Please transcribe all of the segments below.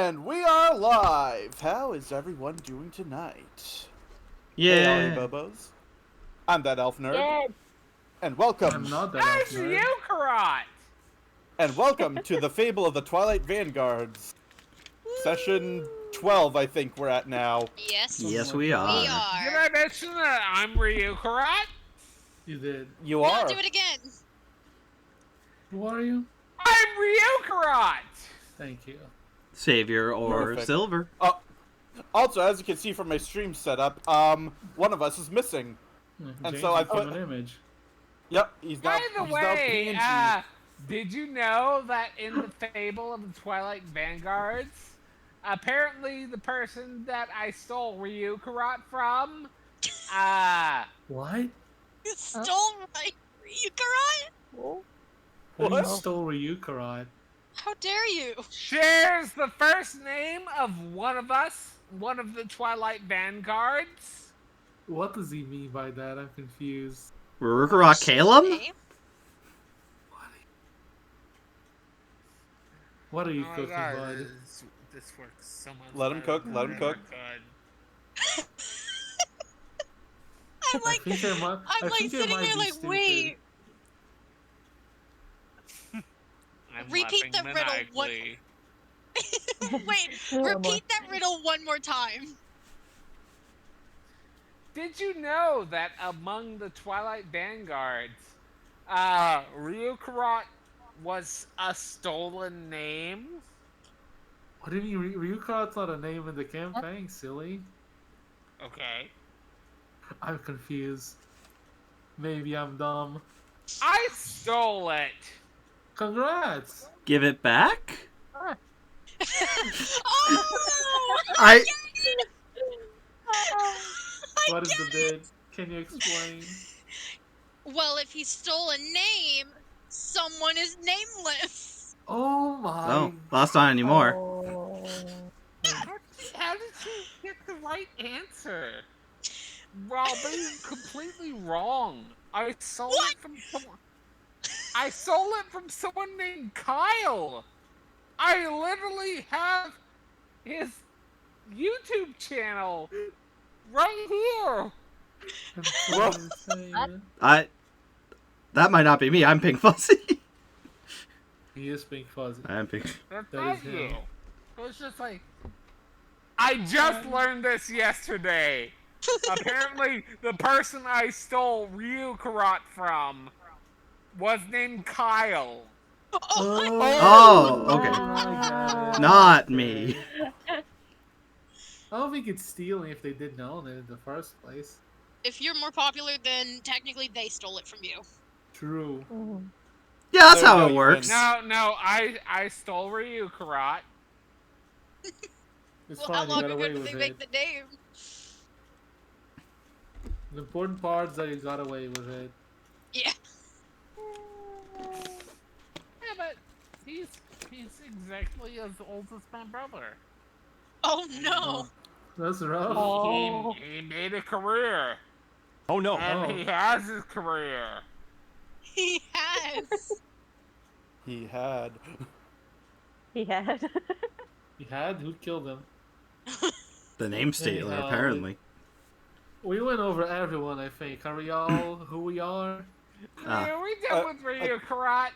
And we are live! How is everyone doing tonight? Yeah. Hey, all you bobos. I'm that elf nerd. Yeah. And welcome. I'm not that elf That's nerd. you, Karate! And welcome to the Fable of the Twilight Vanguards. Session 12, I think we're at now. Yes. Yes, we are. We are. Did I mention that I'm Ryu Karat? You did. You No, are. do it again. Who are you? I'm Ryu Karat! Thank you. Savior or Perfect. Silver. Also, as you can see from my stream setup, one of us is missing. And James so I became put- an image. Yep, he's now, By the he's now way, PNG. did you know that in the Fable of the Twilight Vanguards, apparently the person that I stole Ryu Karat from, What? You stole my Ryukarai? Oh. Who What? stole Ryukarai? How dare you? shares the first name of one of us, one of the Twilight Vanguards. What does he mean by that? I'm confused. Rurukara Caleb? Name? What are you Oh my cooking, God, bud? this works so much. Let him better cook, than let him it cook. could. I'm like, I think there might, I'm I like think there sitting might there be like, stupid. wait. I'm Repeat laughing the riddle one- maniacally. Wait, repeat that riddle one more time. Did you know that among the Twilight Vanguards, Ryukarat was a stolen name? What do you mean? Ryukarai's not a name in the campaign, silly. Okay. I'm confused. Maybe I'm dumb. I stole it! Congrats! Give it back? Oh! I. What is the bid? Can you explain? Well, if he stole a name, someone is nameless. Oh my! Oh, well, that's not anymore. Oh. How did you get the right answer? While being completely wrong. I stole it from someone. I stole it from someone named Kyle. I literally have his YouTube channel right here. What is saying? That might not be me. I'm Pink Fuzzy. He is Pink Fuzzy. I'm Pink. That's That not is you. him. It's just like I just learned this yesterday. Apparently, the person I stole Ryu Karat from was named Kyle. Oh, okay. I got it. Not me. I don't think it's stealing if they didn't own it in the first place. If you're more popular, then technically they stole it from you. True. Mhm. Yeah, that's There you how go, it you works. No, I stole Ryu Karat. It's Well, how fine, you long got ago away did with they it. make the name? The important part is that you got away with it. Yeah. Yeah, but he's exactly as old as my brother. Oh no. That's rough. Oh. He made a career, Oh no. and Oh. he has his career. He has. He had. He had. You had? Who killed him? The name stealer, Anyhow, apparently. We went over everyone, I think. Are we all who we are? Yeah, we done with Ryu Karat.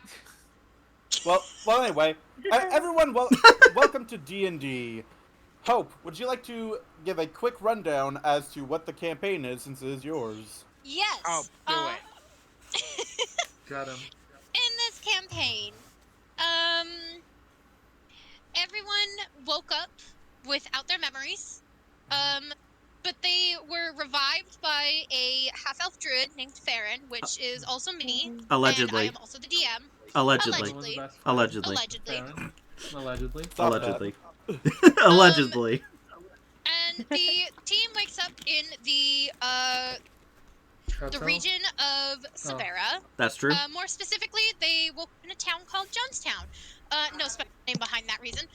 Well, anyway, everyone, welcome to D&D. Hope, would you like to give a quick rundown as to what the campaign is, since it is yours? Yes. Oh, do it. Got him. In this campaign, everyone woke up without their memories. But they were revived by a half-elf druid named Farron, which is also me. And I Allegedly. am also the DM. Allegedly. Allegedly. Allegedly. Farron. Allegedly. Stop Allegedly. Allegedly. And the team wakes up in the Cartel? region of Severa. That's true. More specifically, they woke up in a town called Jonestown. No special name behind that reason.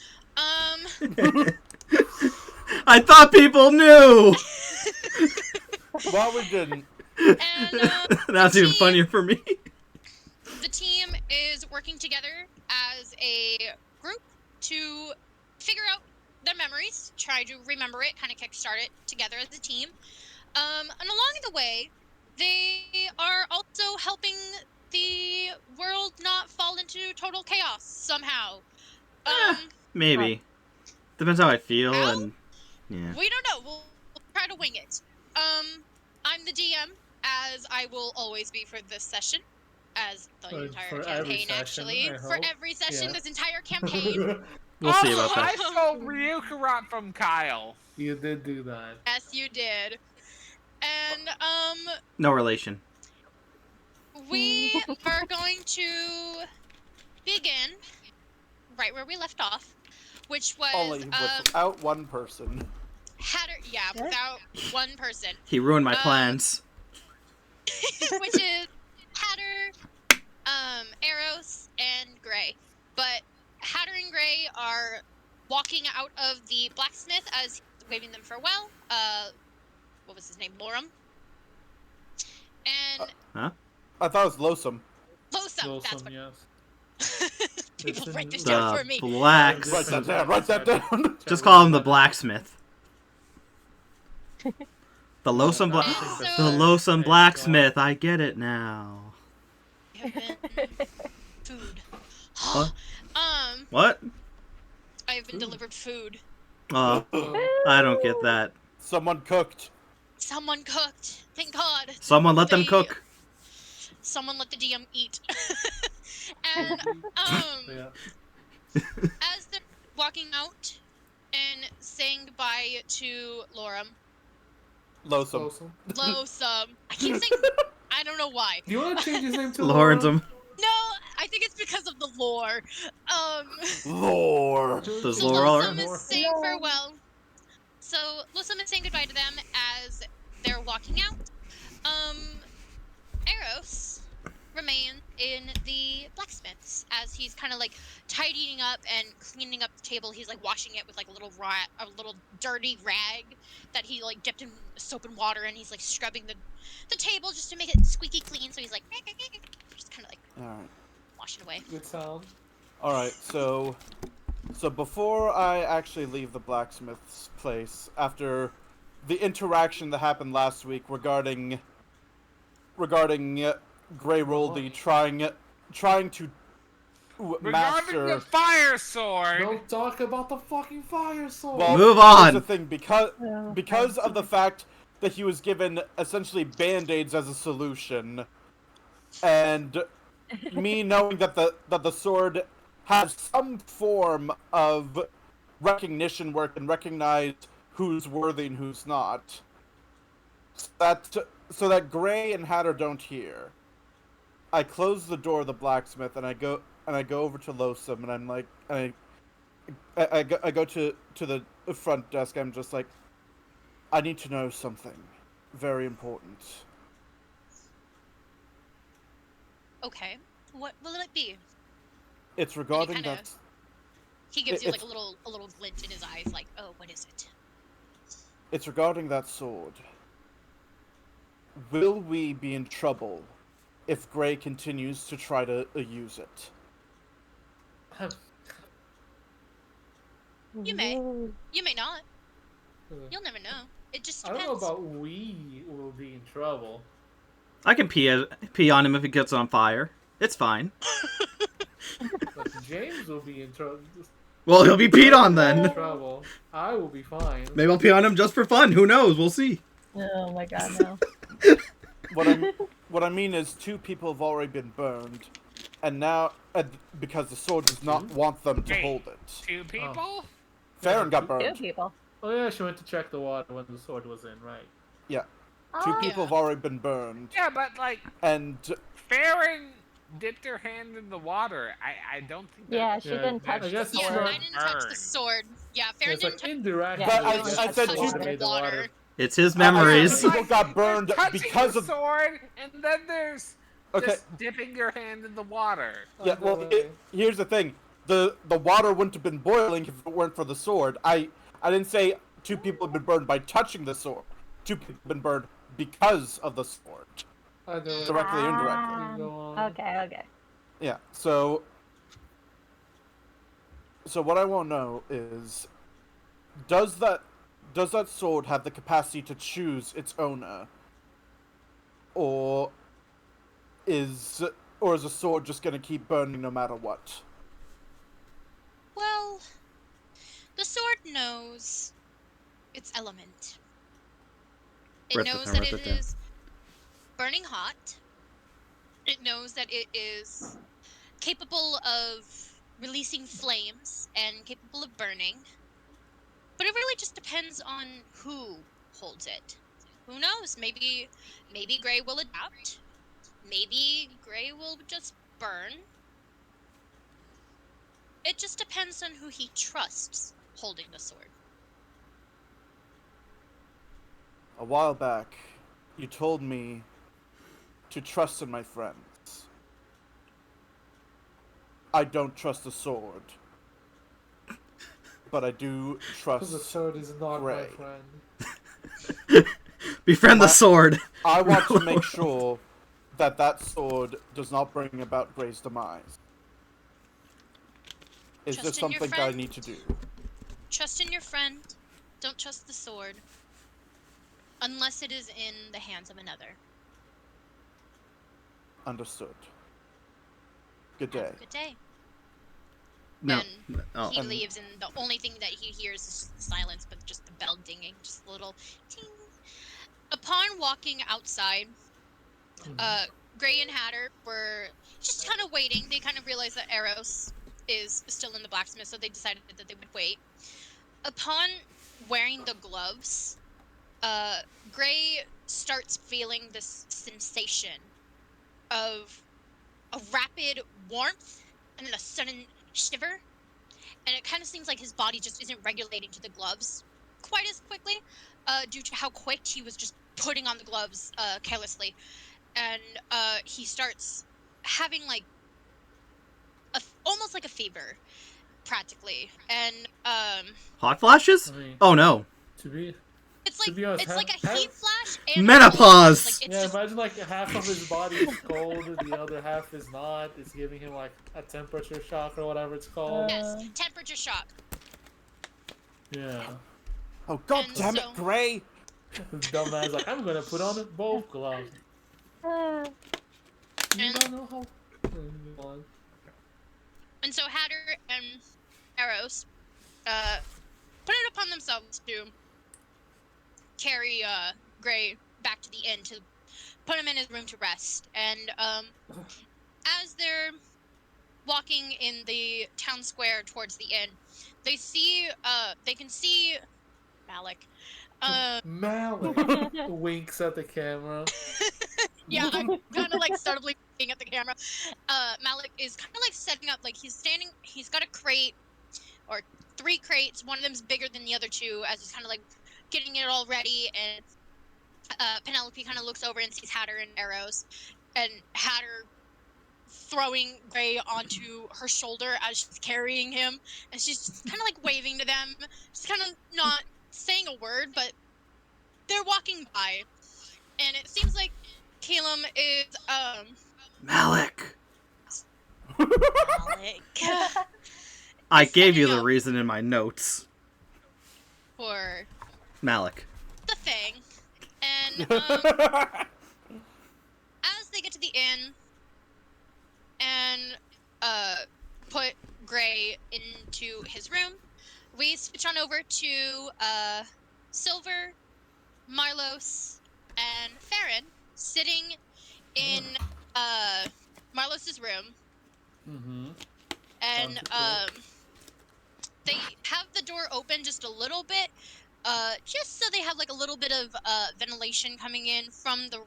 I thought people knew! Well, we didn't. And That's even team- funnier for me. the team is working together as a group to figure out memories, try to remember it, kind of kickstart it together as a team. And along the way, they are also helping the world not fall into total chaos somehow. Maybe. Depends how I feel How? and yeah. We don't know. We'll try to wing it. I'm the DM, as I will always be for this session, as the entire For every campaign, session, actually. I For hope. every session, Yeah. this entire campaign. We'll see Also, about that. I stole Ryukarat from Kyle. You did do that. Yes, you did. And, No relation. we are going to begin right where we left off, which was, Only without one person. Hatter, yeah, without one person. He ruined my plans. Which is Hatter, Eros, and Gray. But Hatter and Gray are walking out of the blacksmith as he's waving them farewell. What was his name? Lorum. And I thought it was Losum. Losum, that's what. Yes. People It's write in this the down for me. Blacks. Write that down. Write that down. Just call him the blacksmith. The Losum So- the Losum blacksmith. I get it now. Food. What? What? I have been delivered food. Oh, I don't get that. Someone cooked. Someone cooked. Thank God. Someone let them They- cook. Someone let the DM eat. And Yeah. as they're walking out and saying goodbye to Lorum, Losum. Awesome. Losum. I keep saying, I don't know why. Do you want to change his name to Lorenzo. No, I think it's because of the lore. Lore. Does So Laurel Losum is saying farewell. So Losum is saying goodbye to them as they're walking out. Eros remains in the blacksmith's as he's kind of like tidying up and cleaning up the table. He's like washing it with like a little dirty rag that he like dipped in soap and water, and he's like scrubbing the table just to make it squeaky clean. So he's like just kind of like Alright. washing away. Good sound. Alright, so before I actually leave the blacksmith's place, after the interaction that happened last week regarding Grey Roldy trying to Regarding master. the fire sword. Don't talk about the fucking fire sword. Well, Move here's on. the thing, because of the fact that he was given essentially band-aids as a solution, and me knowing that the sword has some form of recognition where it can recognize who's worthy and who's not, so that Gray and Hatter don't hear. I close the door of the blacksmith and I go over to Losum and I'm like, I go to the front desk. I'm just like, I need to know something very important. Okay, what will it be? It's regarding kinda- that. He gives you like It's- a little glint in his eyes, like, oh, what is it? It's regarding that sword. Will we be in trouble if Gray continues to try to use it? You may. You may not. You'll never know. It just I depends. don't know about we will be in trouble. I can pee on him if he gets on fire. It's fine. But James will be in trouble. Well, he'll be peed on then. Trouble. I will be fine. Maybe I'll pee on him just for fun. Who knows? We'll see. Oh my god, no. What I mean is, 2 people have already been burned, and now because the sword does not want them to Wait. hold it. 2 people? Farron got Two burned. people. Oh yeah, she went to check the water when the sword was in, right? Yeah, 2 Oh. people have already been burned, Yeah, but like, and Farron dipped her hand in the water. I don't think that... Yeah, she Yeah, didn't touch I guess the it's Yeah, sword. not- I didn't touch the Burn. sword. Yeah, Farron It's didn't like touch indirectly. Yeah, But I said the two- sword made the water. It's his memories. People got burned Touching because the of. sword, and then there's Okay. just dipping your hand in the water. Yeah, well, here's the thing: the water wouldn't have been boiling if it weren't for the sword. I didn't say 2 people have been burned by touching the sword. 2 people have been burned because of the sword, directly or indirectly. Go on. Okay. Yeah. So what I want to know is, does that sword have the capacity to choose its owner, or is a sword just gonna keep burning no matter what? Well, the sword knows its element. It Write that knows down, that write it that down. is burning hot. It knows that it is capable of releasing flames and capable of burning. But it really just depends on who holds it. Who knows? Maybe Gray will adapt. Maybe Gray will just burn. It just depends on who he trusts holding the sword. A while back, you told me to trust in my friends. I don't trust the sword, but I do Because the trust sword is not Gray. my friend. Befriend the sword. I want to make sure that that sword does not bring about Gray's demise. Is Trust there in your something I friend. need to do? Trust in your friend. Don't trust the sword. Unless it is in the hands of another. Understood. Good day. Have a good day. No. And Oh. he leaves, and the only thing that he hears is silence, but just the bell dinging, just a little ting. Upon walking outside, Gray and Hatter were just kind of waiting. They kind of realized that Eros is still in the blacksmith, so they decided that they would wait. Upon wearing the gloves, Gray starts feeling this sensation of a rapid warmth and then a sudden shiver. And it kind of seems like his body just isn't regulating to the gloves quite as quickly, due to how quick he was just putting on the gloves carelessly. And he starts having like almost like a fever, practically. And Hot flashes? I mean, Oh no. to be it's To like be honest, it's like a heat flash and a Menopause! cold flash. Like, it's yeah, just, imagine like half of his body is cold, the other half is not. It's giving him like a temperature shock or whatever it's called. yes, temperature shock. Yeah. Oh, god And damn it, so- Gray! The dumbass like, I'm gonna put on both gloves. You And- don't know how. Go on. And so Hatter and Eros put it upon themselves to carry Gray back to the inn to put him in his room to rest. And as they're walking in the town square towards the inn, they can see Malek. Malek winks at the camera. Yeah, I'm kind of like subtly looking at the camera. Malek is kind of like setting up, like he's got a crate, or 3 crates, one of them's bigger than the other 2, as he's kind of like getting it all ready, and Penelope kind of looks over and sees Hatter and Eros, and Hatter throwing Gray onto her shoulder as she's carrying him, and she's just kind of like waving to them, just kind of not saying a word, but they're walking by, and it seems like Calum is Malik. Malek I gave you setting the up reason in my notes. for Malik. the thing, and as they get to the inn and put Gray into his room, we switch on over to Silver, Marlos, and Farron sitting in Marlos's room, Mm-hmm. and Sounds cool. they have the door open just a little bit, just so they have like a little bit of ventilation coming in from the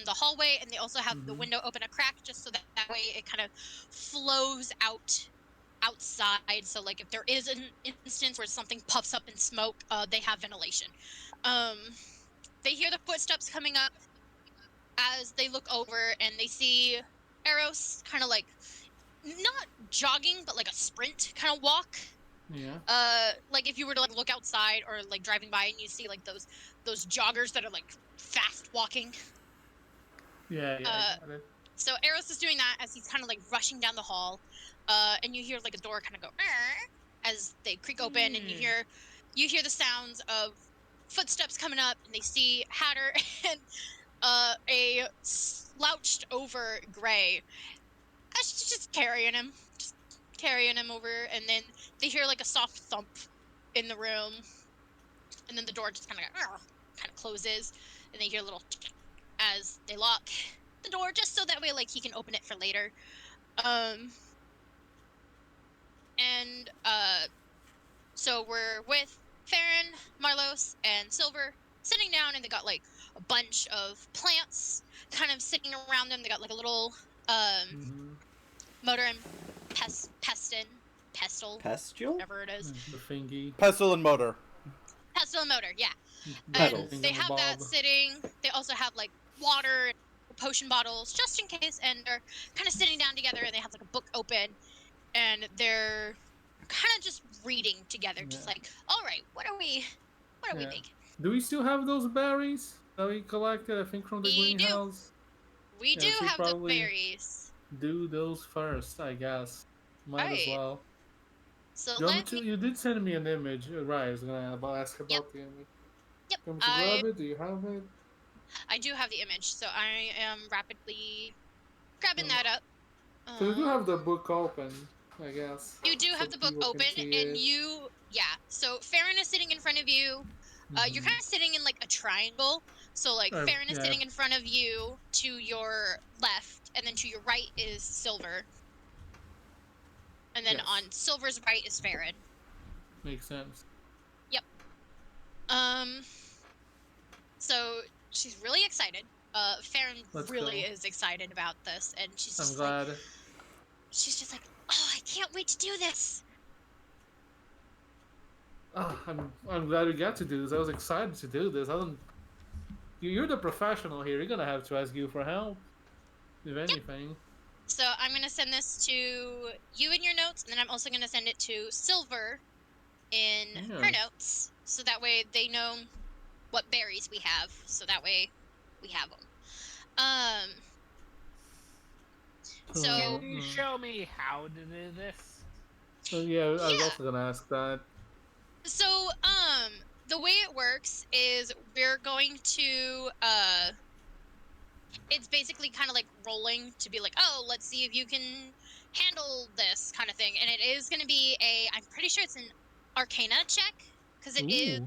hallway, and they also have the window open a crack just so that way it kind of flows outside. So like if there is an instance where something puffs up in smoke, they have ventilation. They hear the footsteps coming up as they look over, and they see Eros kind of like not jogging, but like a sprint kind of walk. Yeah. Like if you were to like look outside or like driving by and you see like those joggers that are like fast walking. Yeah. I got it. So Eros is doing that as he's kind of like rushing down the hall, and you hear like a door kind of go as they creak open, and you hear you hear the sounds of footsteps coming up, and they see Hatter and a slouched over Gray. She's just carrying him over, and then they hear like a soft thump in the room, and then the door just kind of closes, and they hear a little as they lock the door, just so that way like he can open it for later. So we're with Farron, Marlos, and Silver sitting down, and they got like a bunch of plants kind of sitting around them. They got like a little motor and pestle, Pestule? whatever it is. The thingy. Pestle and motor. Pestle and motor, yeah. Petals. And they have that sitting. They also have like water and potion bottles just in case, and they're kind of sitting down together, and they have like a book open, and they're kind of just reading together, just like, all right, what are we making? Do we still have those berries that we collected, I think, from the greenhouse? We do have the berries. Do those first, I guess. Might as well. So you did send me an image, right? I was gonna ask about the image. Yep. Can we grab it? Do you have it? I do have the image, so I am rapidly grabbing that up. So we do have the book open, I guess. You do have the book open, and so Farron is sitting in front of you. You're kind of sitting in like a triangle. So like Farron is sitting in front of you to your left, and then to your right is Silver. And then on Silver's right is Farron. Makes sense. Yep. So she's really excited. Farron really is excited about this, and she's just glad. She's just like, oh, I can't wait to do this. Oh, I'm glad we got to do this. I was excited to do this. You're the professional here. You're gonna have to ask you for help, if anything. So I'm gonna send this to you in your notes, and then I'm also gonna send it to Silver in her notes, so that way they know what berries we have. So that way we have them. So can you show me how to do this? I was also gonna ask that. So the way it works is we're going to it's basically kind of like rolling to be like, oh, let's see if you can handle this kind of thing, and it is going to be I'm pretty sure it's an Arcana check, because it is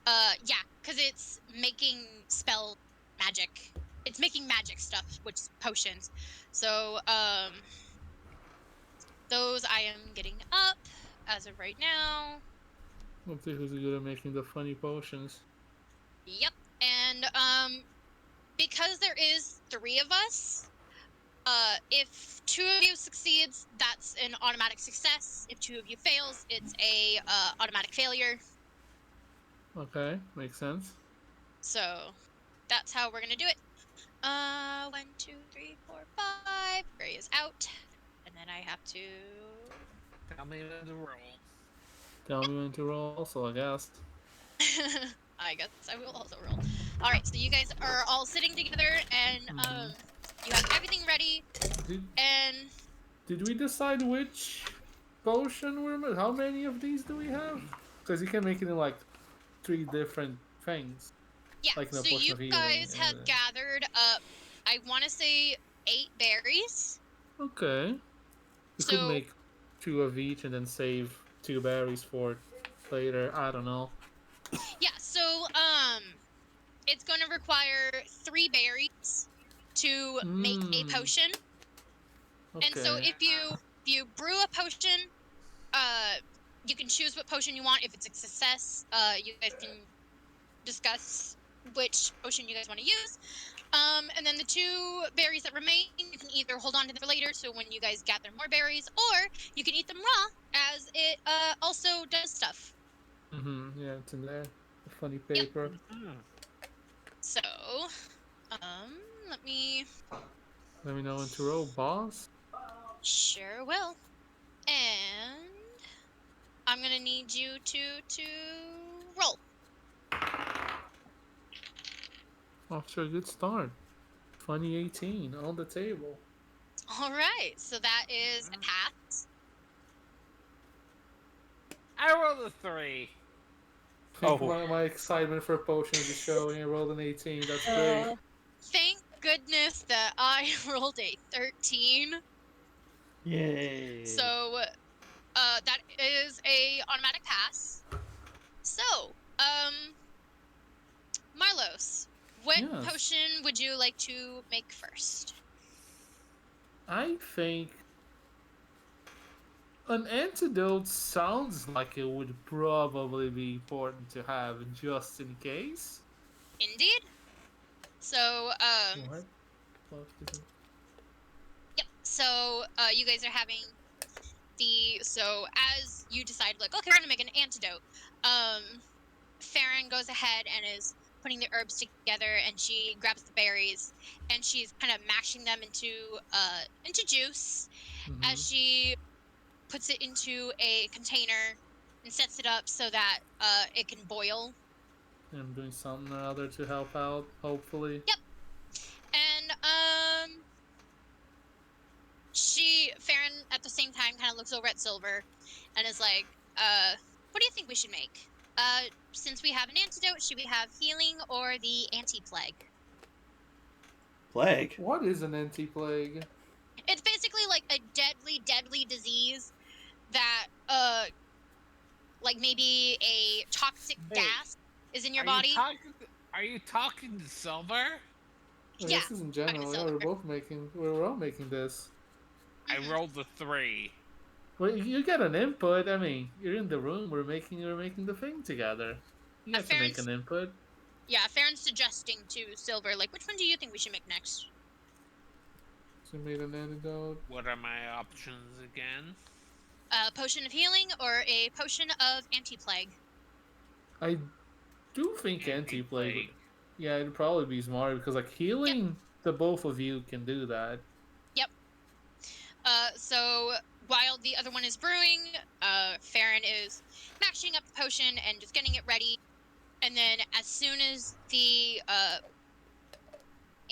because it's making spell magic. It's making magic stuff, which is potions. So those I am getting up as of right now. Let's see who's good at making the funny potions. Yep, and because there is 3 of us, if 2 of you succeeds, that's an automatic success. If 2 of you fails, it's a automatic failure. Okay, makes sense. So that's how we're gonna do it. 1, 2, 3, 4, 5. Gray is out, and then I have to Tell me when to roll. Tell me when to roll also, I guess. I guess I will also roll. Alright, so you guys are all sitting together, and you have everything ready. Did we decide which potion we're... How many of these do we have? Because you can make it in like 3 different things. Yeah, like so you guys have gathered up, I want to say 8 berries. Okay. We could make 2 of each and then save 2 berries for later. I don't know. Yeah, so it's going to require 3 berries to make a potion. Okay. And so if you brew a potion, you can choose what potion you want. If it's a success, you guys can discuss which potion you guys want to use. And then the 2 berries that remain, you can either hold on to them for later, so when you guys gather more berries, or you can eat them raw, as it also does stuff. Yeah, it's in there. The funny paper. Yep. So, let me know when to roll, boss. Sure will. And I'm gonna need you to roll. Off to a good start. Funny 18 on the table. All right, so that is a pass. I rolled a 3. I think Oh. my excitement for potions is showing. I rolled an 18. That's great. Thank goodness that I rolled a 13. Yay. So, that is a automatic pass. So, Milos, what Yes. potion would you like to make first? I think an antidote sounds like it would probably be important to have just in case. Indeed. So, What? What is it? yep. So, you guys are having so as you decide, like, okay, we're gonna make an antidote. Farron goes ahead and is putting the herbs together, and she grabs the berries, and she's kind of mashing them into juice. Mhm. As she puts it into a container and sets it up so that it can boil. I'm doing something or other to help out, hopefully. Yep. And Farron at the same time kind of looks over at Silver and is like, what do you think we should make? Since we have an antidote, should we have healing or the anti-plague? Plague? What is an anti-plague? It's basically like a deadly disease that, like maybe a toxic Hey, gas is in your Are body. are you talking to Silver? Well, Yeah, this is in general. Yeah, we're all making this. I rolled a 3. Well, you get an input. I mean, you're in the room. We're making the thing together. You have to make Farron's- an input. Yeah, Farron's suggesting to Silver, like, which one do you think we should make next? So you made an antidote. What are my options again? A potion of healing or a potion of anti-plague? I do think anti-plague. Yeah, it'd probably be smart because like healing, the both of you can do that. So while the other one is brewing, Farron is mashing up the potion and just getting it ready. And then as soon as the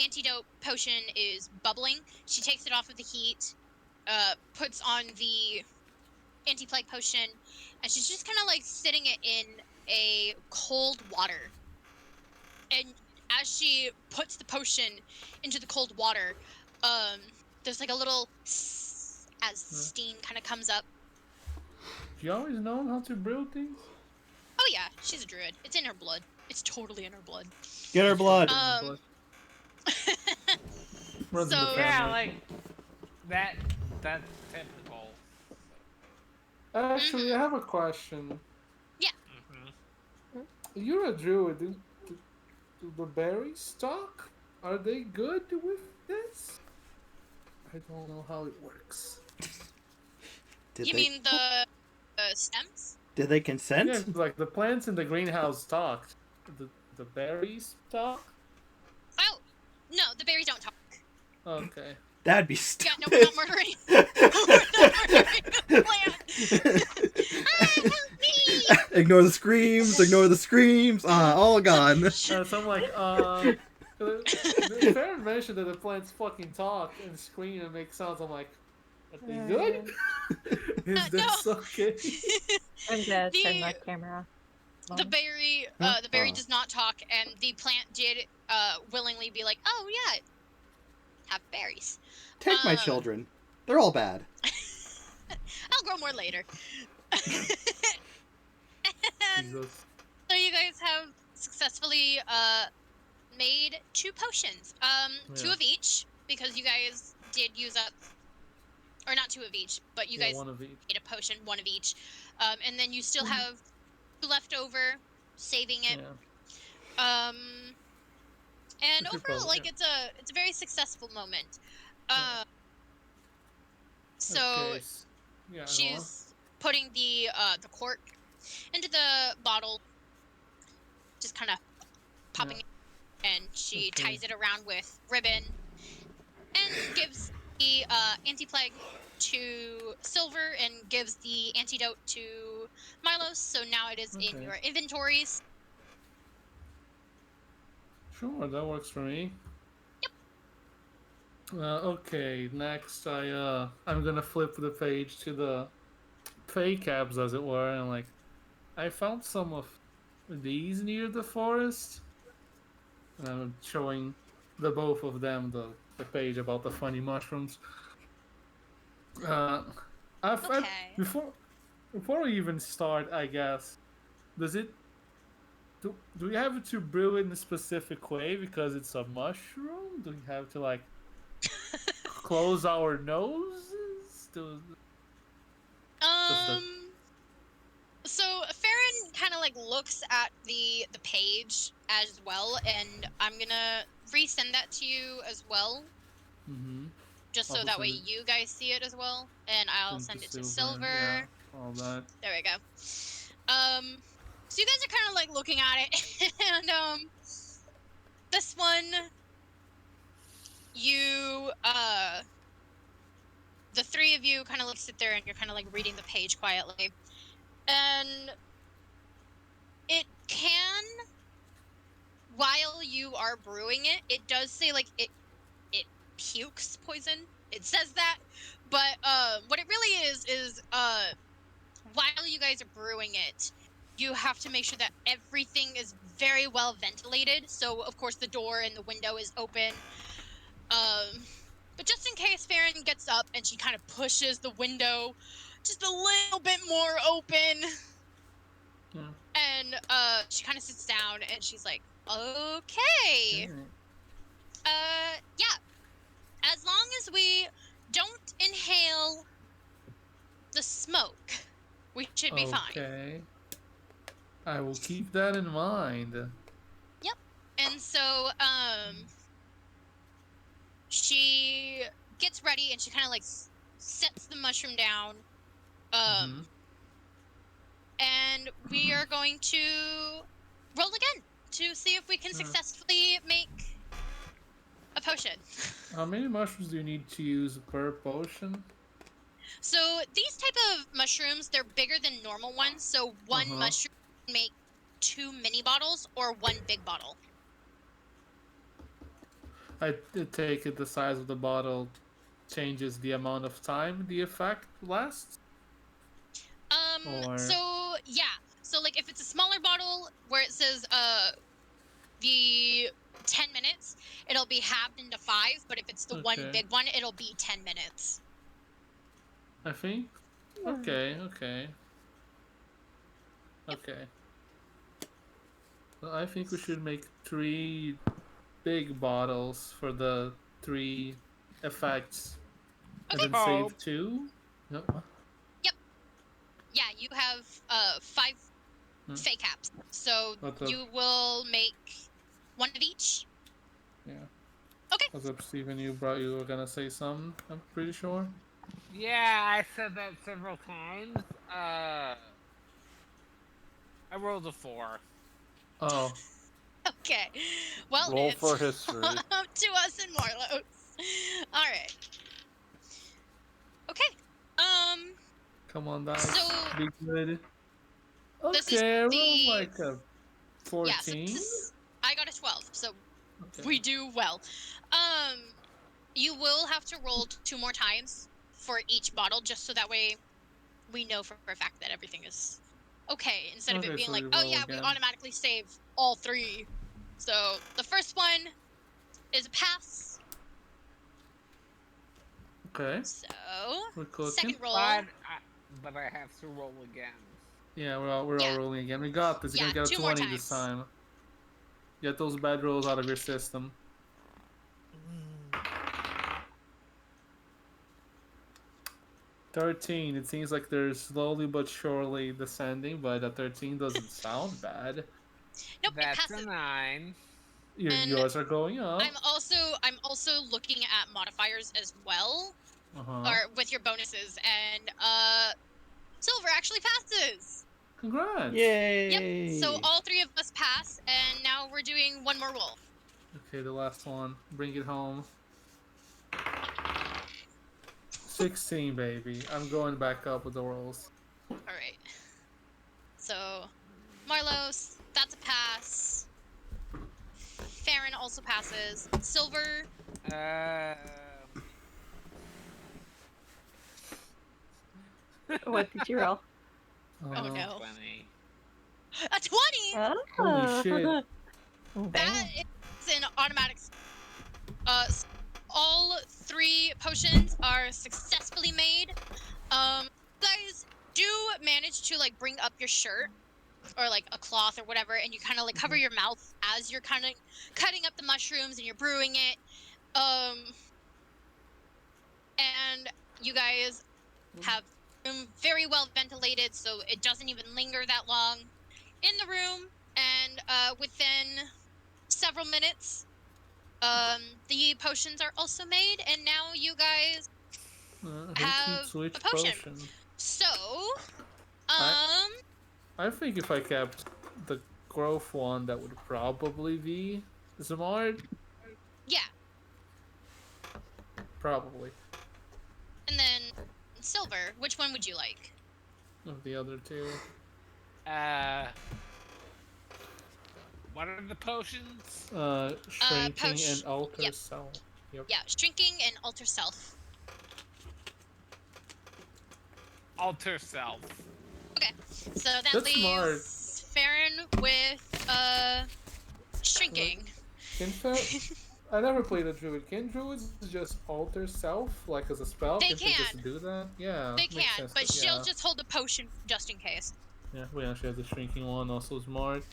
antidote potion is bubbling, she takes it off of the heat, puts on the anti-plague potion, and she's just kind of like sitting it in a cold water. And as she puts the potion into the cold water, there's like a little as steam kind of comes up. You always known how to brew things? Oh yeah, she's a druid. It's in her blood. It's totally in her blood. Get her blood. Runs in the so- family. Yeah, like that's typical. Actually, I have a question. Mhm. You're a druid. Do the berries talk? Are they good with this? I don't know how it works. Did You they, mean the stems? did they consent? Yeah, like the plants in the greenhouse talk. The berries talk? Oh, no, the berries don't talk. Okay. That'd be Yeah, stupid. no, we're not murdering. We're not murdering the plant. Help me! Ignore the screams, ignore the screams. All gone. So I'm like, Farron mentioned that the plants fucking talk and scream and make sounds. I'm like, are they good? Is this No. okay? I'm gonna The- turn my camera off. The berry Oh. does not talk, and the plant did willingly be like, "Oh yeah, have berries. Take my children. They're all bad. I'll grow more later." And Jesus. so you guys have successfully made 2 potions. 2 Yeah. of each, because you guys did use up, or not 2 of each, but you Yeah, guys one of each. made a potion, 1 of each. And then you still have 2 left over, saving it. Yeah. And It's your overall, problem, like yeah. it's a very successful moment. Yeah. So Okay, yeah, she's putting the cork into the bottle, just kind of popping it, and she Okay. ties it around with ribbon, and gives the anti-plague to Silver, and gives the antidote to Milos. So now it is in Okay. your inventories. Sure, that works for me. Yep. Okay, next I'm gonna flip the page to the fake abs, as it were, and like I found some of these near the forest. I'm showing the both of them the page about the funny mushrooms. Uh, Okay. before we even start, I guess, does it do we have to brew it in a specific way because it's a mushroom? Do we have to like close our noses? Does the So Farron kind of like looks at the page as well, and I'm gonna resend that to you as well, mm-hmm. just so Also that way send it- you guys see it as well, and I'll send send it to Silver, Silver. yeah, all that. There we go. So you guys are kind of like looking at it, and this one, you the three of you kind of like sit there and you're kind of like reading the page quietly, and it can, while you are brewing it, it does say like it pukes poison. It says that, but what it really is while you guys are brewing it, you have to make sure that everything is very well ventilated. So of course the door and the window is open. But just in case Farron gets up and she kind of pushes the window just a little bit more open. Yeah. And she kind of sits down and she's like, okay. Yeah. As long as we don't inhale the smoke, we should be fine. Okay. I will keep that in mind. Yep. And so, she gets ready and she kind of like sets the mushroom down. And we are going to roll again to see if we can successfully make a potion. How many mushrooms do you need to use per potion? So these type of mushrooms, they're bigger than normal ones. So one mushroom can make 2 mini bottles or 1 big bottle. I take it the size of the bottle changes the amount of time the effect lasts? So yeah. So like if it's a smaller bottle where it says the 10 minutes, it'll be halved into 5, but if it's the one big one, it'll be 10 minutes. I think. Okay. Well, I think we should make 3 big bottles for the 3 effects, and then save 2. Yep. Yeah, you have 5 fake caps, so you will make 1 of each. Yeah. Okay. What's up, Steven? You were gonna say something, I'm pretty sure. Yeah, I said that several times. I rolled a 4. Oh. Okay. Well, Roll it's for history. up to us and Marlos. All right. Okay. Come on, guys. So be good. this is Okay, the roll like a 14. yeah. So I got a 12, so Okay. we do well. You will have to roll 2 more times for each bottle, just so that way we know for a fact that everything is okay. Instead of it being so like, we oh roll yeah, we again. automatically save all 3. So the first one is a pass. Okay. So We're cooking. second roll. But I have to roll again. Yeah, we're all rolling again. We got this. You're Yeah, gonna get a 2 more 20 this times. time. Get those bad rolls out of your system. Mm. 13. It seems like they're slowly but surely descending, but a 13 doesn't sound bad. Nope, it That's passes. a 9. And Yours are going up. I'm also looking at modifiers as well, Uh-huh. or with your bonuses, and Silver actually passes. Congrats. Yay! Yep. So all 3 of us pass, and now we're doing 1 more roll. Okay, the last one. Bring it home. 16, baby. I'm going back up with the rolls. All right. So, Marlos, that's a pass. Farron also passes. Silver. What did you roll? Oh no. 20. A 20. Holy shit. That is an automatic. All 3 potions are successfully made. You guys do manage to like bring up your shirt or like a cloth or whatever, and you kind of like cover your mouth as you're kind of cutting up the mushrooms and you're brewing it. And you guys have room very well ventilated, so it doesn't even linger that long in the room. And within several minutes, the potions are also made, and now you guys Who have keeps which a potion. So, I think if I kept the growth one, that would probably be Zamard. yeah. Probably. And then silver, which one would you like? Of the other 2. What are the potions? Shrinking and alter yep. self. Yep. Yeah, shrinking and alter self. Alter self. Okay, so that That's leaves smart. Farron with shrinking. I never played a druid. Can druids just alter self, like as a spell? They They can. just do that? Yeah. They makes can, sense, but she'll yeah. just hold the potion just in case. Yeah, we actually have the shrinking one, also smart.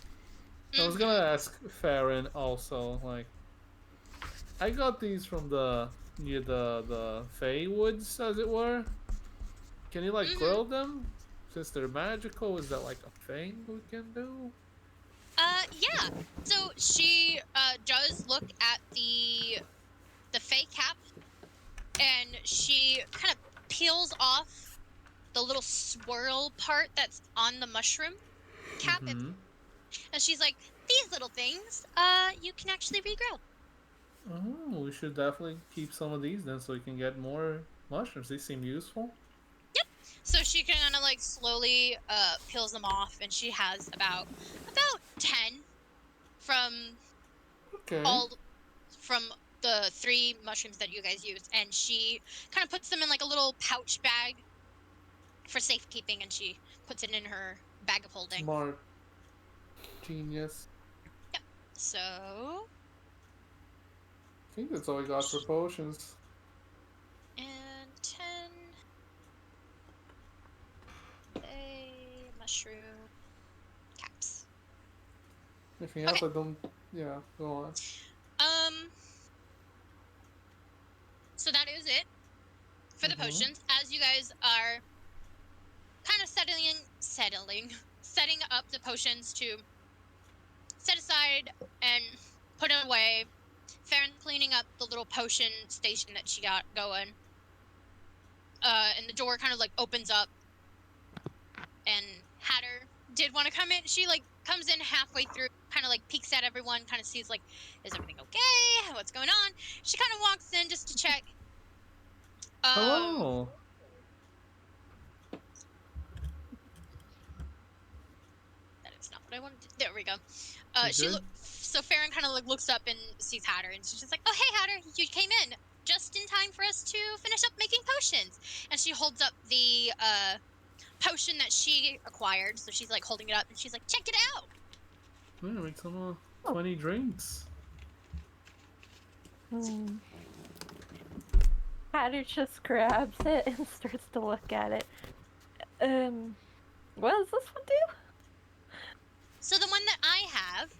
I was gonna ask Farron also, like, I got these from near the Fey Woods, as it were. Can you like grill them? Since they're magical, is that like a thing we can do? Yeah. So she does look at the Fey cap, and she kind of peels off the little swirl part that's on the mushroom cap, and she's like, "These little things, you can actually regrow." Oh, we should definitely keep some of these then, so we can get more mushrooms. These seem useful. Yep. So she kind of like slowly peels them off, and she has about 10 from from the 3 mushrooms that you guys used, and she kind of puts them in like a little pouch bag for safekeeping, and she puts it in her bag of holding. Smart. Genius. Yep. So I think that's all we got for potions. and 10 mushroom caps. Anything else? I don't. Yeah, go on. So that is it for the potions. As you guys are kind of setting up the potions to set aside and put it away. Farron cleaning up the little potion station that she got going. And the door kind of like opens up, and Hatter did want to come in. She like comes in halfway through, kind of like peeks at everyone, kind of sees like, is everything okay? What's going on? She kind of walks in just to check. Hello. That is not what I wanted to. There we go. You good? So Farron kind of like looks up and sees Hatter, and she's just like, "Oh hey Hatter, you came in just in time for us to finish up making potions." And she holds up the potion that she acquired. So she's like holding it up, and she's like, "Check it out." Yeah, make some 20 drinks. Hatter just grabs it and starts to look at it. What does this one do? So the one that I have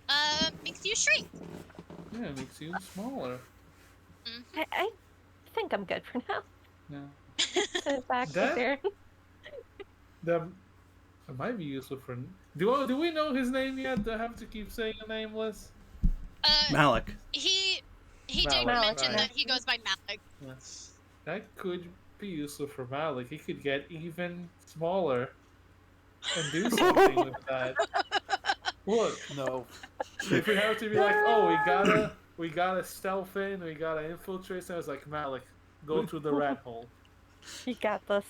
makes you shrink. Yeah, it makes you smaller. I think I'm good for now. Yeah. Put it back That- there. That might be useful for. Do we know his name yet? Do I have to keep saying a nameless? Malik. He did Malek, mention right. that he goes by Malek. Yeah. That could be useful for Malik. He could get even smaller and do something with that. Look, No. if we have to be like, oh, we gotta stealth in, we gotta infiltrate. So I was like, Malik, go through the rat hole. You got this.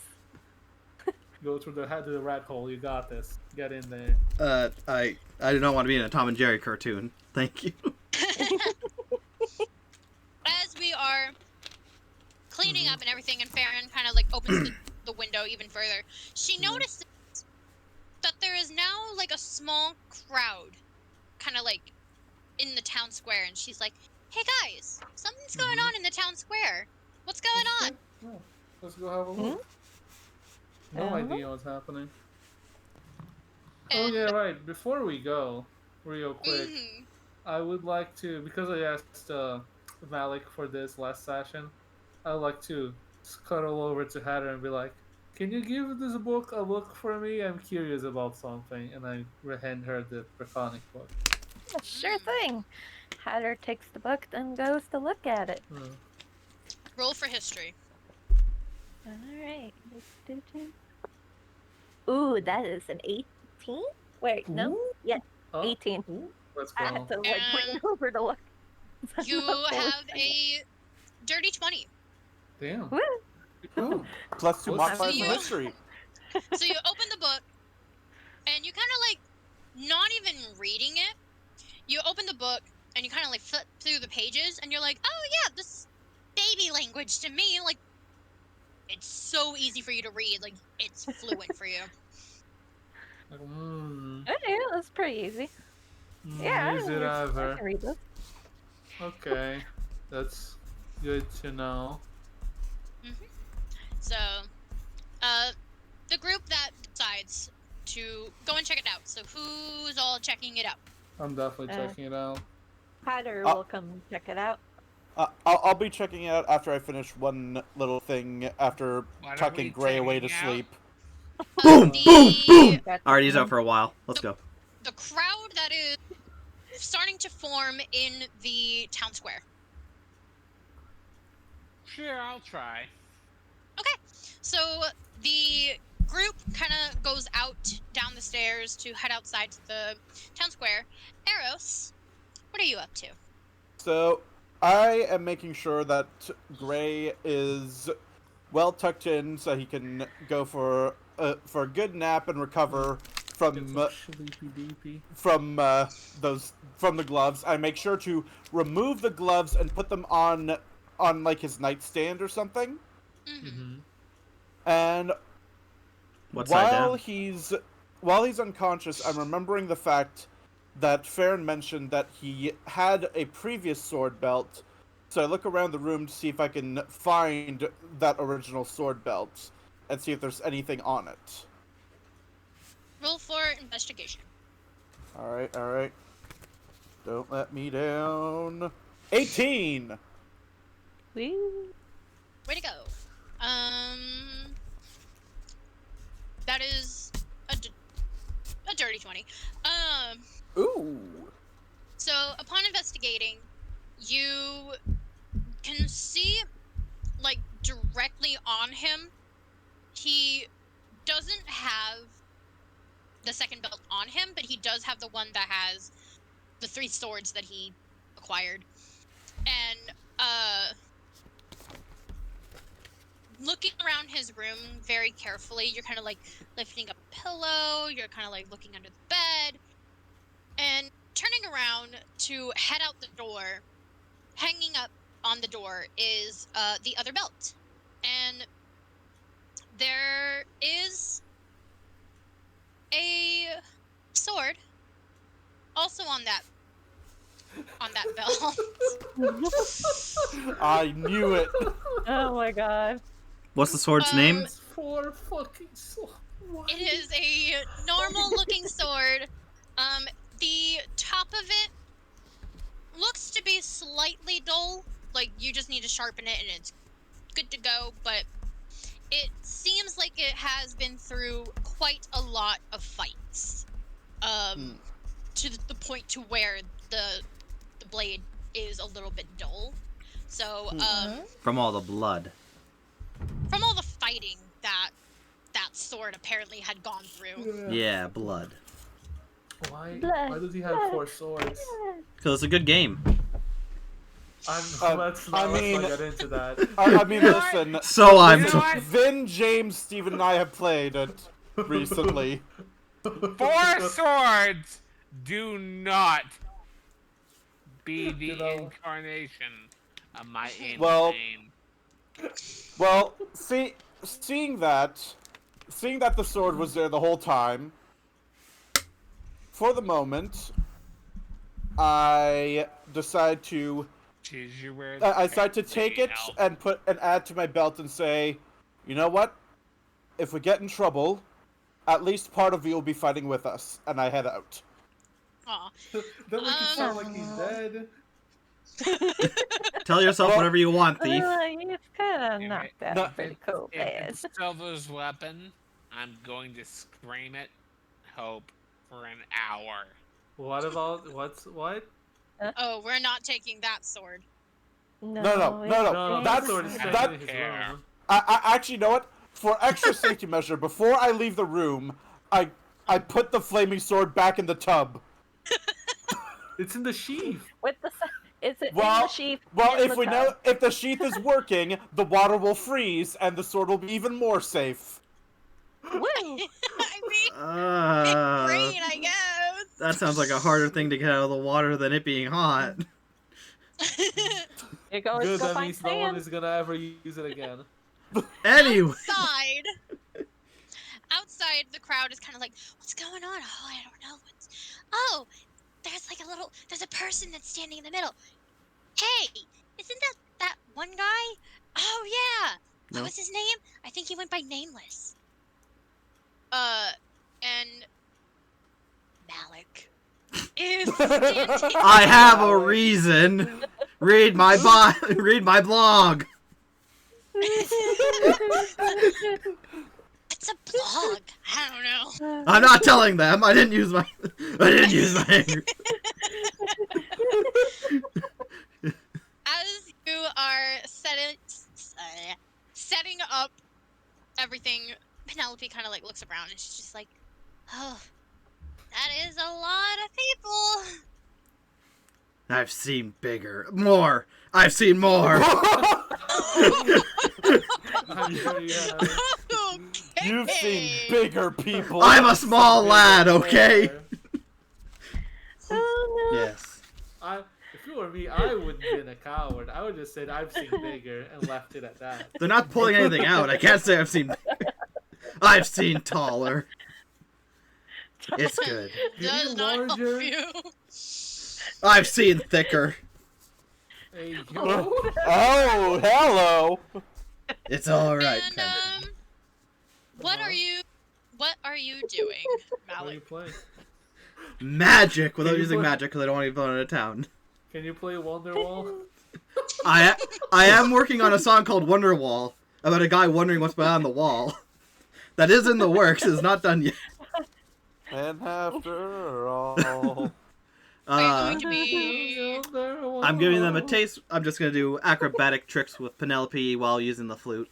Go through the rat hole. You got this. Get in there. I do not want to be in a Tom and Jerry cartoon. Thank you. As we are cleaning up and everything, and Farron kind of like opens the window even further, she notices that there is now like a small crowd, kind of like in the town square, and she's like, "Hey guys, something's going on in the town square. What's going on?" Yeah. Let's go have a look. No idea what's happening. Oh And, yeah, right. Before we go, real quick, mhm. I would like to, because I asked Malek for this last session, I'd like to scuttle over to Hatter and be like, "Can you give this book a look for me? I'm curious about something." And I hand her the Draconic book. Sure thing. Hatter takes the book, then goes to look at it. Roll for history. Alright. Ooh, that is an 18? Wait, no? Ooh. Yeah, Oh, 18. ooh, let's I had go. to like bring over to look. You have a dirty 20. Damn. Woo! Ooh, +2 What's modifier that? for history. So you open the book, and you kind of like, not even reading it, you open the book, and you kind of like flip through the pages, and you're like, oh yeah, this baby language to me, like, it's so easy for you to read, like, it's fluent for you. Like, Okay, that's pretty easy. Yeah, is it I ever? can read this. Okay, that's good to know. So, the group that decides to go and check it out. So who's all checking it out? I'm definitely checking it out. Hatter will come check it out. I'll be checking it out after I finish one little thing after What are tucking we Gray away to checking out? sleep. Boom, boom, boom! That's Alright, he's fine. out for a while. Let's go. The crowd that is starting to form in the town square. Sure, I'll try. Okay, so the group kind of goes out down the stairs to head outside to the town square. Eros, what are you up to? So, I am making sure that Gray is well tucked in so he can go for a good nap and recover Get some sleepy deepy. from the gloves. I make sure to remove the gloves and put them on like his nightstand or something. And What side while down? he's unconscious, I'm remembering the fact that Farron mentioned that he had a previous sword belt. So I look around the room to see if I can find that original sword belt and see if there's anything on it. Roll for investigation. Alright. Don't let me down. 18! Woo. Way to go. That is a dirty 20. Ooh! So upon investigating, you can see, like, directly on him, he doesn't have the second belt on him, but he does have the one that has the 3 swords that he acquired. And, looking around his room very carefully, you're kind of, like, lifting up a pillow, you're kind of, like, looking under the bed, and turning around to head out the door. Hanging up on the door is the other belt, and there is a sword also on that belt. I knew it! Oh my god. What's the sword's name? It's 4 fucking swords. It is a normal looking sword. The top of it looks to be slightly dull. Like, you just need to sharpen it and it's good to go, but it seems like it has been through quite a lot of fights. To the point to where the blade is a little bit dull. So, From all the blood. from all the fighting that sword apparently had gone through. Yeah, blood. Why Blood, does he have blood. 4 swords? Because it's a good game. Let's I not mean- get into that. I mean, listen. So I'm You know what? Vin, James, Steven, and I have played it recently. 4 swords do not be the You know. incarnation of my Well- insane. Well, seeing that the sword was there the whole time, for the moment, I decide to take it and add to my belt and say, you know what? If we get in trouble, at least part of you will be fighting with us, and I head out. Aw. That makes it sound like he's dead. Tell yourself whatever you want, thief. He's kind of knocked out pretty cool If bad. it's Silver's weapon, I'm going to scream it, hope, for an hour. What about what? Oh, we're not taking that sword. No. No, That's sword is staying that. in his room. I actually, you know what? For extra safety measure, before I leave the room, I put the flaming sword back in the tub. It's in the sheath. With the is it in the sheath? Well, in if the we know tub? if the sheath is working, the water will freeze and the sword will be even more safe. Woo! I mean, big brain, I guess. That sounds like a harder thing to get out of the water than it being hot. You're going Good, to go that find means no one sand. is gonna ever use it again. Anyway. Outside, the crowd is kind of like, what's going on? Oh, I don't know. Oh, there's a person that's standing in the middle. Hey, isn't that one guy? Oh, yeah. No. What was his name? I think he went by Nameless. And Malek is standing. I have a reason. Read my blog. It's a blog. I don't know. I'm not telling them. I didn't use my As you are setting up everything, Penelope kind of like looks around and she's just like, oh, that is a lot of people. I've seen bigger. More. I've seen more. I'm sure you have. Okay. You've seen bigger people. I'm a small lad, okay? Oh no! Yes. If it were me, I wouldn't have been a coward. I would just said I've seen bigger and left it at that. They're not pulling anything out. I can't say I've seen. I've seen taller. It's good. Does not help larger. you. I've seen thicker. Hey, yo. Oh, hello. It's all right. And what are you doing, What are you Malek? playing? Magic without Can you using play- magic because I don't want to be blown out of town. Can you play Wonderwall? I am working on a song called Wonderwall about a guy wondering what's behind the wall. That is in the works. It's not done yet. And after all, Are you going to be? I'm giving them a taste. I'm just gonna do acrobatic tricks with Penelope while using the flute.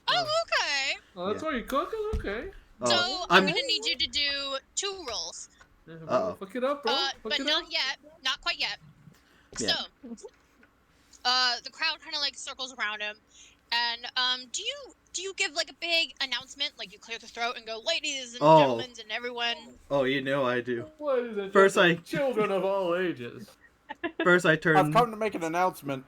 Oh, okay. Oh, that's why you're cooking? Okay. Oh, So I'm gonna need you to do 2 rolls. Yeah, Uh-oh. Fuck it up, bro. Fuck But it not up. yet. Not quite yet. Yeah. So, the crowd kind of like circles around him, and do you give like a big announcement, like you clear the throat and go, ladies and Oh. gentlemen and everyone? Oh, you know I do. Ladies and First gentlemen, I- children of all ages. First I I've turn. come to make an announcement.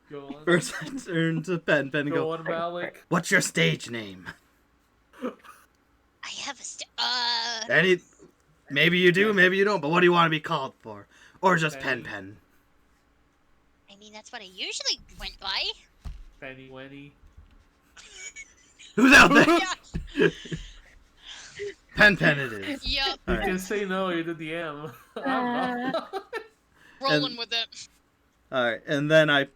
Go on. First I turn to Pen and Go go. on, Malek. What's your stage name? I have Maybe you do, maybe you don't. But what do you want to be called for? Or just Penny. Pen? I mean, that's what I usually went by. Penny Wenny. Who's out there? Yeah. Pen it is. Yep. You Alright. can say no, you're the DM. I'm not. Rolling with it. Alright, and then I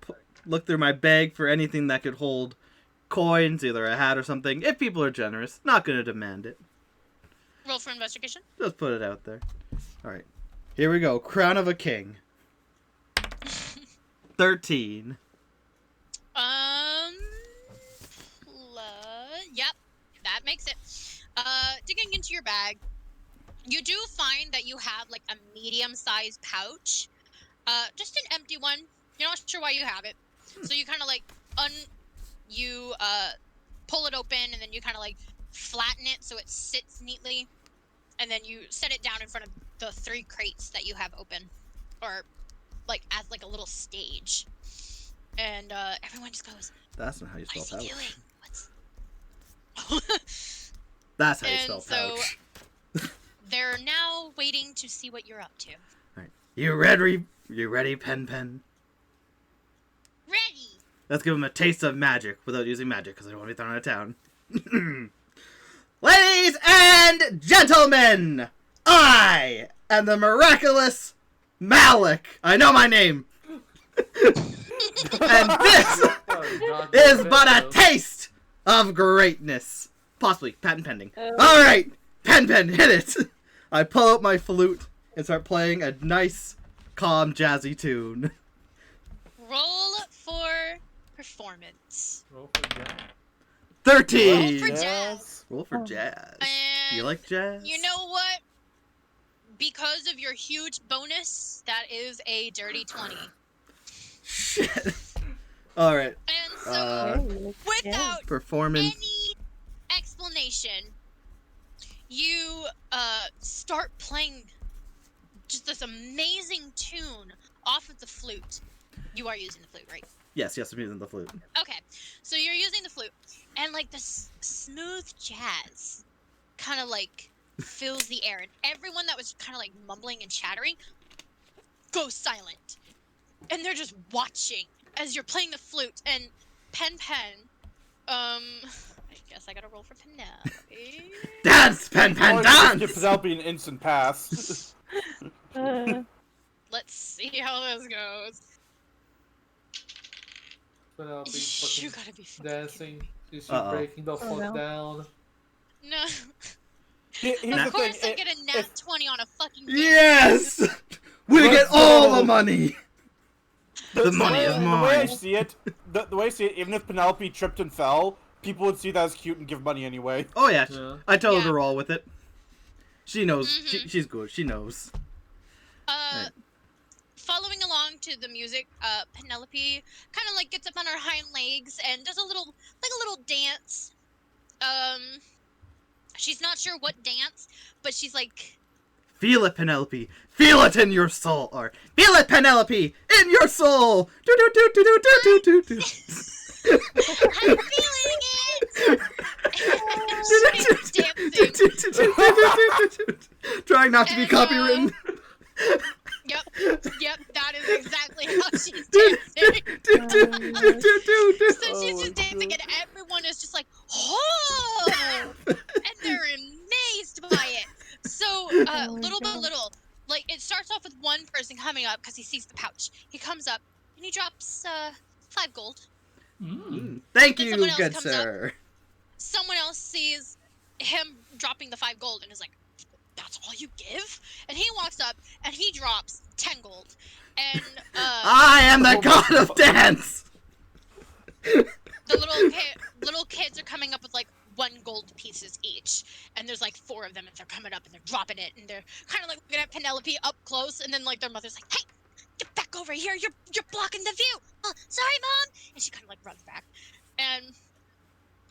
look through my bag for anything that could hold coins, either a hat or something. If people are generous, not gonna demand it. Roll for investigation. Just put it out there. Alright. Here we go. Crown of a King. 13. Yep, that makes it. Digging into your bag, you do find that you have like a medium-sized pouch. Just an empty one. You're not sure why you have it. So you kind of like pull it open and then you kind of like flatten it so it sits neatly. And then you set it down in front of the 3 crates that you have open, or like as like a little stage. And everyone just goes, That's not how you "What spell is he pouch. doing? What's?" That's how you And spell so- pouch. they're now waiting to see what you're up to. Alright. You ready? You ready, Pen Pen? Ready! Let's give him a taste of magic without using magic, because I don't want to be thrown out of town. Ladies and gentlemen, I am the miraculous Malek. I know my name. And this is but a taste of greatness. Possibly, patent pending. Alright, Pen Pen, hit it. I pull out my flute and start playing a nice, calm, jazzy tune. Roll for performance. Roll for jazz. 13! Roll for jazz. Roll for jazz. And You like jazz? you know what? Because of your huge bonus, that is a dirty 20. Shit. Alright. And so, without Performance. any explanation, you start playing just this amazing tune off of the flute. You are using the flute, right? Yes, I'm using the flute. Okay, so you're using the flute, and like this smooth jazz kind of like fills the air, and everyone that was kind of like mumbling and chattering goes silent, and they're just watching as you're playing the flute. And Pen, I guess I gotta roll for Penelope. Dance, Pen, Give dance! Penelope an instant pass. Let's see how this goes. Penelope You fucking gotta be fucking dancing. Is she Uh-oh. breaking the fuck no. down? No. Here's the Of course thing, I get a nat 20 on a fucking game. Yes! We Let's get all go. the money! The money is The way I mine. see it, the way I see it, even if Penelope tripped and fell, people would see that as cute and give money anyway. Oh yeah, Yeah. I told her Yeah. to roll with it. She knows. Mhm. She's good. She knows. Right. Following along to the music, Penelope kind of like gets up on her hind legs and does a little dance. She's not sure what dance, but she's like, Feel it, Penelope. Feel it in your soul. Or feel it, Penelope, in your soul. Do do do do do do do do. I'm feeling it! She's dancing. Trying not to be And, copywritten. Yep, that is exactly how she's dancing. So she's just dancing, and everyone is just like, oh! And they're amazed by it. So, little by little, like, it starts off with one person coming up because he sees the pouch. He comes up, and he drops 5 gold. Thank Then you, someone else good comes up. sir. Someone else sees him dropping the 5 gold and is like, that's all you give? And he walks up, and he drops 10 gold. And, I am the god of dance. the little kids are coming up with like 1 gold pieces each, and there's like 4 of them, and they're coming up and they're dropping it, and they're kind of like looking at Penelope up close, and then like their mother's like, hey, get back over here, you're blocking the view. Oh, sorry, mom. And she kind of like runs back, and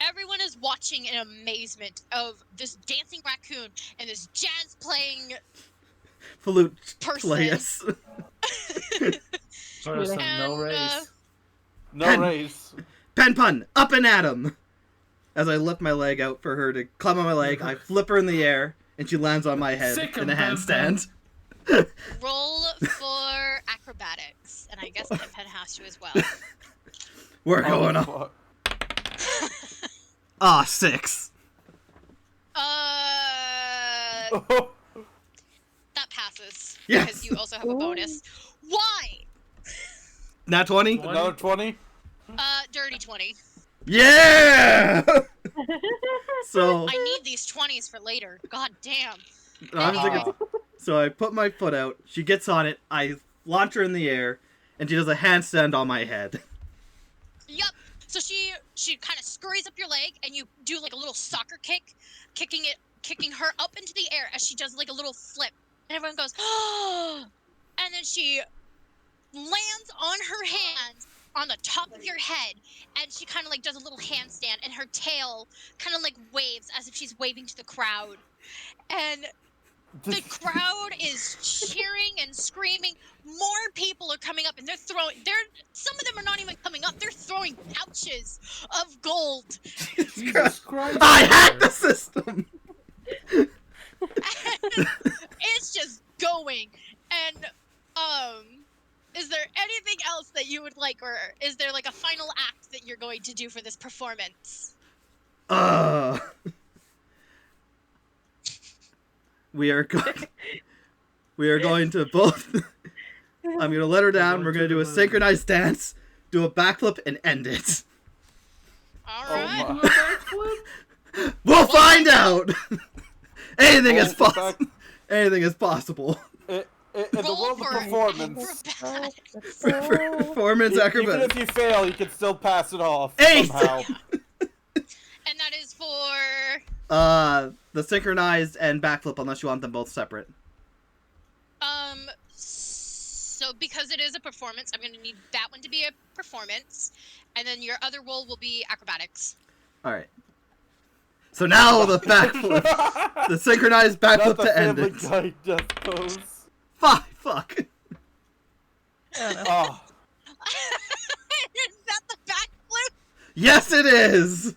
everyone is watching in amazement of this dancing raccoon and this jazz playing Flute person. players. Person, no And, race. No Pen- race. Pen pun, up and at 'em. As I lift my leg out for her to climb on my leg, I flip her in the air, and she lands on my head Sick in a 'em, handstand. Roll for acrobatics, and I guess Pen has to as well. We're Oh, going up. fuck. Ah, 6. That passes. Yes. Because you also have a bonus. Why? Nat 20? Another 20? Dirty 20. Yeah! So, I need these 20s for later. God damn. so I put my foot out, she gets on it, I launch her in the air, and she does a handstand on my head. Yup. So she kind of scurries up your leg, and you do like a little soccer kick, kicking her up into the air as she does like a little flip, and everyone goes, oh! And then she lands on her hands on the top of your head, and she kind of like does a little handstand, and her tail kind of like waves as if she's waving to the crowd, and the crowd is cheering and screaming. More people are coming up, and some of them are not even coming up, they're throwing pouches of gold. Jesus Christ. I hacked the system! It's just going. And is there anything else that you would like, or is there like a final act that you're going to do for this performance? We are going to both. I'm going to let her down. We're going to do a synchronized dance, do a backflip, and end it. All right. Do a backflip? We'll find out. Anything is possible. Anything is possible. In the Roll world of for performance, acrobatics. Performance even acrobatics. if you fail, you can still pass it off Eight! somehow. And that is for... The synchronized and backflip, unless you want them both separate. So because it is a performance, I'm going to need that one to be a performance. And then your other roll will be acrobatics. Alright. So now the backflip. The synchronized backflip to end it. Guy death pose. Fuck. Oh, Is that the backflip? Yes, it is!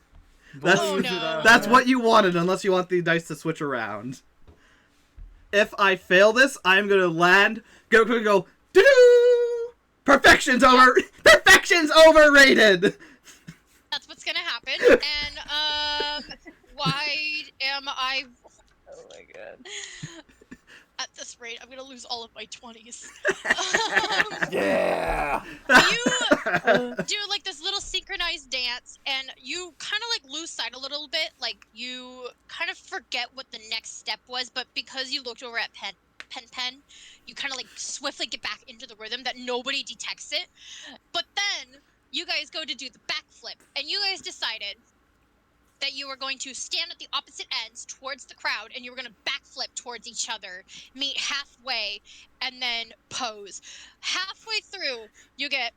That's, Oh, no. that's what you wanted, unless you want the dice to switch around. If I fail this, I'm gonna land, go, doo-doo! Perfection's overrated! That's what's going to happen. And, why am I... Oh my god. At this rate, I'm going to lose all of my 20s. yeah! You do like this little synchronized dance, and you kind of like lose sight a little bit. Like you kind of forget what the next step was, but because you looked over at Pen, you kind of like swiftly get back into the rhythm that nobody detects it. But then you guys go to do the backflip, and you guys decided that you were going to stand at the opposite ends towards the crowd, and you were going to backflip towards each other, meet halfway, and then pose. Halfway through, you get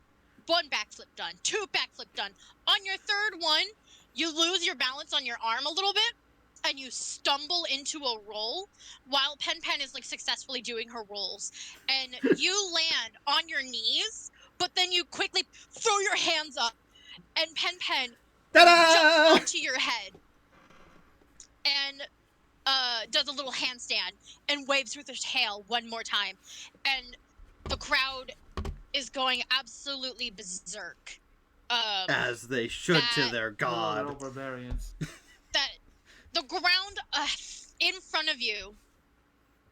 one backflip done, two backflip done. On your third one, you lose your balance on your arm a little bit, and you stumble into a roll while Pen is like successfully doing her rolls. And you land on your knees, but then you quickly throw your hands up, and Pen Ta-da! jumps onto your head and does a little handstand and waves with her tail one more time. And the crowd is going absolutely berserk. As they should to their god. Oh, barbarians. That the ground in front of you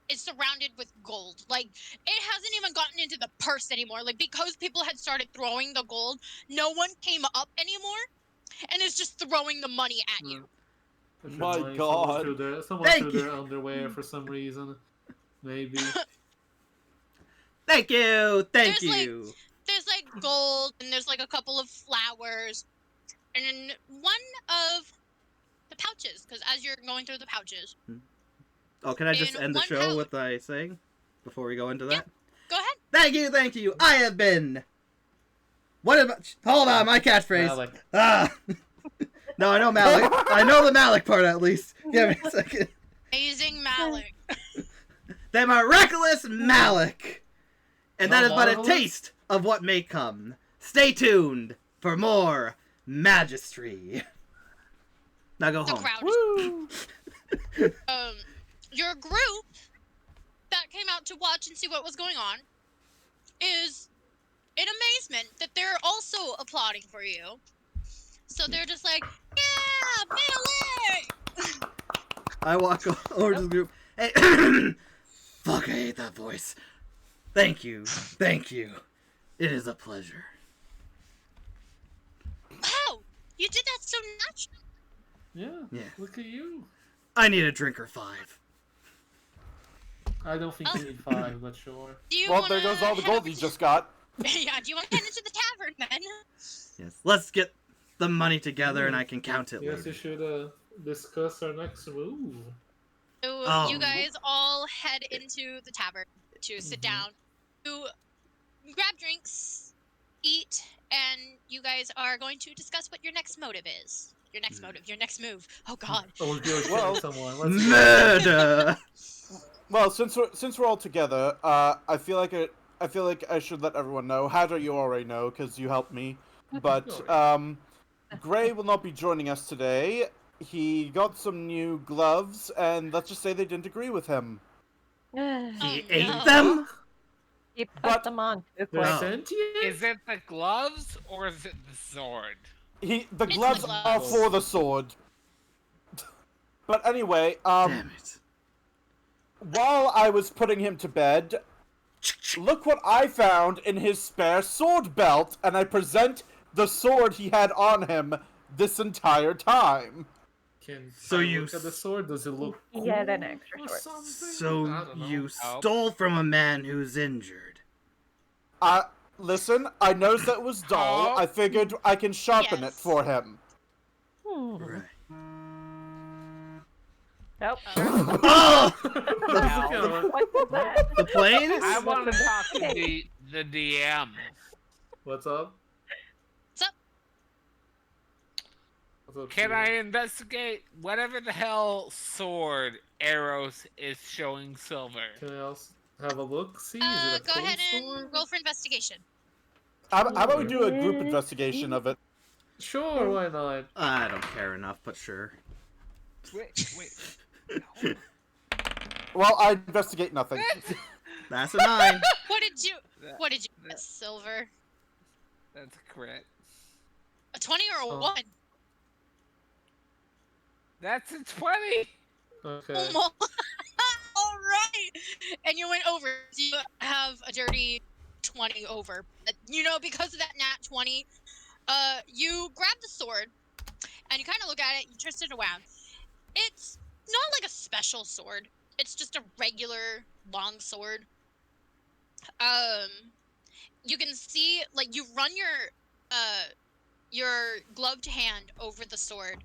is surrounded with gold. Like, it hasn't even gotten into the purse anymore. Like, because people had started throwing the gold, no one came up anymore. And is just throwing the money at you. My God. Someone threw their underwear for some reason. Maybe. Thank you! Thank There's, you! There's like gold, and there's like a couple of flowers. And then one of the pouches, because as you're going through the pouches. Oh, can I just in end the one show pouch- with I saying? Before we go into that? Yeah. Go ahead. Thank you! I have been... What about... Hold on, my catchphrase. Malek. Ah! No, I know Malek. I know the Malek part at least. Give me a second. Amazing Malek. The Miraculous Malek! And that is but a Marvelous? taste of what may come. Stay tuned for more magistry. Now go The home. crowd. Your group that came out to watch and see what was going on is in amazement that they're also applauding for you. So they're just like, yeah, Malek! I walk over to the group. Hey, fuck, I hate that voice. Thank you. It is a pleasure. Wow, you did that so naturally. Yeah. Look at you. I need a drink or 5. I don't think you need 5, but sure. Do you Well, wanna there goes all the head gold over you to- just got. Yeah, do you want to head into the tavern, then? Yes. Let's get the money together and I can count it Yes, later. you should discuss our next move. So Oh. you guys all head into the tavern to sit down, to grab drinks, eat, and you guys are going to discuss what your next motive is. Your next motive, your next move. Oh God. Oh, we're going to Well, kill someone. Let's go. Murder! Well, since we're all together, I feel like I should let everyone know. Hatter, you already know because you helped me. But Gray will not be joining us today. he got some new gloves, and let's just say they didn't agree with him. He Oh, ate no. them? He put But- them on too They're quick. sentient? Is it the gloves or is it the sword? The the gloves are gloves. for the sword. But anyway, Damn it. while I was putting him to bed, look what I found in his spare sword belt, and I present the sword he had on him this entire time. Can So I you look at the sword? Does it look He cool had an extra or sword. something? So I don't know. you stole from a man who's injured. Listen, I noticed that it was dull. Oh. I figured I can sharpen it Yes. for him. Right. Nope. Oh! Now, What was that? The planes? I want to talk to the DM. What's up? What's up? What's up, Can Steven? I investigate whatever the hell sword arrows is showing silver? Can I also have a look? See, is it a Go cool ahead sword? and roll for investigation. How about we do a group investigation of it? Sure, why not? I don't care enough, but sure. Wait. Well, I investigate nothing. That's a 9. What did you get, Silver? That's a crit. A 20 or a Oh. 1? That's a 20! Okay. Alright! And you went over. You have a dirty 20 over. You know, because of that nat 20, you grab the sword, and you kind of look at it, you twist it around. It's not like a special sword. It's just a regular long sword. You can see, like, you run your gloved hand over the sword,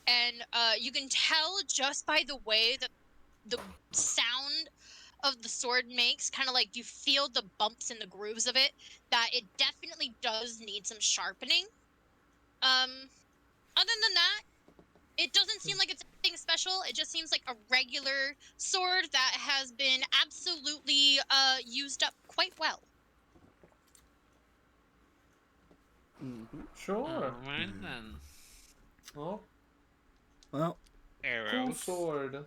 and you can tell just by the way that the sound of the sword makes, kind of like you feel the bumps and the grooves of it, that it definitely does need some sharpening. Other than that, it doesn't seem like it's anything special. It just seems like a regular sword that has been absolutely used up quite well. Sure. Alright then. Oh, Well, cool Arrows. sword.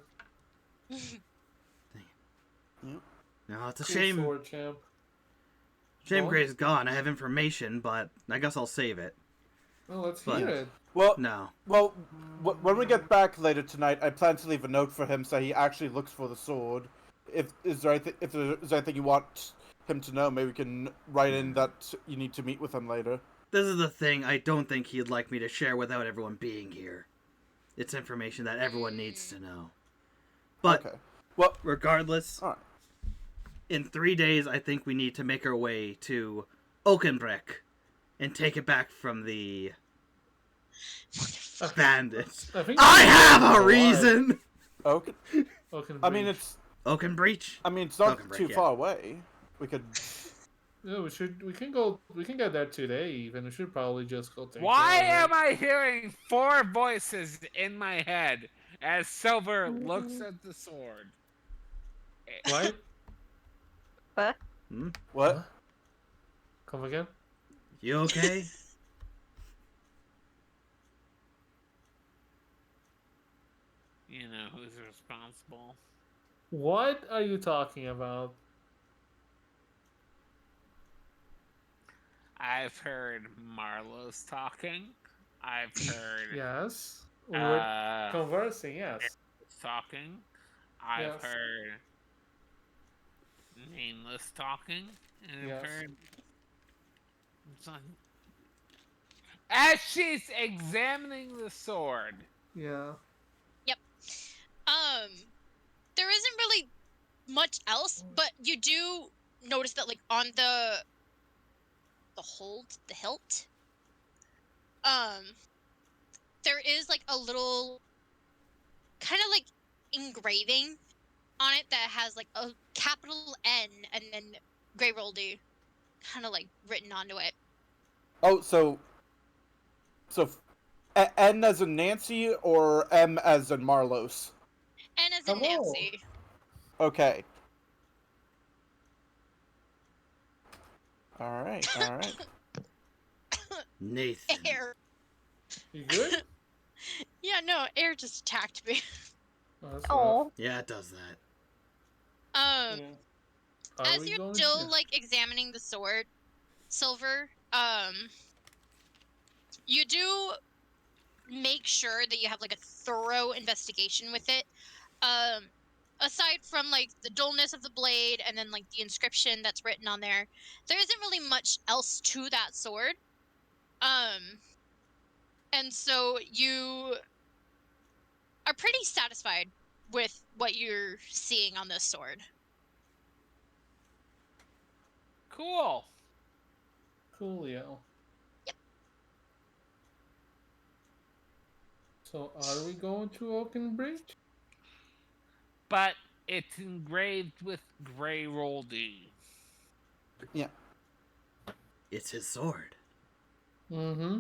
no, it's a Cool shame. sword, champ. Shame Gray's gone. I have information, but I guess I'll save it. Well, let's But- hear it. No. Well, when we get back later tonight, I plan to leave a note for him so he actually looks for the sword. If there's anything you want him to know, maybe we can write in that you need to meet with him later. This is the thing I don't think he'd like me to share without everyone being here. It's information that everyone needs to know. But Okay. Well, regardless, alright. in 3 days, I think we need to make our way to Oakenbreck and take it back from the bandits. I think I have a alive. reason! Okay. Oaken I mean, Breach. it's Oakenbreach? not Oakenbreck, too yeah. far away. We could. Yeah, we can get there today even. We should probably just go take Why care of am I hearing 4 voices in my head as Silver looks at the sword? it. Right? What? What? Come again? You okay? You know who's responsible. What are you talking about? I've heard Marlowe's talking. I've heard Yes. We're conversing, yes. talking. I've Yes. heard Nameless talking. And I've Yes. heard as she's examining the sword. Yeah. There isn't really much else, but you do notice that, like, on the hilt, there is like a little kind of like engraving on it that has like a capital N and then Grey Roldy kind of like written onto it. Oh, so N as in Nancy or M as in Marlos? N as in Hello. Nancy. Okay. All right. Nathan. Air. You good? Yeah, no, air just attacked me. Oh, that's rough. Oh, Yeah, it does that. Um, Yeah. Are as we you're going still to... like examining the sword, Silver, you do make sure that you have like a thorough investigation with it. Um, aside from like the dullness of the blade and then like the inscription that's written on there, there isn't really much else to that sword. And so you are pretty satisfied with what you're seeing on this sword. Cool. Coolio. Yep. So, are we going to Oaken Bridge? But it's engraved with gray roldy. Yeah. It's his sword. Mm-hmm.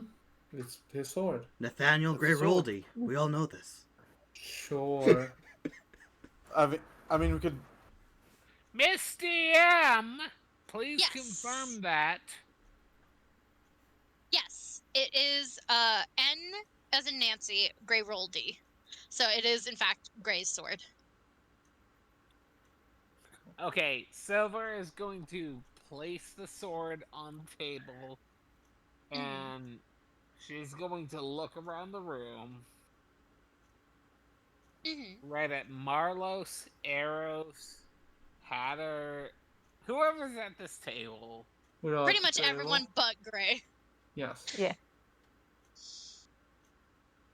It's his sword. Nathaniel It's a sword. Grey-Roldy. We all know this. Sure. I mean, we could. Miss DM, please Yes. confirm that. Yes, it is N as in Nancy, Grey Roldy. So it is in fact Grey's sword. Okay, Silver is going to place the sword on the table, and she's going to look around the room, right at Marlos, Eros, Hatter, whoever's at this table. We're all Pretty at the much table. everyone but Grey. Yes. yeah.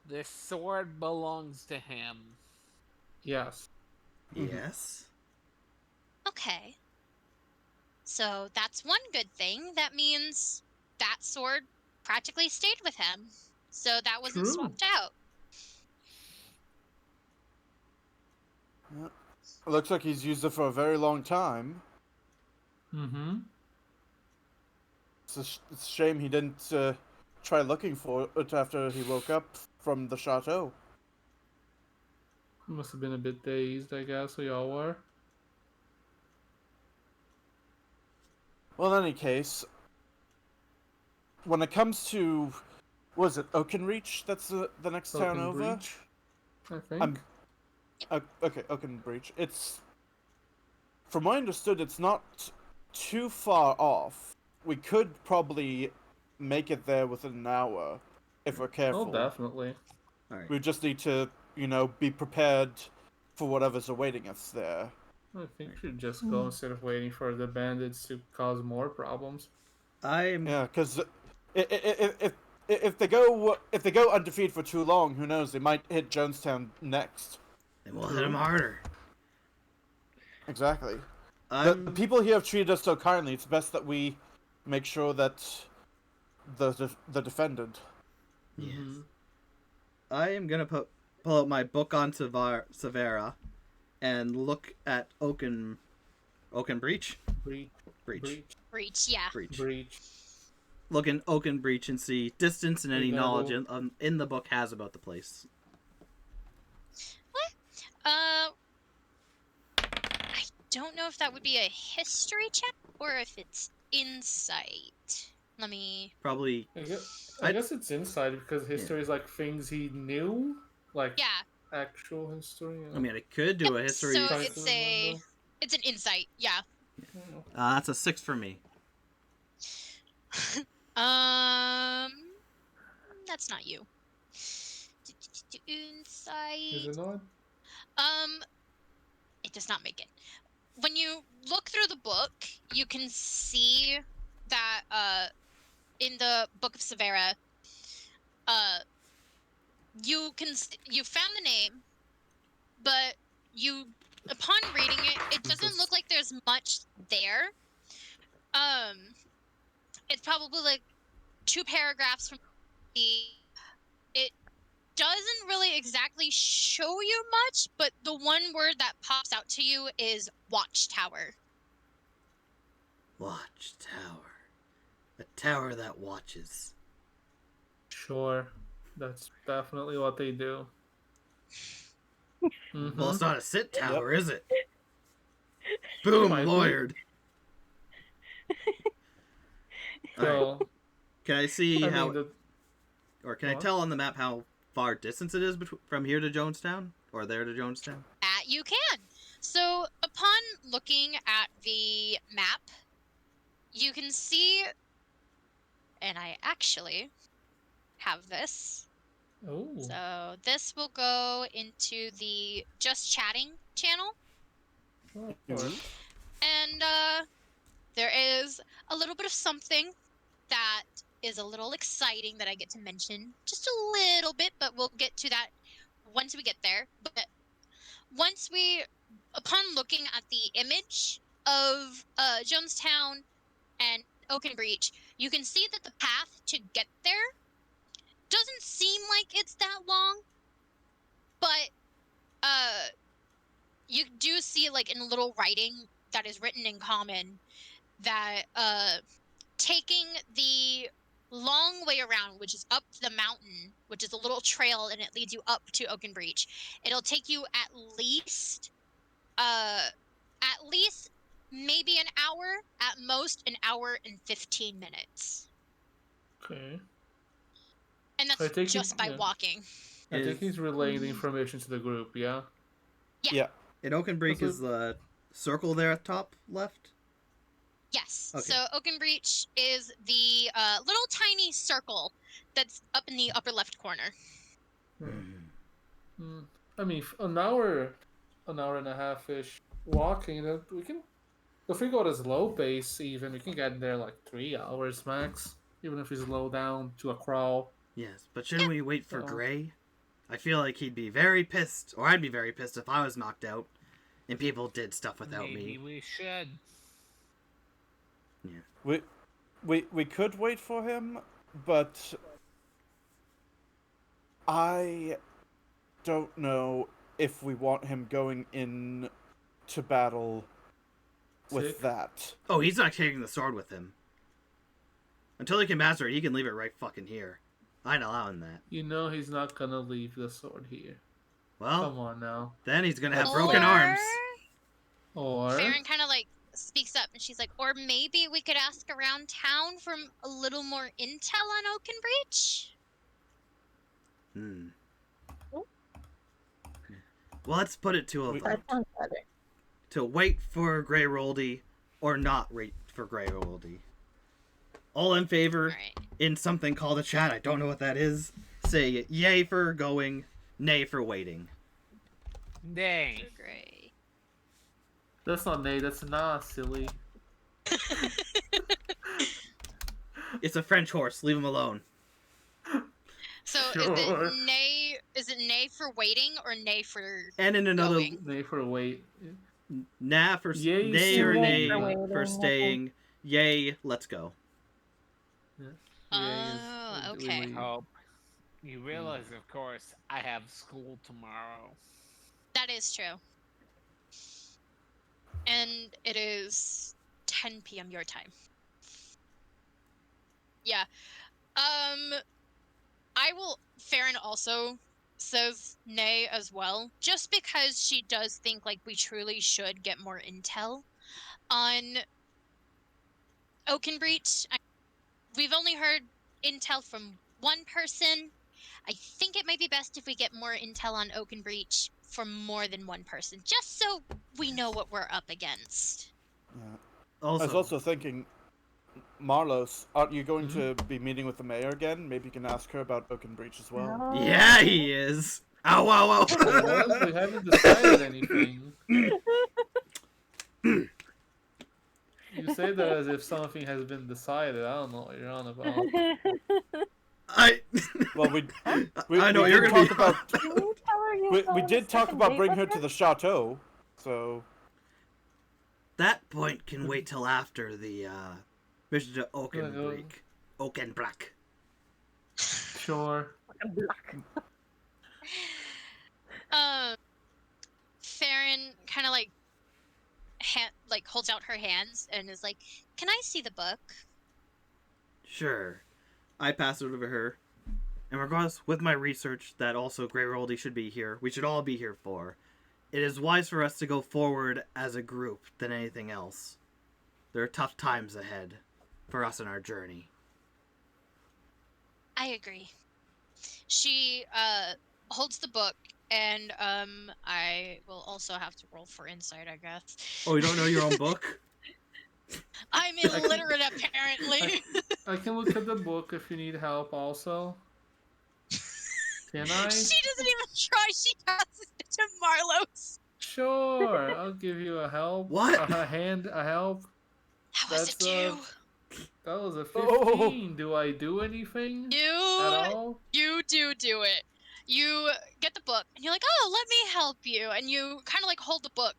This sword belongs to him. Yes. Yes? Okay. So that's one good thing. That means that sword practically stayed with him. So that wasn't True. swapped out. It looks like he's used it for a very long time. Mm-hmm. It's a shame he didn't try looking for it after he woke up from the chateau. Must have been a bit dazed, I guess, so y'all were. Well, in any case, when it comes to, was it Oakenreach? That's the next town Oaken over. Breach, I think. Okay, Oakenreach. It's, from what I understood, it's not too far off. We could probably make it there within an hour if we're careful. Oh, definitely. Alright. We just need to, be prepared for whatever's awaiting us there. I think we should just go instead of waiting for the bandits to cause more problems. I'm... Yeah, because if they go undefeated for too long, who knows? They might hit Jonestown next. Then we'll hit him harder. Exactly. The people here have treated us so kindly. It's best that we make sure that the defended. Yes. Mm-hmm. I am gonna pull out my book on Severa and look at Oaken Breach? Breach. Breach, yeah. Breach. Look in Oaken Breach and see distance and any Hey, knowledge Double. in the book has about the place. I don't know if that would be a history check or if it's insight. Let me. Probably. I guess it's inside because history is like things he knew, like Yeah. actual history. I mean, I could do a history. So Trying it's to remember. it's an insight. Yeah. That's a 6 for me. That's not you. Insight. Is it not? It does not make it. When you look through the book, you can see that in the Book of Severa, you found the name, but upon reading it doesn't look like there's much there. It's probably like 2 paragraphs from it doesn't really exactly show you much, but the one word that pops out to you is watchtower. Watchtower. A tower that watches. Sure, that's definitely what they do. Mm-hmm. Well, it's not a sit tower, is it? Boom, Might be. lawyered. So, Can I see I how... mean, Or can I What? tell on the map how far distance it is from here to Jonestown? Or there to Jonestown? You can. So, upon looking at the map, you can see, and I actually have this. Oh. So, this will go into the Just Chatting channel. Oh, And there is a little bit of something that is a little exciting that I get to mention just a little bit, but we'll get to that once we get there. But upon looking at the image of Jonestown and Oakenbreach, you can see that the path to get there doesn't seem like it's that long, but you do see, like, in little writing that is written in common that taking the long way around, which is up the mountain, which is a little trail, and it leads you up to Oakenbreach. It'll take you at least maybe an hour, at most an hour and 15 minutes. Okay. And So I that's take just by walking. I think he's relaying the information to the group, yeah? Yeah. In Oakenbreach is the circle there at top left? Yes. Okay. So Oakenbreach is the little tiny circle that's up in the upper left corner. I mean, an hour and a half-ish walking, we can... If we go at his low pace, even, we can get in there like 3 hours max. Even if he's low down to a crawl. Yes, but shouldn't we wait for Gray? I feel like he'd be very pissed, or I'd be very pissed if I was knocked out and people did stuff without me. Maybe we should. Yeah. We could wait for him, but I don't know if we want him going in to battle with that. Oh, he's not taking the sword with him. Until he can master it, he can leave it right fucking here. I ain't allowing that. You know he's not gonna leave the sword here. Well, come on now. Then he's gonna have broken arms. Or Farron kind of like speaks up and she's like, or maybe we could ask around town for a little more intel on Oakenbreach? Well, let's put it to a vote. That sounds better. To wait for Grey Roldy or not wait for Grey Roldy. All in favor in something called a chat. I don't know what that is. Say yay for going, nay for waiting. Nay. Gray. That's not nay, that's nah, silly. It's a French horse. Leave him alone. So Sure. is it nay for waiting or nay for And in another going? Nay for wait. nah for Yay, nay or silly. nay For waiting, for I staying. Yay, let's go. Oh, okay. Oh, you realize, of course, I have school tomorrow. That is true. And it is 10 p.m. your time. Yeah. Farron also says nay as well, just because she does think like we truly should get more intel on Oakenbreach. We've only heard intel from one person. I think it might be best if we get more intel on Oakenbreach from more than one person, just so we know what we're up against. Yeah. Also, I was also thinking, Marlos, aren't you going to be meeting with the mayor again? Maybe you can ask her about Oakenbreach as well. No. yeah, he is. Ow, ow, ow. Well, we haven't decided anything. You say that as if something has been decided. I don't know what you're on about. Well, I know we you're did gonna talk be. about Can you tell her you're we going did to talk second about date bringing her with to the chateau. So That point can wait till after the mission to Oakenbreach. Sure. Farron kind of like holds out her hands and is like, "Can I see the book?" Sure. I pass it over to her. And regardless, with my research that also Grey Roldy should be here, we should all be here for, it is wise for us to go forward as a group than anything else. There are tough times ahead for us in our journey. I agree. She holds the book, and I will also have to roll for insight, I guess. Oh, you don't know your own book? I'm illiterate, apparently. I can look at the book if you need help also. Can I? She doesn't even try. She passes it to Marlos. Sure, I'll give you a help. What? A help. That was a 2. That was a 15. Oh. Do I do anything at You all? do it. You get the book, and you're like, oh, let me help you. And you kind of like hold the book.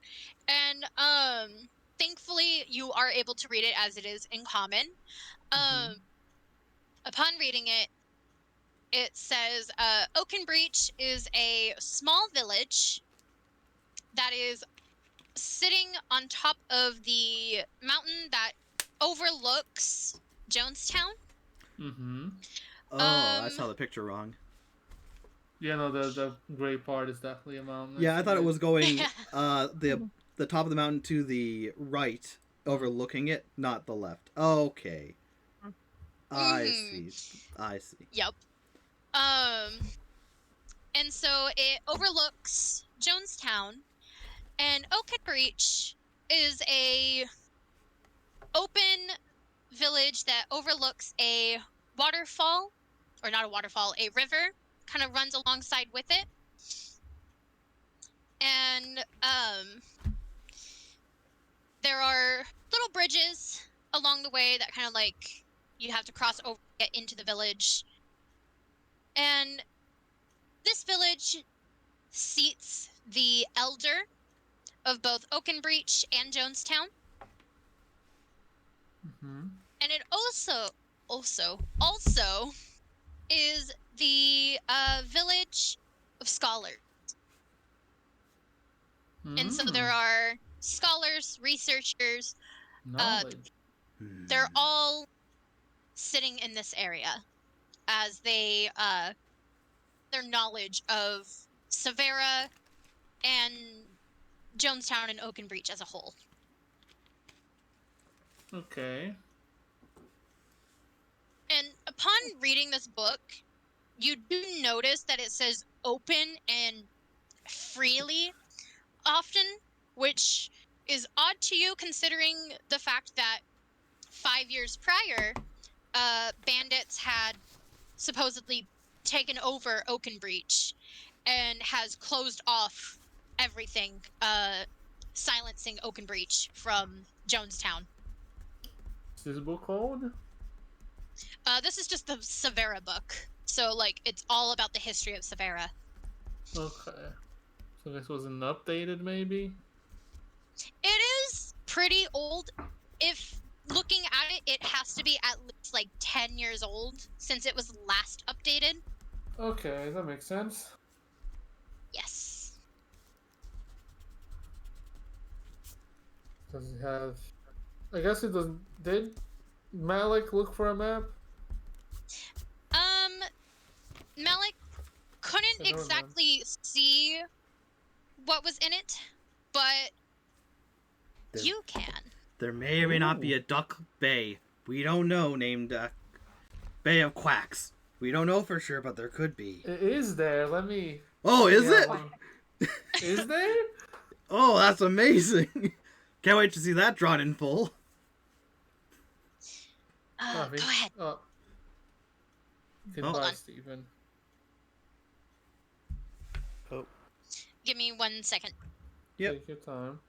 And thankfully, you are able to read it as it is in common. Upon reading it, it says, Oakenbreach is a small village that is sitting on top of the mountain that overlooks Jonestown. Mm-hmm. Oh, I saw the picture wrong. Yeah, no, the gray part is definitely a mountain. Yeah, I thought it was going the top of the mountain to the right, overlooking it, not the left. Okay. I see. Yep. And so it overlooks Jonestown, and Oakenbreach is a open village that overlooks a waterfall, or not a waterfall, a river, kind of runs alongside with it. And there are little bridges along the way that kind of like you have to cross over to get into the village. And this village seats the elder of both Oakenbreach and Jonestown. Mm-hmm. And it also is the village of scholars. And so there are scholars, researchers, knowledge. they're all sitting in this area as they their knowledge of Severa and Jonestown and Oakenbreach as a whole. Okay. And upon reading this book, you do notice that it says open and freely often, which is odd to you considering the fact that 5 years prior, bandits had supposedly taken over Oakenbreach and has closed off everything, silencing Oakenbreach from Jonestown. Is this book old? This is just the Severa book. So, like, it's all about the history of Severa. Okay. So this wasn't updated, maybe? It is pretty old. If looking at it, it has to be at least, like, 10 years old since it was last updated. Okay, that makes sense. Yes. Does it have... I guess it doesn't... Did Malek look for a map? Malek couldn't exactly see what was in it, but you can. There may or may not be a Duck Bay. We don't know, named Bay of Quacks. We don't know for sure, but there could be. It is there. Let me... Oh, is it? Is there? Oh, that's amazing. Can't wait to see that drawn in full. Go ahead. Goodbye, Stephen. Oh. Give me 1 second. Yep. Take your time.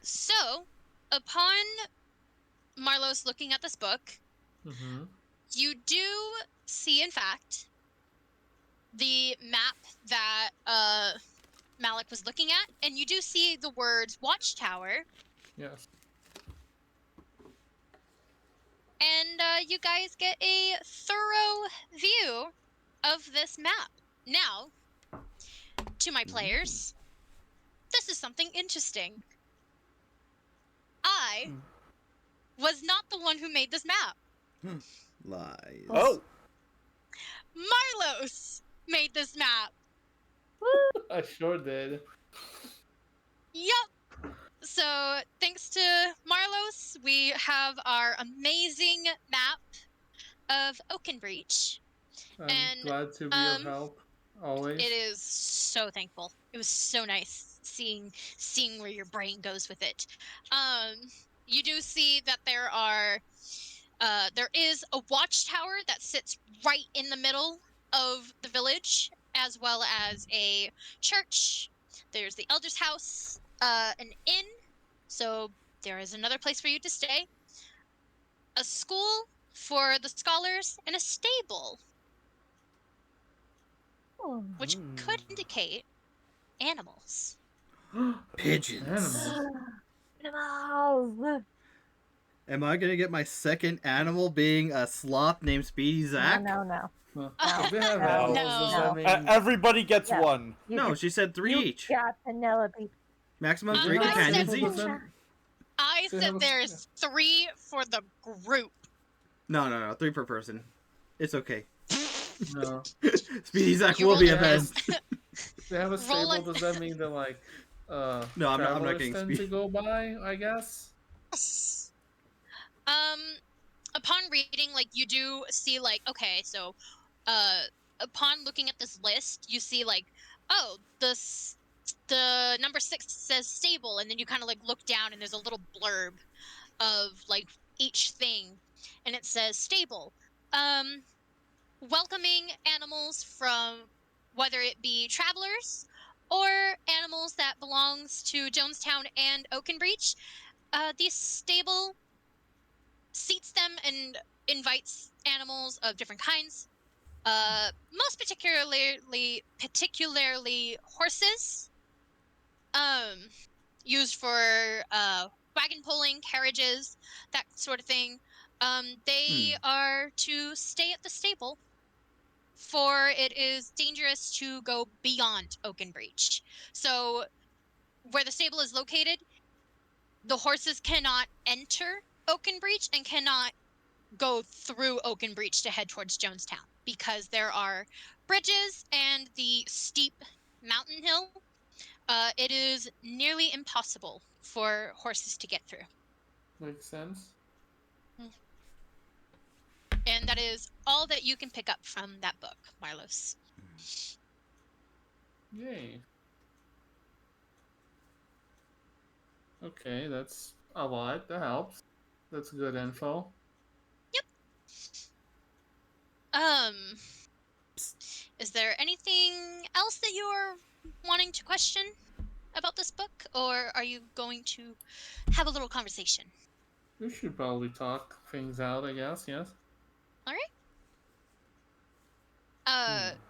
So, upon Marlos looking at this book, you do see, in fact, the map that Malek was looking at, and you do see the words Watchtower. Yes. And you guys get a thorough view of this map. Now, to my players, this is something interesting. I was not the one who made this map. Lies. Oh. Marlos made this map. I sure did. Yup. So thanks to Marlos, we have our amazing map of Oakenbreach. I'm And, glad to be of help. Always. It is so thankful. It was so nice seeing where your brain goes with it. You do see that there is a watchtower that sits right in the middle of the village, as well as a church. There's the elder's house, an inn, so there is another place for you to stay, a school for the scholars, and a stable, which could indicate animals. Pigeons. Animals. Animals. Am I gonna get my second animal being a sloth named Speedy Zach? No. Well, Oh, if they have no, animals, no. does that mean... Everybody gets Yeah. one. No, she said 3 You each. got Penelope. Maximum I 3 said companions people each. doesn't- I They said have a- there's 3 for the group. No, 3 per person. It's okay. No. Speedy Zach You will be rolled a a best. If they have a Roll stable, does that mean that, like, No, I'm not travelers getting tend to speed. go by, I guess? Upon reading, like, you do see, like, okay, so, upon looking at this list, you see, like, oh, the number 6 says stable, and then you kind of, like, look down, and there's a little blurb of, like, each thing, and it says stable. Welcoming animals from whether it be travelers or animals that belongs to Jonestown and Oakenbreach. This stable seats them and invites animals of different kinds. Most particularly horses. Used for wagon pulling, carriages, that sort of thing. They are to stay at the stable, for it is dangerous to go beyond Oakenbreach. So, where the stable is located, the horses cannot enter Oakenbreach and cannot go through Oakenbreach to head towards Jonestown, because there are bridges and the steep mountain hill. It is nearly impossible for horses to get through. Makes sense. And that is all that you can pick up from that book, Marlos. Yay. Okay, that's a lot. That helps. That's good info. Is there anything else that you're wanting to question about this book, or are you going to have a little conversation? We should probably talk things out, I guess, yes? All right.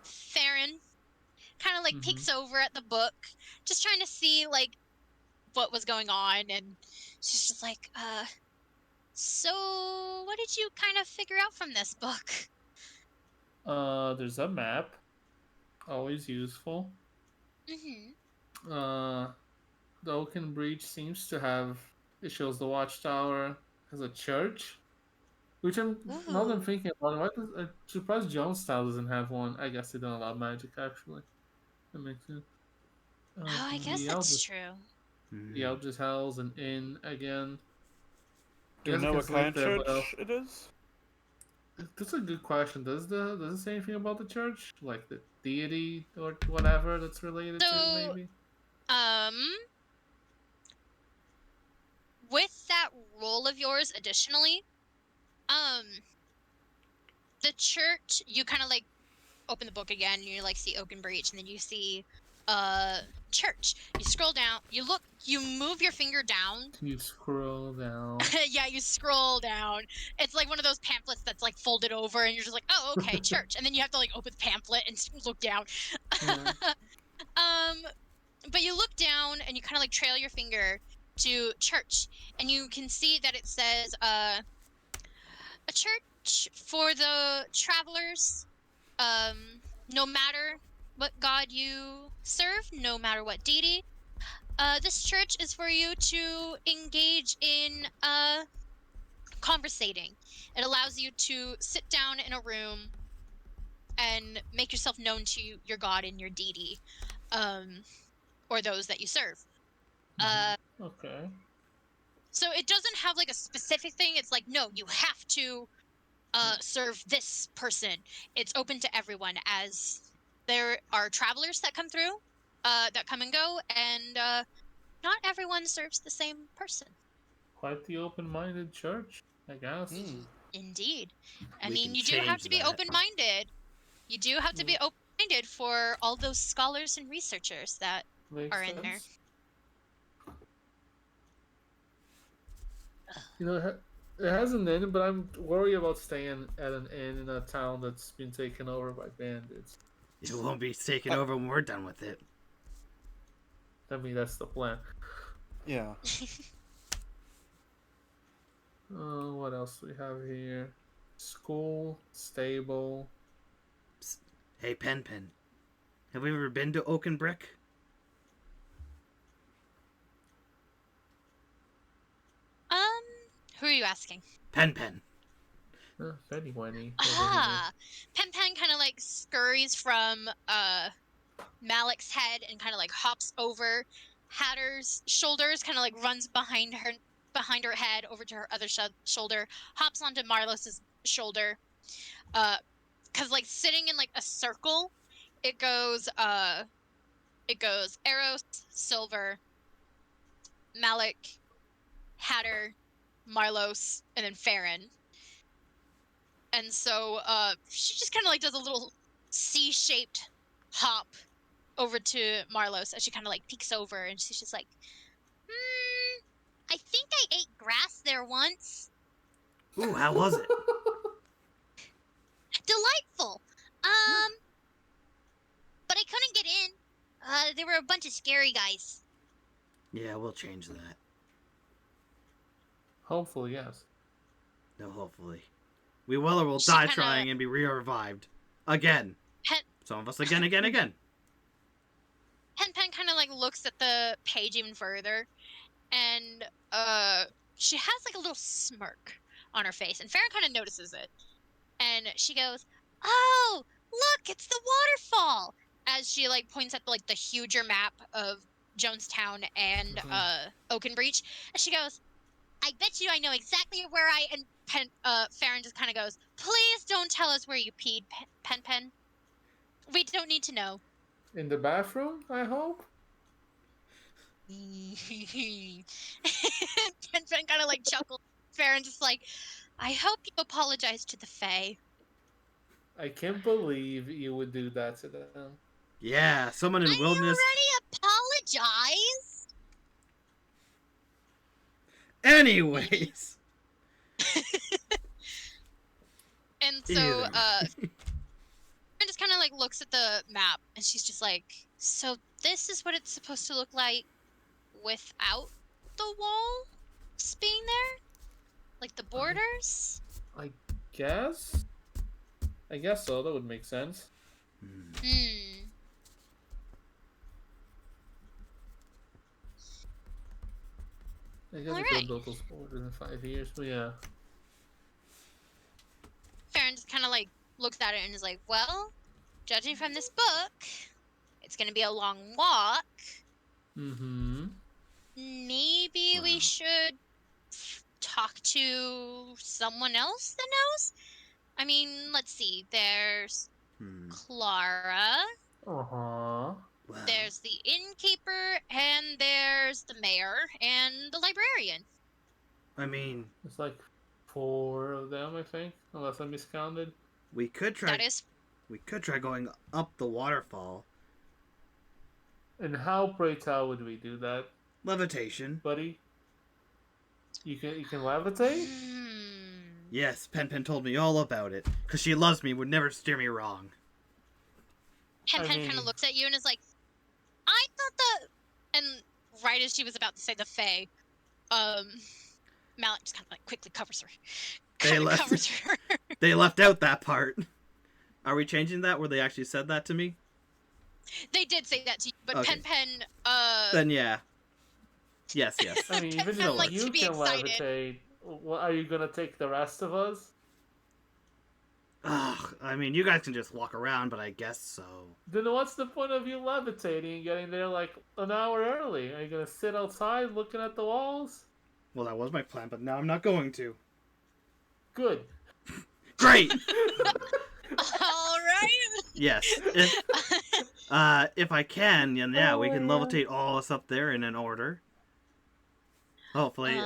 Theron kind of like peeks over at the book, just trying to see like what was going on, and she's just like, so what did you kind of figure out from this book? There's a map. Always useful. The Oaken Breach seems to have... It shows the Watchtower has a church. Which now that I'm thinking about it, I'm surprised Jonestown doesn't have one. I guess they don't allow magic, actually. That makes sense. I guess that's true. The Eldritch Hell's an inn again. Do you know what kind of church it is? That's a good question. Does it say anything about the church? Like the deity or whatever that's related to, maybe? With that roll of yours, additionally, the church, you kind of like open the book again, and you like see Oakenbreach, and then you see church. You scroll down, you look, you move your finger down. You scroll down. Yeah, you scroll down. It's like one of those pamphlets that's like folded over, and you're just like, oh, okay, church. And then you have to like open the pamphlet and look down. Yeah. But you look down and you kind of like trail your finger to church, and you can see that it says a church for the travelers. No matter what god you serve, no matter what deity, this church is for you to engage in conversating. It allows you to sit down in a room and make yourself known to your god and your deity, or those that you serve. Okay. So it doesn't have like a specific thing. It's like, no, you have to serve this person. It's open to everyone, as there are travelers that come through, that come and go, and not everyone serves the same person. Quite the open-minded church, I guess. Indeed. I We mean, can you do have change to be that. open-minded. You do have to be open-minded for all those scholars and researchers that Makes are sense. in there. You know, it has an inn, but I'm worried about staying at an inn in a town that's been taken over by bandits. It won't be taken over when we're done with it. I mean, that's the plan. Yeah. What else do we have here? School, stable. Psst. Hey, Pen, have we ever been to Oaken Brick? Who are you asking? Pen. Penny. Pen kind of like scurries from Malek's head and kind of like hops over Hatter's shoulders, kind of like runs behind her head over to her other shoulder, hops onto Marlos's shoulder. Cause like sitting in like a circle, it goes Eros, Silver, Malek, Hatter, Marlos, and then Farron. And so she just kind of like does a little C-shaped hop over to Marlos as she kind of like peeks over, and she's just like, I think I ate grass there once. Ooh, how was it? Delightful. But I couldn't get in. There were a bunch of scary guys. Yeah, we'll change that. Hopefully, yes. No, hopefully. We will or we'll She die kinda- trying and be revived. Again. Some of us again. Pen kind of like looks at the page even further, and she has like a little smirk on her face, and Farron kind of notices it, and she goes, "Oh, look, it's the waterfall!" As she like points at like the huger map of Jonestown and Oakenbreach, and she goes, "I bet you I know exactly where I..." And Farron just kind of goes, "Please don't tell us where you peed, Pen. We don't need to know." In the bathroom, I hope? Pen kind of like chuckles. Farron just like, "I hope you apologize to the Fae." I can't believe you would do that to them. Yeah, someone in wilderness. I already apologized. Anyways. And so, Farron just kind of like looks at the map, and she's just like, "So this is what it's supposed to look like without the walls being there? Like the borders?" I guess so. That would make sense. I guess I could have built those borders in 5 years, but yeah. Farron just kind of like looks at it and is like, "Well, judging from this book, it's gonna be a long walk. Maybe we should talk to someone else that knows." I mean, let's see. There's Clara. Wow. There's the innkeeper, and there's the mayor and the librarian. I mean, it's like 4 of them, I think, unless I miscounted. We could try. That is. We could try going up the waterfall. And how, pray tell, would we do that? Levitation, buddy. You can levitate? Yes, Pen told me all about it. Because she loves me, would never steer me wrong. Pen kind of looks at you and is like, "I thought the..." And right as she was about to say the Fae, Malek just kind of like quickly covers her. They left out that part. Are we changing that where they actually said that to me? They did say that to you, but Okay. Pen Then yeah. Yes. I mean, even though you can excited. levitate, are you gonna take the rest of us? Ugh, I mean, you guys can just walk around, but I guess so. Then what's the point of you levitating and getting there like an hour early? Are you gonna sit outside looking at the walls? Well, that was my plan, but now I'm not going to. Good. Great! All right. Yes. If I can, then yeah, we can levitate all us up there in an order. Hopefully,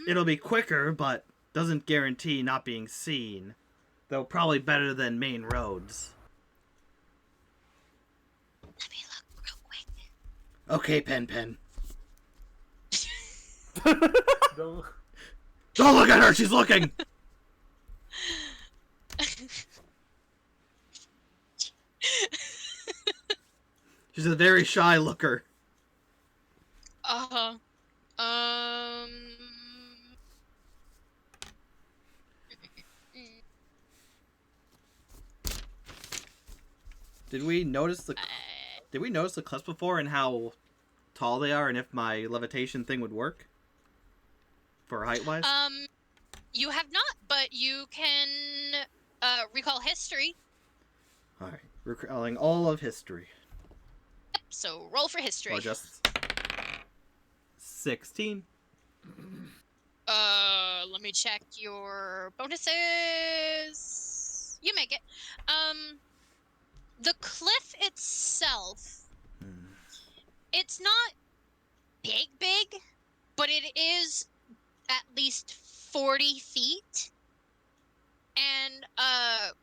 it'll be quicker, but doesn't guarantee not being seen. Though probably better than main roads. Let me look real quick. Okay, Pen. Don't... Don't look at her, she's looking! She's a very shy looker. Uh-huh. Did we notice the cliffs before and how tall they are and if my levitation thing would work? For height-wise? You have not, but you can recall history. Alright, recalling all of history. Yep, so roll for history. Or just 16. Let me check your bonuses. You make it. The cliff itself, it's not big, but it is at least 40 feet. And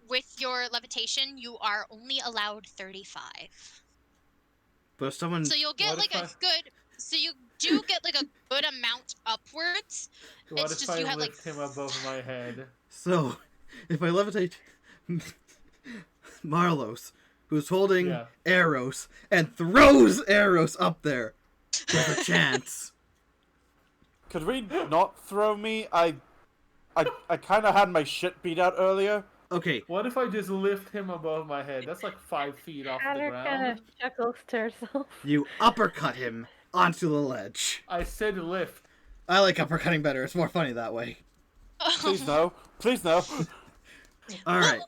with your levitation, you are only allowed 35. But if someone... So you'll get like a good... So you do get like a good amount upwards. What It's if just I you had lift like... him above my head? So, if I levitate Marlos, who's holding arrows, and throws arrows up there, there's a chance. Could we not throw me? I kind of had my shit beat out earlier. Okay. What if I just lift him above my head? That's like 5 feet off the Hatter ground. kind of chuckles to herself. You uppercut him onto the ledge. I said lift. I like uppercutting better. It's more funny that way. Please no. Please no. All right.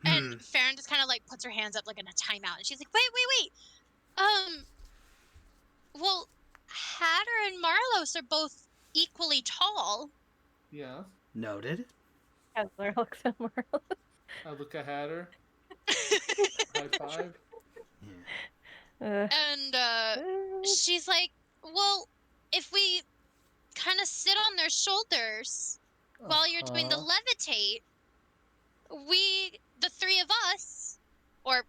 And Farron just kind of like puts her hands up like in a timeout, and she's like, "Wait. Well, Hatter and Marlos are both equally tall." Yeah. Noted. Kessler looks at Marlo. I look at Hatter. High five. And she's like, "Well, if we kind of sit on their shoulders while you're doing the levitate, the three of us, or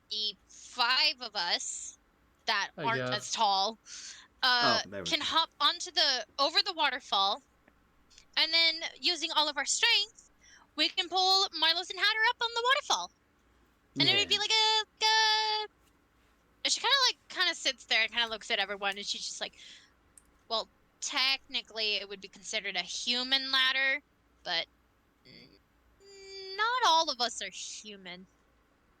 the 5 of us that aren't as tall, can hop over the waterfall, and then using all of our strength, we can pull Marlos and Hatter up on the waterfall, and it would be like a." She kind of sits there and kind of looks at everyone, and she's just like, "Well, technically, it would be considered a human ladder, but not all of us are human."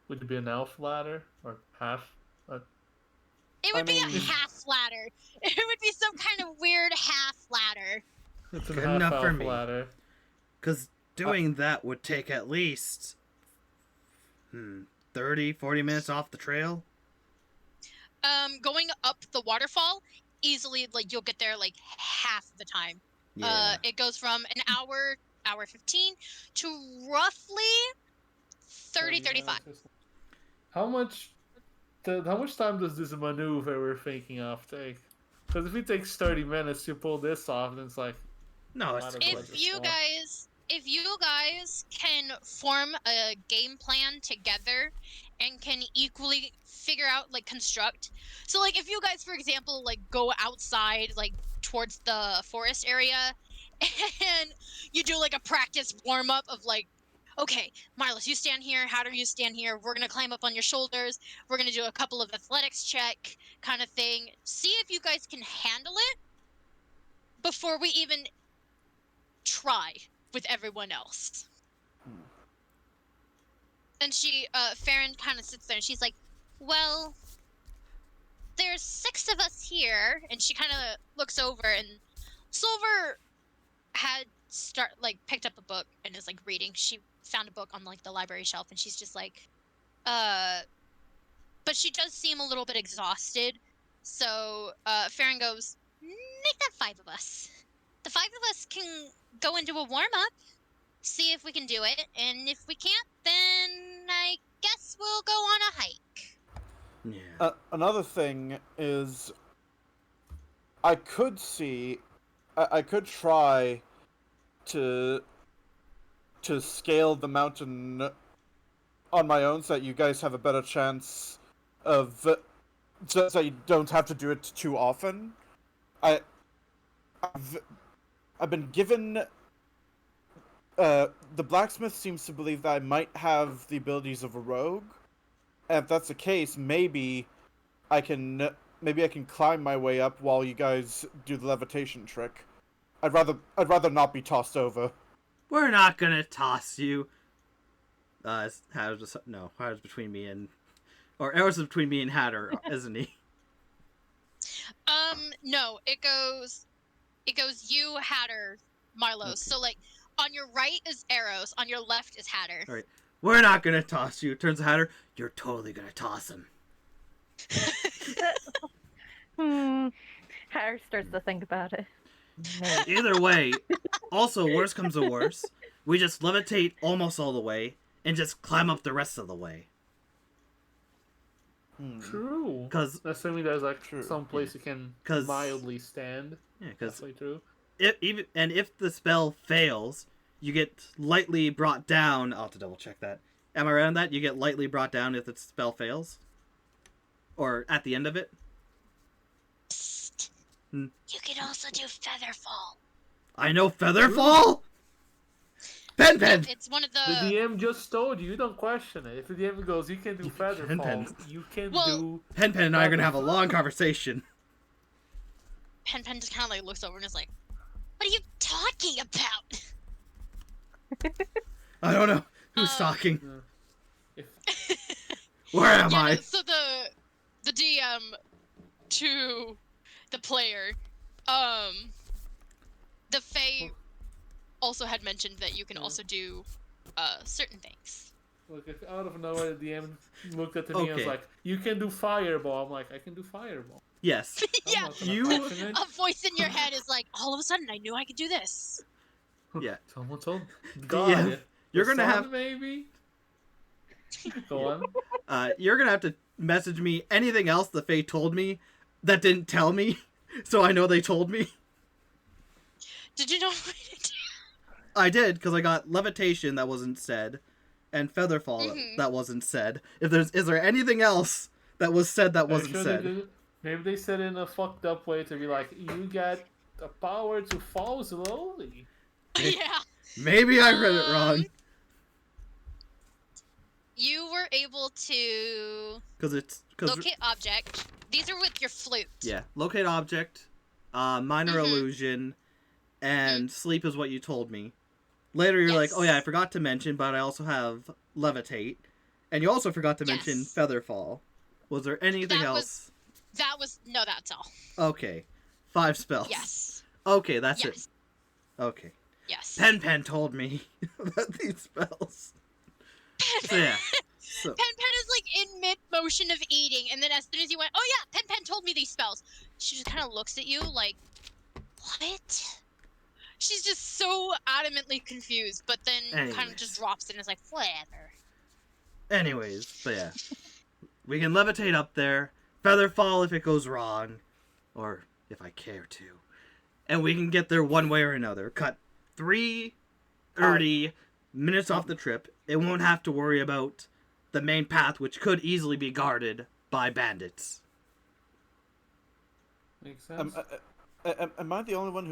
Would it be an elf ladder or half? It would be a half ladder. It would be some kind of weird half ladder. It's a Good half enough for elf me. ladder. Because doing that would take at least 30, 40 minutes off the trail. Going up the waterfall, easily, like, you'll get there, like, half the time. Yeah. It goes from an hour 15, to roughly 35. How much time does this maneuver we're thinking of take? Because if it takes 30 minutes to pull this off, then it's like... No, it's... If you guys can form a game plan together and can equally figure out, like, construct. So, like, if you guys, for example, like, go outside, like, towards the forest area, and you do, like, a practice warm-up of, like, okay, Marlos, you stand here, Hatter, you stand here, we're gonna climb up on your shoulders, we're gonna do a couple of athletics check kind of thing. See if you guys can handle it before we even try with everyone else. And Farron kind of sits there and she's like, "Well, there's 6 of us here," and she kind of looks over, and Silver had picked up a book and is like reading. She found a book on like the library shelf, and she's just like, but she does seem a little bit exhausted. So Farron goes, make that 5 of us. The 5 of us can go into a warm up, see if we can do it, and if we can't, then I guess we'll go on a hike. Yeah. Another thing is, I could try to scale the mountain on my own, so that you guys have a better chance of, so you don't have to do it too often. I've been given. The blacksmith seems to believe that I might have the abilities of a rogue. And if that's the case, maybe I can climb my way up while you guys do the levitation trick. I'd rather not be tossed over. We're not gonna toss you. Hatter's between me and, or Arrow's between me and Hatter, isn't he? No, it goes you, Hatter, Marlowe. Okay. So like, on your right is Arrows, on your left is Hatter. All right. We're not gonna toss you. Turns to Hatter, you're totally gonna toss him. Hatter starts to think about it. Either way, also, worst comes to worst, we just levitate almost all the way and just climb up the rest of the way. True. Because assuming there's like some place you can mildly stand. Yeah, because true. If the spell fails, you get lightly brought down. I'll have to double check that. Am I right on that? You get lightly brought down if the spell fails, or at the end of it. Psst. You can also do Featherfall. I know Featherfall. Pen. It's one of the. The DM just told you. You don't question it. If the DM goes, you can do Featherfall. You can do. Pen and I are gonna have a long conversation. Pen just kind of like looks over and is like, "What are you talking about?" I don't know who's talking. Where am I? So the DM to the player, the Fae also had mentioned that you can also do certain things. Look, if out of nowhere the DM looked at me and was like, "You can do Fireball." I'm like, "I can do Fireball." Yes. Yeah. A voice in your head is like, all of a sudden, I knew I could do this. Yeah. Someone told God. Yeah. You're gonna have maybe. Go on. You're gonna have to message me anything else the Fae told me that didn't tell me, so I know they told me. Did you not write it down? I did, because I got levitation that wasn't said, and featherfall that wasn't said. Is there anything else that was said that wasn't said? Maybe they said it in a fucked up way to be like, you got the power to fall slowly. Yeah. Maybe I read it wrong. You were able to locate object. These are with your flute. Yeah, locate object, minor illusion, and sleep is what you told me. Later you're like, oh yeah, I forgot to mention, but I also have levitate. And you also forgot to mention featherfall. Was there anything else? That's all. Okay. 5 spells. Yes. Okay, that's it. Okay. Yes. Pen told me about these spells. So yeah. Pen is like in mid-motion of eating, and then as soon as you went, oh yeah, Pen told me these spells. She just kind of looks at you like, what? She's just so adamantly confused, but then kind of just drops it and is like, whatever. Anyways, but yeah. We can levitate up there, featherfall if it goes wrong, or if I care to. And we can get there one way or another. Cut 30 minutes off the trip. It won't have to worry about the main path, which could easily be guarded by bandits. Makes sense. Am I the only one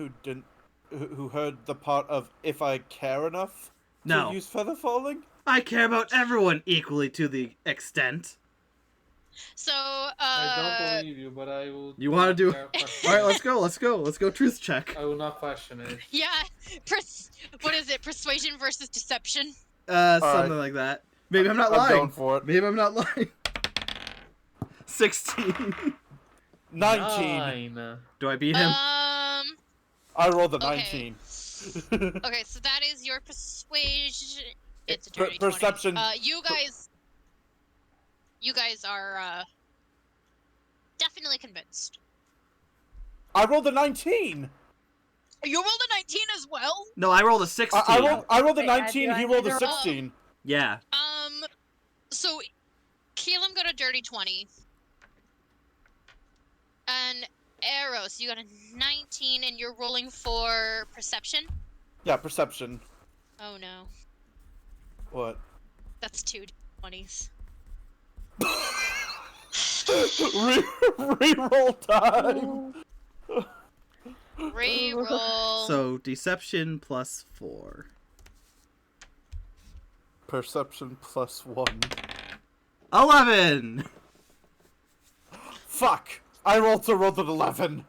who heard the part of if I care enough to use featherfalling? I care about everyone equally to the extent. So, I don't believe you, but I will... You want to do... Alright, let's go truth check. I will not question it. Yeah, what is it, persuasion versus deception? Something like that. Maybe I'm not lying. I'm going for it. Maybe I'm not lying. 16. 19. Do I beat him? I rolled a 19. Okay, so that is your persuasion. It's a dirty 20. Perception. You guys are definitely convinced. I rolled a 19. You rolled a 19 as well? No, I rolled a 16. I rolled a Wait, 19. He I rolled a need to roll? 16. Yeah. So Keelan got a dirty 20. And Eros, you got a 19, and you're rolling for perception? Yeah, perception. Oh no. What? That's 2 20s. Reroll time. Reroll. So deception plus 4. Perception plus 1. 11. Fuck! I rolled an 11.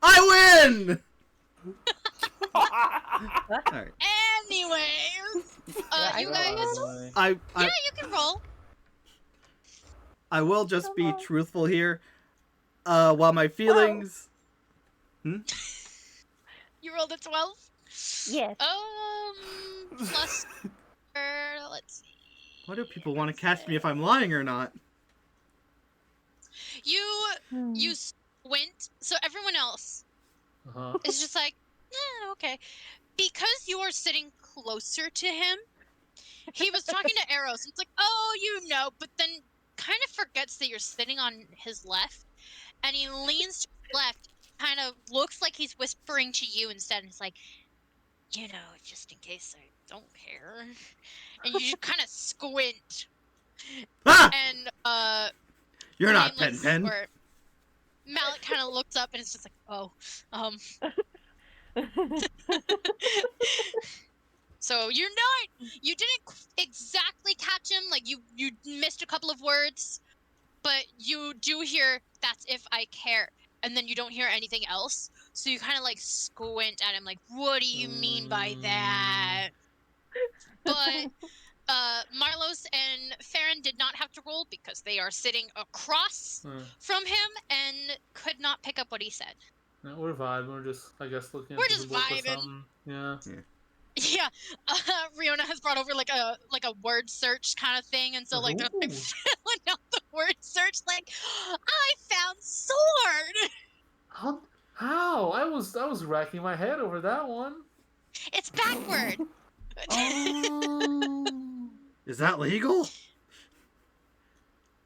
I win. Alright. Anyways, I you roll? guys. I Yeah, you can roll. I will just be truthful here. While my feelings. You rolled a 12. Yes. Plus. Let's see. Why do people want to catch me if I'm lying or not? You squint. So everyone else is just like, okay, because you are sitting closer to him. He was talking to Eros. It's like, oh, you know, but then kind of forgets that you're sitting on his left, and he leans to his left, kind of looks like he's whispering to you instead. And he's like, you know, just in case I don't care, and you just kind of squint. Ah! And You're not Nameless Pen. or Malek kind of looks up and is just like, oh, So you didn't exactly catch him, like you missed a couple of words, but you do hear "that's if I care," and then you don't hear anything else, so you kind of like squint at him like, what do you mean by that? But Marlos and Farron did not have to roll because they are sitting across from him and could not pick up what he said. No, we're vibing. We're just, I guess, looking We're at just the book or vibing. something. Yeah. Yeah, Riona has brought over like a word search kind of thing, and so like they're like, Ooh. filling out the word search like, I found sword. How? I was racking my head over that one. It's backward. Is that legal?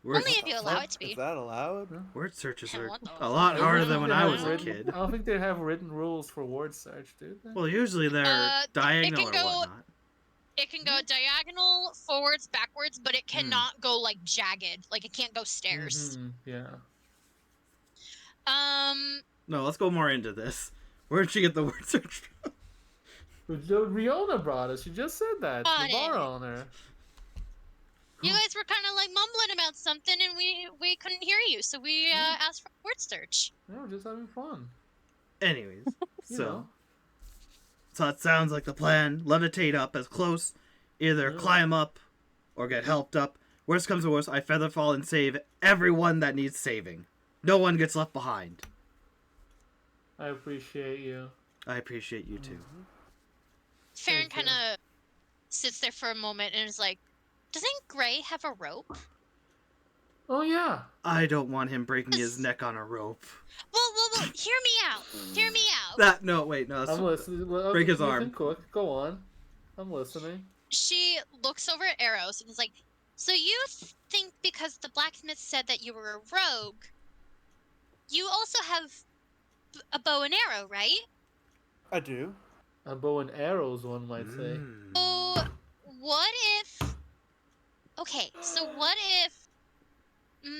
Only if you allow it to Is be. that allowed? Word searches are What the a lot I harder don't than think when they I have was a written- kid. I don't think they have written rules for word search, do they? Well, usually they're diagonal or whatnot. It can go diagonal, forwards, backwards, but it cannot go like jagged. Like it can't go stairs. Yeah. No, let's go more into this. Where'd she get the word search from? Riona brought us. She just said that. Got The bar it. owner. You guys were kind of like mumbling about something, and we couldn't hear you, so we asked for a word search. Yeah, we're just having fun. Anyways, You so know. so it sounds like the plan. Levitate up as close. Either climb up or get helped up. Worst comes to worst, I feather fall and save everyone that needs saving. No one gets left behind. I appreciate you. I appreciate you too. Farron Thank you. kind of sits there for a moment and is like, doesn't Gray have a rope? Oh yeah. I don't want him breaking his neck on a rope. Well, hear me out. Hear me out. No, I'm listening. break his You arm. can cook. Go on. I'm listening. She looks over at Eros and is like, so you think because the blacksmith said that you were a rogue, you also have a bow and arrow, right? I do. A bow and arrows, one might say. So what if... Okay, so what if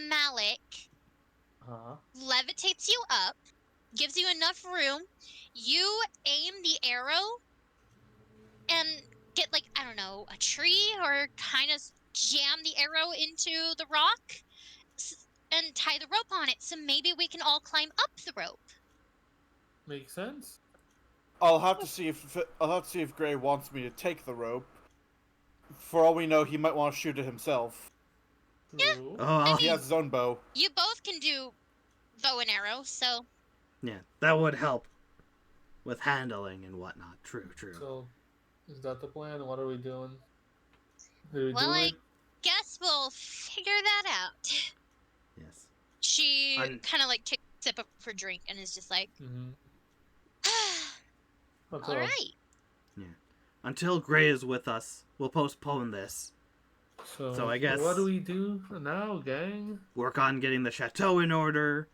Malek levitates you up, gives you enough room, you aim the arrow, and get, like, I don't know, a tree, or kind of jam the arrow into the rock, and tie the rope on it, so maybe we can all climb up the rope. Makes sense. I'll have to see if Gray wants me to take the rope. For all we know, he might want to shoot it himself. True. Oh, He has his own bow. You both can do bow and arrow, so... yeah, that would help. with handling and whatnot. True. So, is that the plan? What are we doing? Do we Well, do I it? guess we'll figure that out. Yes. She I'm- kind of like takes a sip of her drink and is just like, Mm-hmm. What's all up? right. Until Gray is with us, we'll postpone this. So I guess- What do we do now, gang? Work on getting the chateau in order.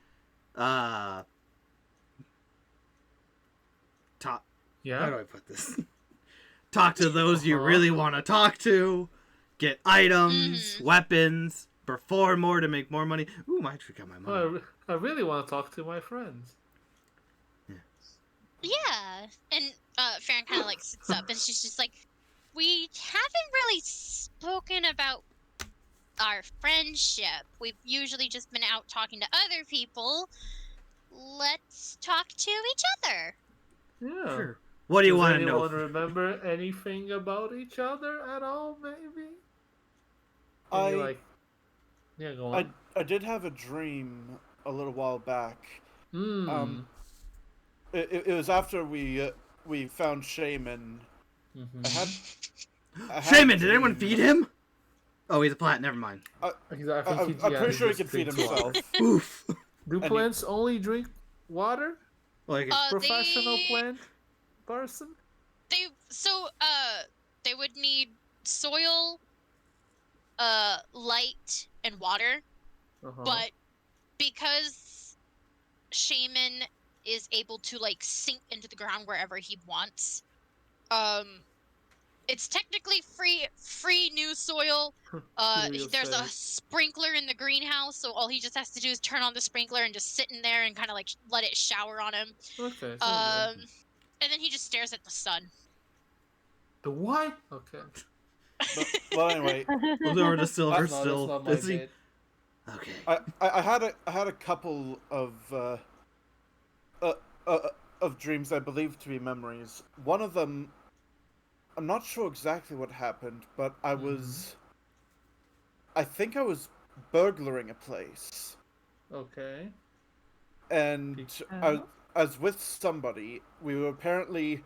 Talk. Yeah. How do I put this? Talk to those you Uh-huh. really want to talk to. Get items, weapons, perform more to make more money. Ooh, I actually got my money. Well, I really want to talk to my friends. Yeah. And Farron kind of like sits up and she's just like, we haven't really spoken about our friendship. We've usually just been out talking to other people. Let's talk to each other. Yeah. Sure. What do you Does want to know? anyone remember anything about each other at all, maybe? Yeah, go on. I did have a dream a little while back. Hmm. It was after we found Shaman. Mm-hmm. I had Shaman, a did anyone dream- feed him? Oh, he's a plant. Never mind. I think I'm pretty sure he can feed himself. Oof. Do plants only drink water? Like, Professional plant person? They would need soil, light, and water. Uh-huh. But because Shaman is able to like sink into the ground wherever he wants, it's technically free new soil. Real There's a estate. sprinkler in the greenhouse, so all he just has to do is turn on the sprinkler and just sit in there and kind of like let it shower on him. Okay. So And then he just stares at the sun. the what? Okay. Well, anyway, Goes over to Silver. That's Still not my busy. date. Okay. I had a couple of dreams I believe to be memories. One of them, I'm not sure exactly what happened, but I think I was burglaring a place, Okay. and I was with somebody. We were apparently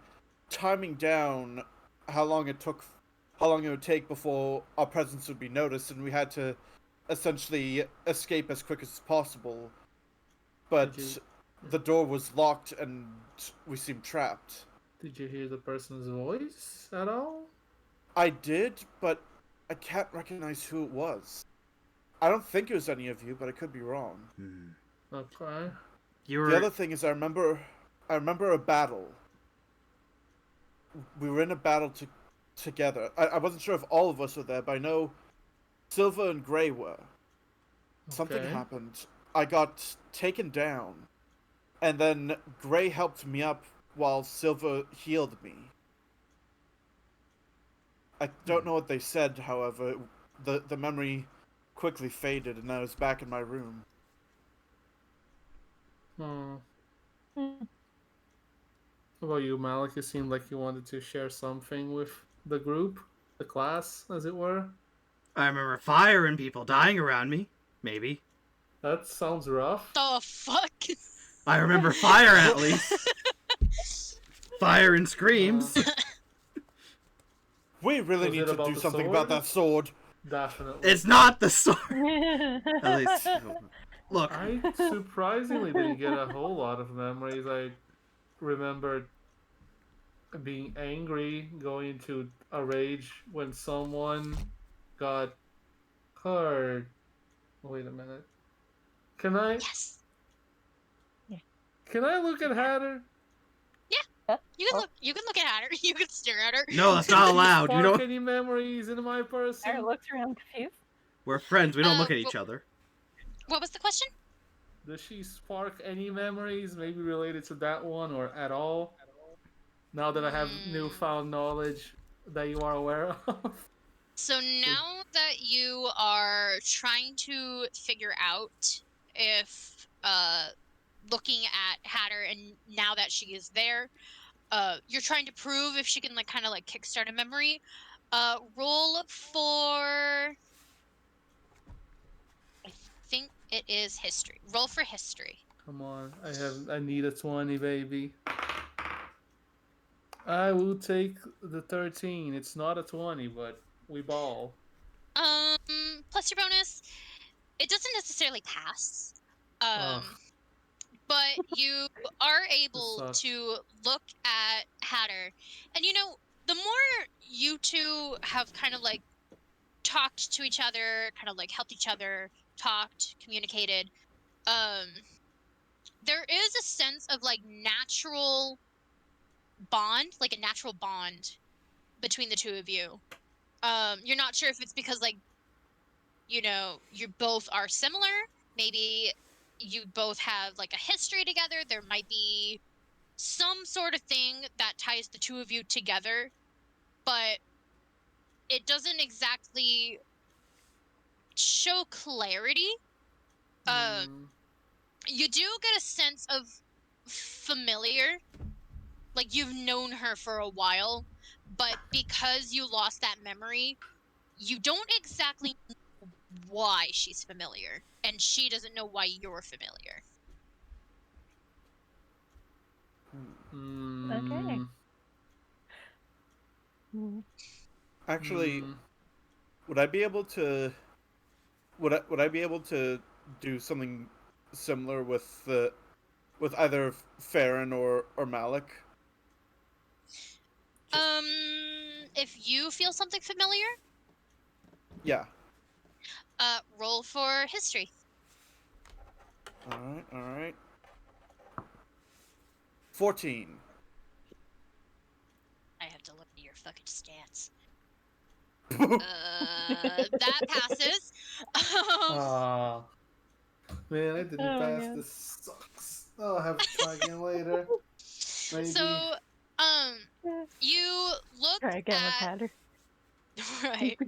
timing down how long it would take before our presence would be noticed, and we had to essentially escape as quick as possible. But Did you- the door was locked, and we seemed trapped. Did you hear the person's voice at all? I did, but I can't recognize who it was. I don't think it was any of you, but I could be wrong. Okay. You were. The other thing is, I remember a battle. We were in a battle together. I wasn't sure if all of us were there, but I know Silver and Gray were. Something Okay. happened. I got taken down, and then Gray helped me up while Silver healed me. I don't know what they said, however. The memory quickly faded, and I was back in my room. Hmm. What about you, Malik? It seemed like you wanted to share something with the group, the class, as it were. I remember fire and people dying around me. Maybe. That sounds rough. The fuck? I remember fire at least. Fire and screams. We really Was need it to about do the something sword? about that sword. Definitely. It's not the sword. At least. Look. I surprisingly didn't get a whole lot of memories. I remembered being angry, going into a rage when someone got hurt. Wait a minute. Can I Yes. look at Hatter? You can look. You can look at her. You can stare at her. No, that's not allowed. You Spark don't. any memories in my person? Sarah looks around confused. We're friends. We don't look at well- each other. What was the question? Does she spark any memories, maybe related to that one or at all? Now that I have newfound knowledge that you are aware of. So now that you are trying to figure out if looking at Hatter and now that she is there, you're trying to prove if she can like kind of like kickstart a memory. Roll for I think it is history. Roll for history. Come on, I need a 20, baby. I will take the 13. It's not a 20, but we ball. Plus your bonus. It doesn't necessarily pass. Ugh. But you are able sucks. to look at Hatter, and the more you two have kind of like talked to each other, kind of like helped each other, talked, communicated, there is a sense of like natural bond, like a natural bond between the two of you. You're not sure if it's because like, you both are similar. Maybe you both have like a history together. There might be some sort of thing that ties the two of you together, but it doesn't exactly show clarity. You do get a sense of familiar, like you've known her for a while, but because you lost that memory, you don't exactly know why she's familiar, and she doesn't know why you're familiar. Okay. Actually, would I be able to? Would I be able to do something similar with either Farron or Malek? If you feel something familiar, Yeah. roll for history. All right. 14. I have to look at your fucking stats. That passes. Man, I didn't pass. God. This sucks. I'll have to try again later. Maybe. So, you look Try again with at Hatter. right.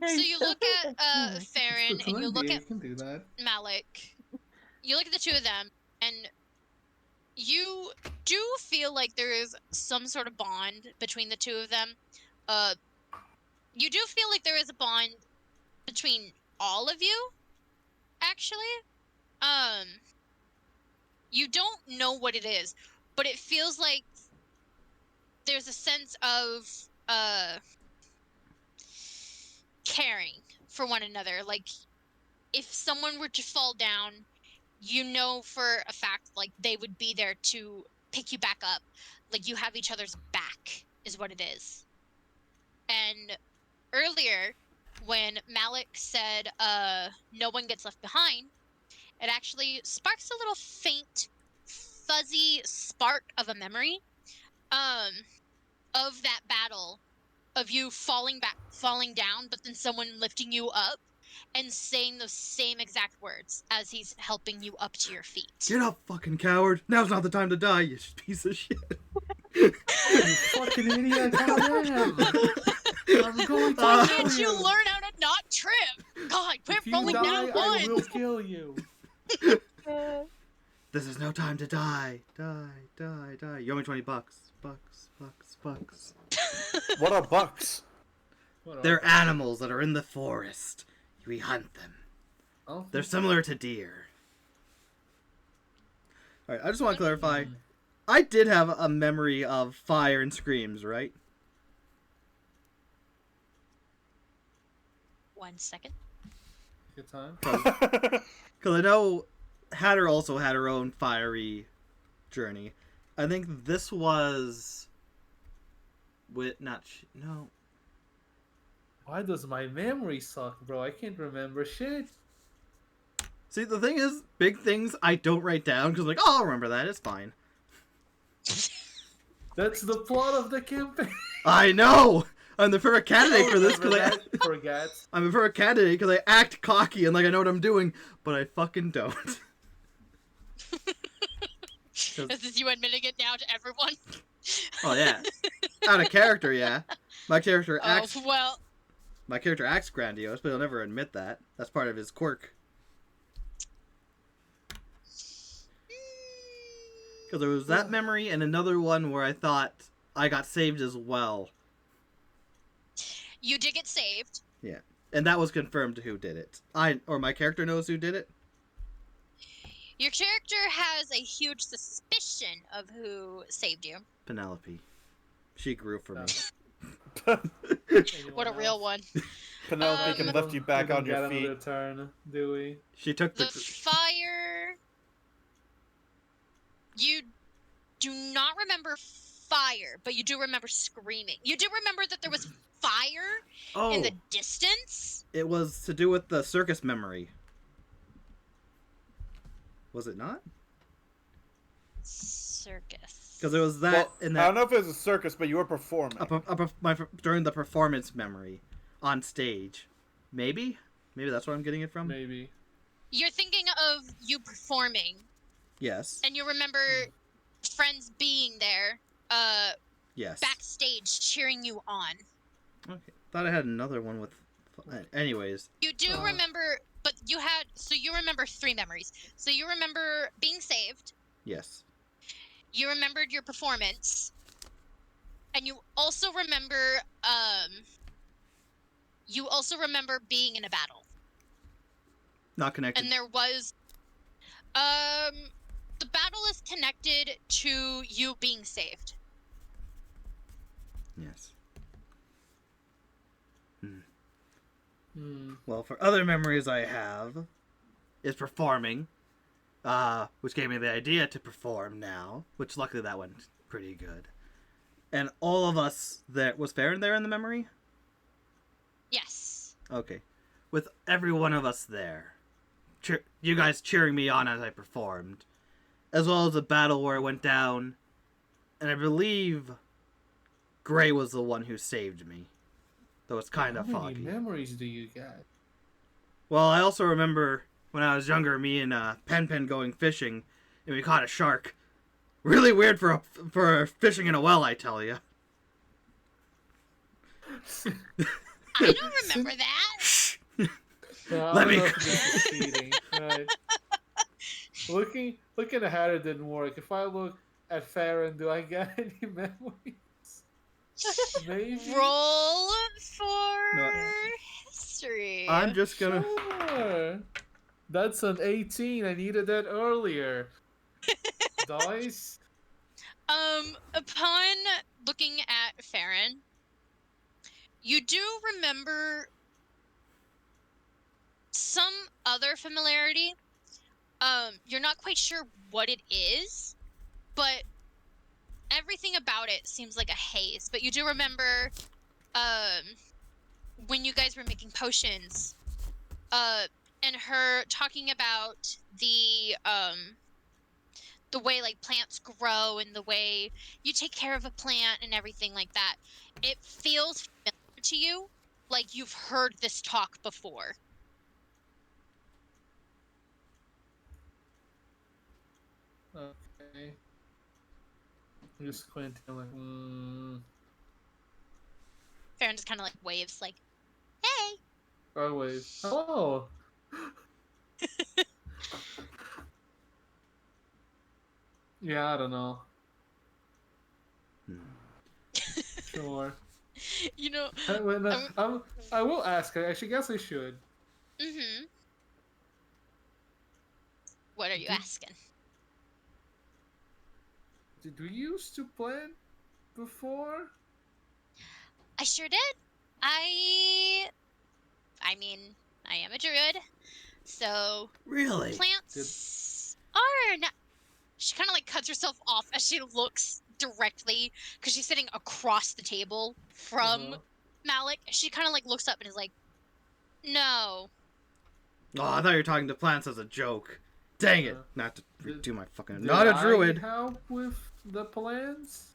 So you look at Farron It's a and good you look idea, at you can do that. Malek. You look at the two of them, and you do feel like there is some sort of bond between the two of them. You do feel like there is a bond between all of you, actually. You don't know what it is, but it feels like there's a sense of caring for one another. Like, if someone were to fall down, you know for a fact, like, they would be there to pick you back up. Like, you have each other's back, is what it is. And earlier, when Malek said, no one gets left behind, it actually sparks a little faint, fuzzy spark of a memory, of that battle, of you falling down, but then someone lifting you up and saying those same exact words as he's helping you up to your feet. Get up, fucking coward. Now's not the time to die, you piece of shit. You fucking idiot. I'm going to Why kill can't you you. learn how to not trip? God, quit If you falling die, down I will once. kill you. This is no time to die. Die. You owe me $20. Bucks. What are bucks? They're animals that are in the forest. We hunt them. Oh, They're similar to deer. Alright, I just want to clarify. I did have a memory of fire and screams, right? 1 second. good time. Because I know Hatter also had her own fiery journey. I think this was... No. Why does my memory suck, bro? I can't remember shit. See, the thing is, big things I don't write down, because like, oh, I'll remember that, it's fine. That's the plot of the campaign. I know! I'm the perfect candidate for this, because Forget. I'm a perfect candidate because I act cocky and like I know what I'm doing, but I fucking don't. This is you admitting it now to everyone. Oh yeah, out of character, yeah. My character acts. Oh, well. My character acts grandiose, but he'll never admit that. That's part of his quirk. Because there was that memory and another one where I thought I got saved as well. You did get saved. Yeah, and that was confirmed who did it. My character knows who did it. Your character has a huge suspicion of who saved you. Penelope. She grew for me. Anyone What a real else? one. Penelope can Um, lift you back we don't on your get feet. another turn, do we? She took The the. fire. You do not remember fire, but you do remember screaming. You do remember that there was fire in the Oh, distance. it was to do with the circus memory. Was it not? Circus. Because it was that Well, in I that don't know if it was a circus, but you were performing. during the performance memory on stage. Maybe that's where I'm getting it from. Maybe. You're thinking of you performing, Yes. and you remember friends being there, Yes. backstage cheering you on. Okay. Thought I had another one with. Anyways. You do remember, but you remember 3 memories. So you remember being saved. Yes. You remembered your performance, and you also remember being in a battle. Not connected. And there was the battle is connected to you being saved. Yes. Hmm. Well, for other memories I have, is performing, which gave me the idea to perform now, which luckily that went pretty good. And all of us there, was Farron there in the memory? Yes. Okay. With every one of us there. You guys cheering me on as I performed. As well as a battle where it went down. And I believe Gray was the one who saved me. Though it's kind of How many foggy. memories do you get? Well, I also remember when I was younger, me and Pen going fishing, and we caught a shark. Really weird for fishing in a well, I tell you. I don't remember that. No, Let I me- don't know if this is cheating. Right. Looking ahead, it didn't work. If I look at Farron, do I get any memories? Maybe. Roll for No. history. I'm just gonna. Sure. That's an 18. I needed that earlier. Dice. Upon looking at Farron, you do remember some other familiarity. You're not quite sure what it is, but everything about it seems like a haze. But you do remember, when you guys were making potions, and her talking about the way like plants grow and the way you take care of a plant and everything like that. It feels familiar to you, like you've heard this talk before. Okay. I'm just squinting. I'm like, Farron just kind of like waves, like, "Hey." Always. Hello. Yeah, I don't know. Sure. You know. I will ask her. I guess I should. Mm-hmm. What are you asking? Did we used to plan before? I sure did. I mean, I am a druid, so Really? plants are not. She kind of like cuts herself off as she looks directly, because she's sitting across the table from Malek. She kind of like looks up and is like, "No." Oh, I thought you were talking to plants as a joke. Dang it! Not to do my fucking. Did Not a druid. I help with the plans?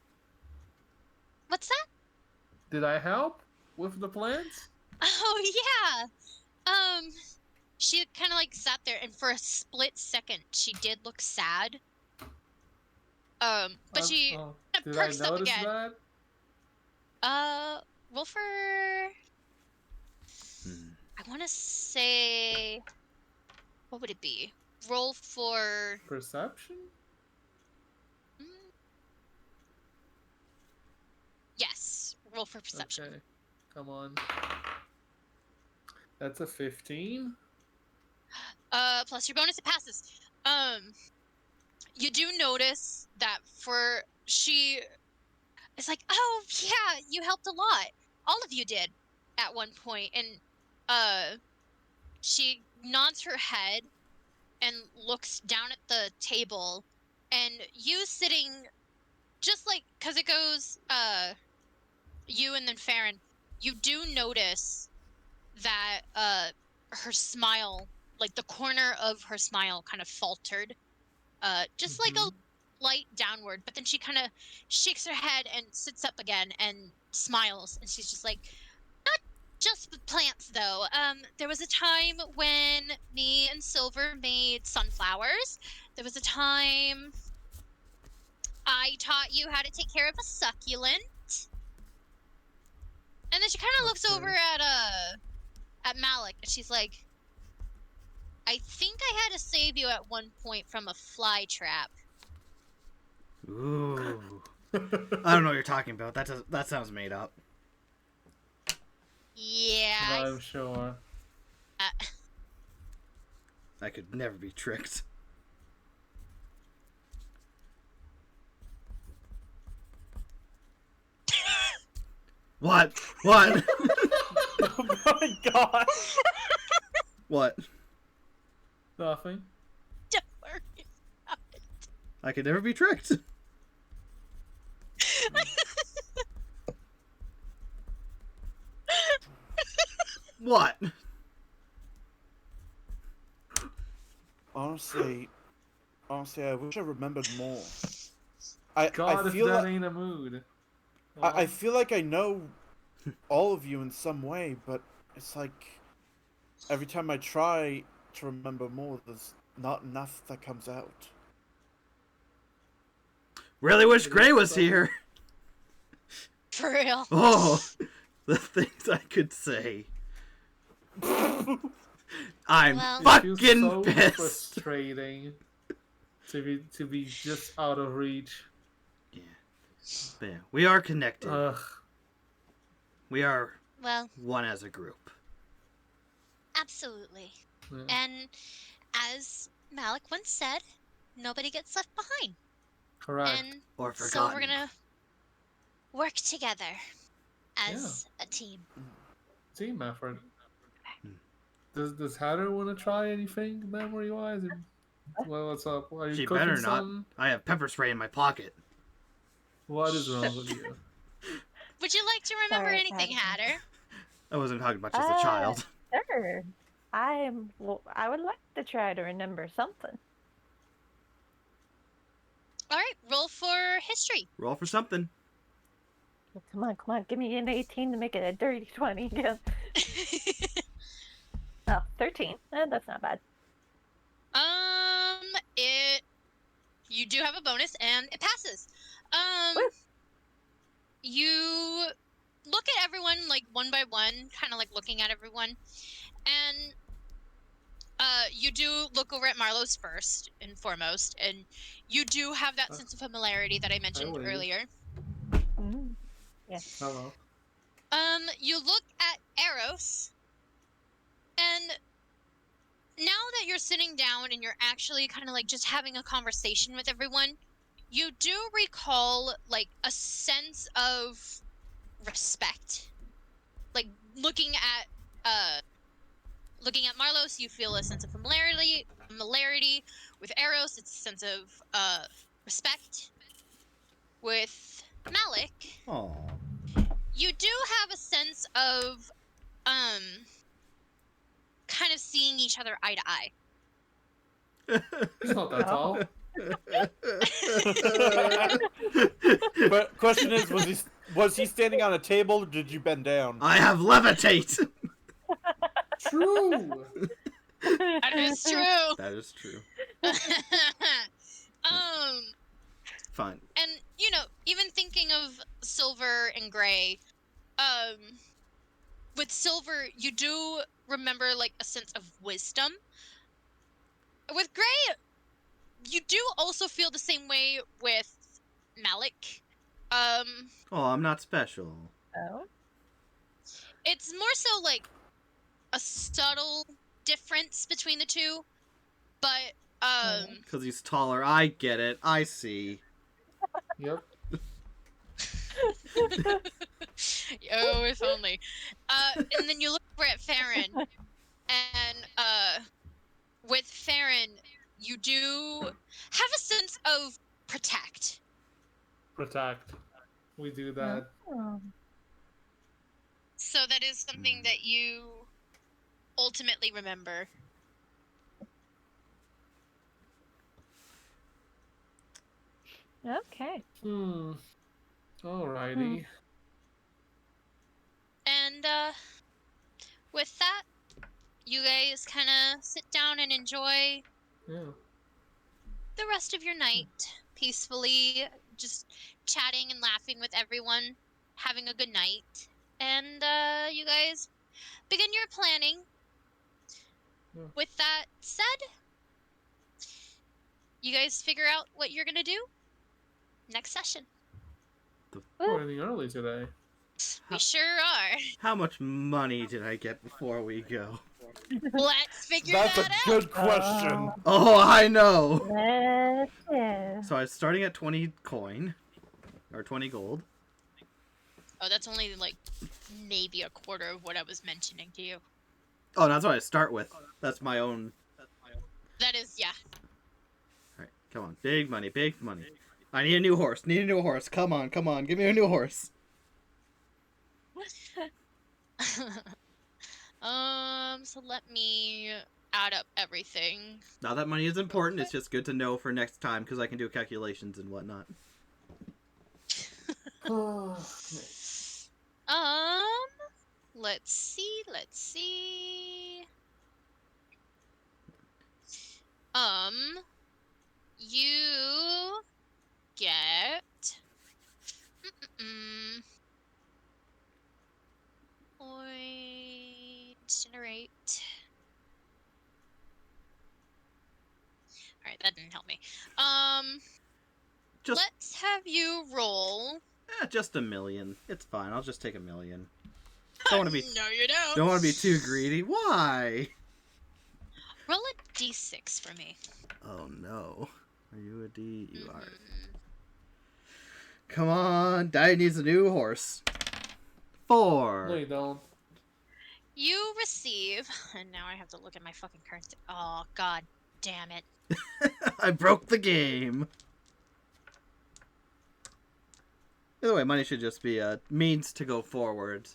What's that? Did I help with the plans? Oh yeah. She kind of like sat there, and for a split second, she did look sad. But she Did I perks up notice again. that? Roll for. I want to say. What would it be? Roll for. Perception? Yes. Roll for perception. Okay. Come on. That's a 15. Plus your bonus, it passes. You do notice that is like, "Oh yeah, you helped a lot. All of you did at one point." And she nods her head and looks down at the table, and you sitting just like, because it goes you and then Farron, you do notice that her smile, like the corner of her smile kind of faltered, just like a light downward, but then she kind of shakes her head and sits up again and smiles, and she's just like, "Not just with plants though. There was a time when me and Silver made sunflowers. There was a time I taught you how to take care of a succulent." And then she kind of looks over at Malek, and she's like, "I think I had to save you at one point from a fly trap." Ooh. I don't know what you're talking about. That sounds made up. Yeah. I'm sure. I could never be tricked. What? What? Oh my god. What? Nothing. Don't worry. I could never be tricked. What? Honestly, I wish I remembered more. God, I if feel that like, ain't a mood. I feel like I know all of you in some way, but it's like every time I try to remember more, there's not enough that comes out. Really wish Gray was here. For real. Oh, the things I could say. I'm Well, It fucking feels so pissed. frustrating to be just out of reach. Yeah. But yeah, we are connected. Ugh. We are Well, one as a group. absolutely. Yeah. And as Malik once said, nobody gets left behind. Correct. And Or so forgotten. we're gonna work together as a team. Team effort. Does Hatter want to try anything memory wise? Well, what's up? Are you She cooking better not. something? I have pepper spray in my pocket. What is wrong with you? Would you like to remember Sorry, anything, Hatter? I wasn't talking about just a child. Sure. I would like to try to remember something. All right, roll for history. Roll for something. Come on, give me an 18 to make it a dirty 20 again. Oh, 13. That's not bad. You do have a bonus, and it passes. Woo. You look at everyone like one by one, kind of like looking at everyone, and you do look over at Marlowe's first and foremost, and you do have that sense of familiarity that I mentioned wave. earlier. Yes. Hello. You look at Eros, and now that you're sitting down and you're actually kind of like just having a conversation with everyone, you do recall like a sense of respect. Like looking at Marlos, you feel a sense of familiarity. With Eros, it's a sense of respect. With Malek, Aww. you do have a sense of kind of seeing each other eye to eye. He's not that tall. But question is, was he standing on a table or did you bend down? I have levitate. True. That is true. That is true. Fine. And you know, even thinking of Silver and Gray, with Silver, you do remember like a sense of wisdom. With Gray, you do also feel the same way with Malek. Oh, I'm not special. Oh. It's more so like a subtle difference between the two, but Because he's taller. I get it. I see. Yep. Oh, if only. And then you look over at Farron, and with Farron, you do have a sense of protect. Protect. We do that. Oh. So that is something that you ultimately remember. Okay. Alrighty. And with that, you guys kind of sit down and enjoy Yeah. the rest of your night peacefully, just chatting and laughing with everyone, having a good night. And you guys begin your planning. Yeah. With that said, you guys figure out what you're going to do next session. We're running early today. We sure are. How much money did I get before we go? Let's figure That's a that out. good question. Oh, I know! Let's see. So I was starting at 20 coin. Or 20 gold. Oh, that's only like maybe a quarter of what I was mentioning to you. Oh, that's what I start with. That's my own. That is, yeah. Alright, come on. Big money, big money. I need a new horse. Need a new horse. Come on, come on. Give me a new horse. So let me add up everything. Now that money is important, it's just good to know for next time because I can do calculations and whatnot. Let's see. You get generate. Alright, that didn't help me. Just, Let's have you roll. just a million. It's fine. I'll just take a million. Don't want to be. No, you don't. Don't want to be too greedy. Why? Roll a d6 for me. Oh no. Are you a D? You are. Come on. Daddy needs a new horse. 4. No, you don't. You receive, and now I have to look at my fucking currency. Oh, god damn it. I broke the game. Either way, money should just be a means to go forward.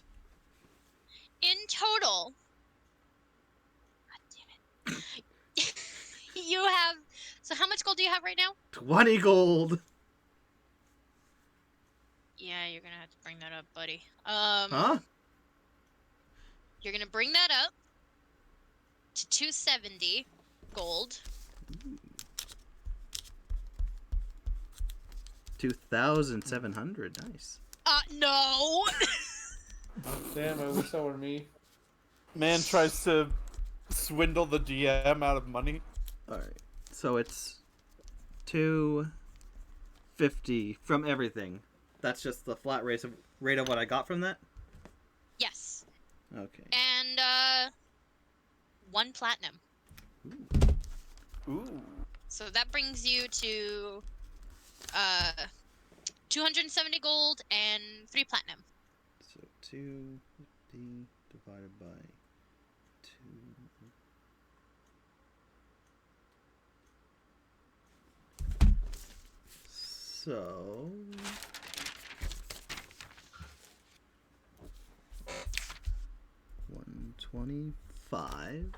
In total, god damn it. You have, so how much gold do you have right now? 20 gold. Yeah, you're gonna have to bring that up, buddy. Huh? You're gonna bring that up to 270 gold. 2,700. Nice. No! Damn, I wish that were me. Man tries to swindle the DM out of money. Alright. So it's 250 from everything. That's just the flat rate of what I got from that? Yes. Okay. And, 1 platinum. Ooh. So that brings you to 270 gold and 3 platinum. So 250 divided by 2. So 125.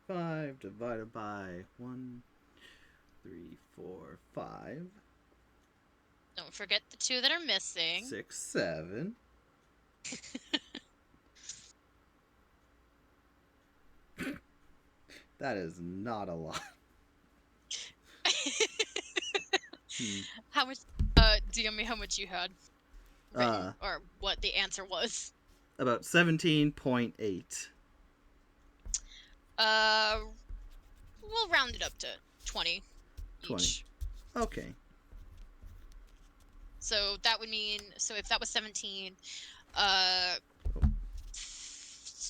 5 divided by 1, 3, 4, 5. Don't forget the 2 that are missing. 6, 7. That is not a lot. How much, DM me how much you had written, or what the answer was. About 17.8. We'll round it up to 20 each. Okay. So that would mean, so if that was 17,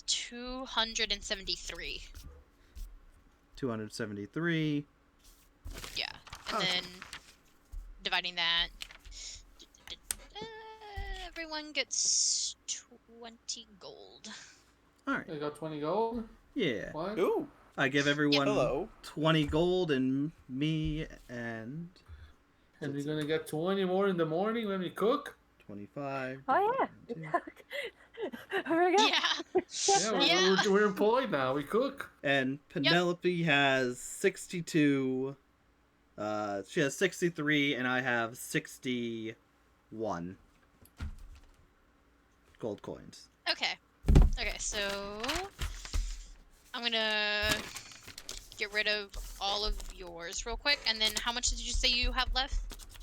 273. 273. Yeah. And Okay. then dividing that. Everyone gets 20 gold. All right. I got 20 gold. Yeah. What? Ooh. I give everyone Hello. 20 gold and me and And we're gonna get 20 more in the morning when we cook. 25. Oh yeah. There we go. Yeah. Yeah, Yeah. we're employed now. We cook. And Penelope has 62. She has 63, and I have 61 gold coins. Okay. Okay, so I'm gonna get rid of all of yours real quick, and then how much did you say you have left?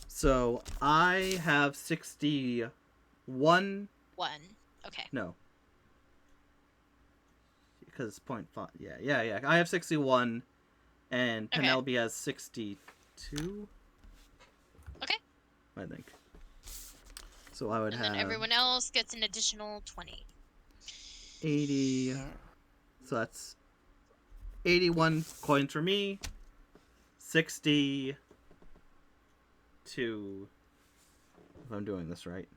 So I have 61. 1. Okay. No. Because it's 0.5. Yeah. I have 61, and Okay. Penelope has 62. Okay. I think. So I would And have then everyone else gets an additional 20. 80. So that's 81 coins for me. 62. If I'm doing this right.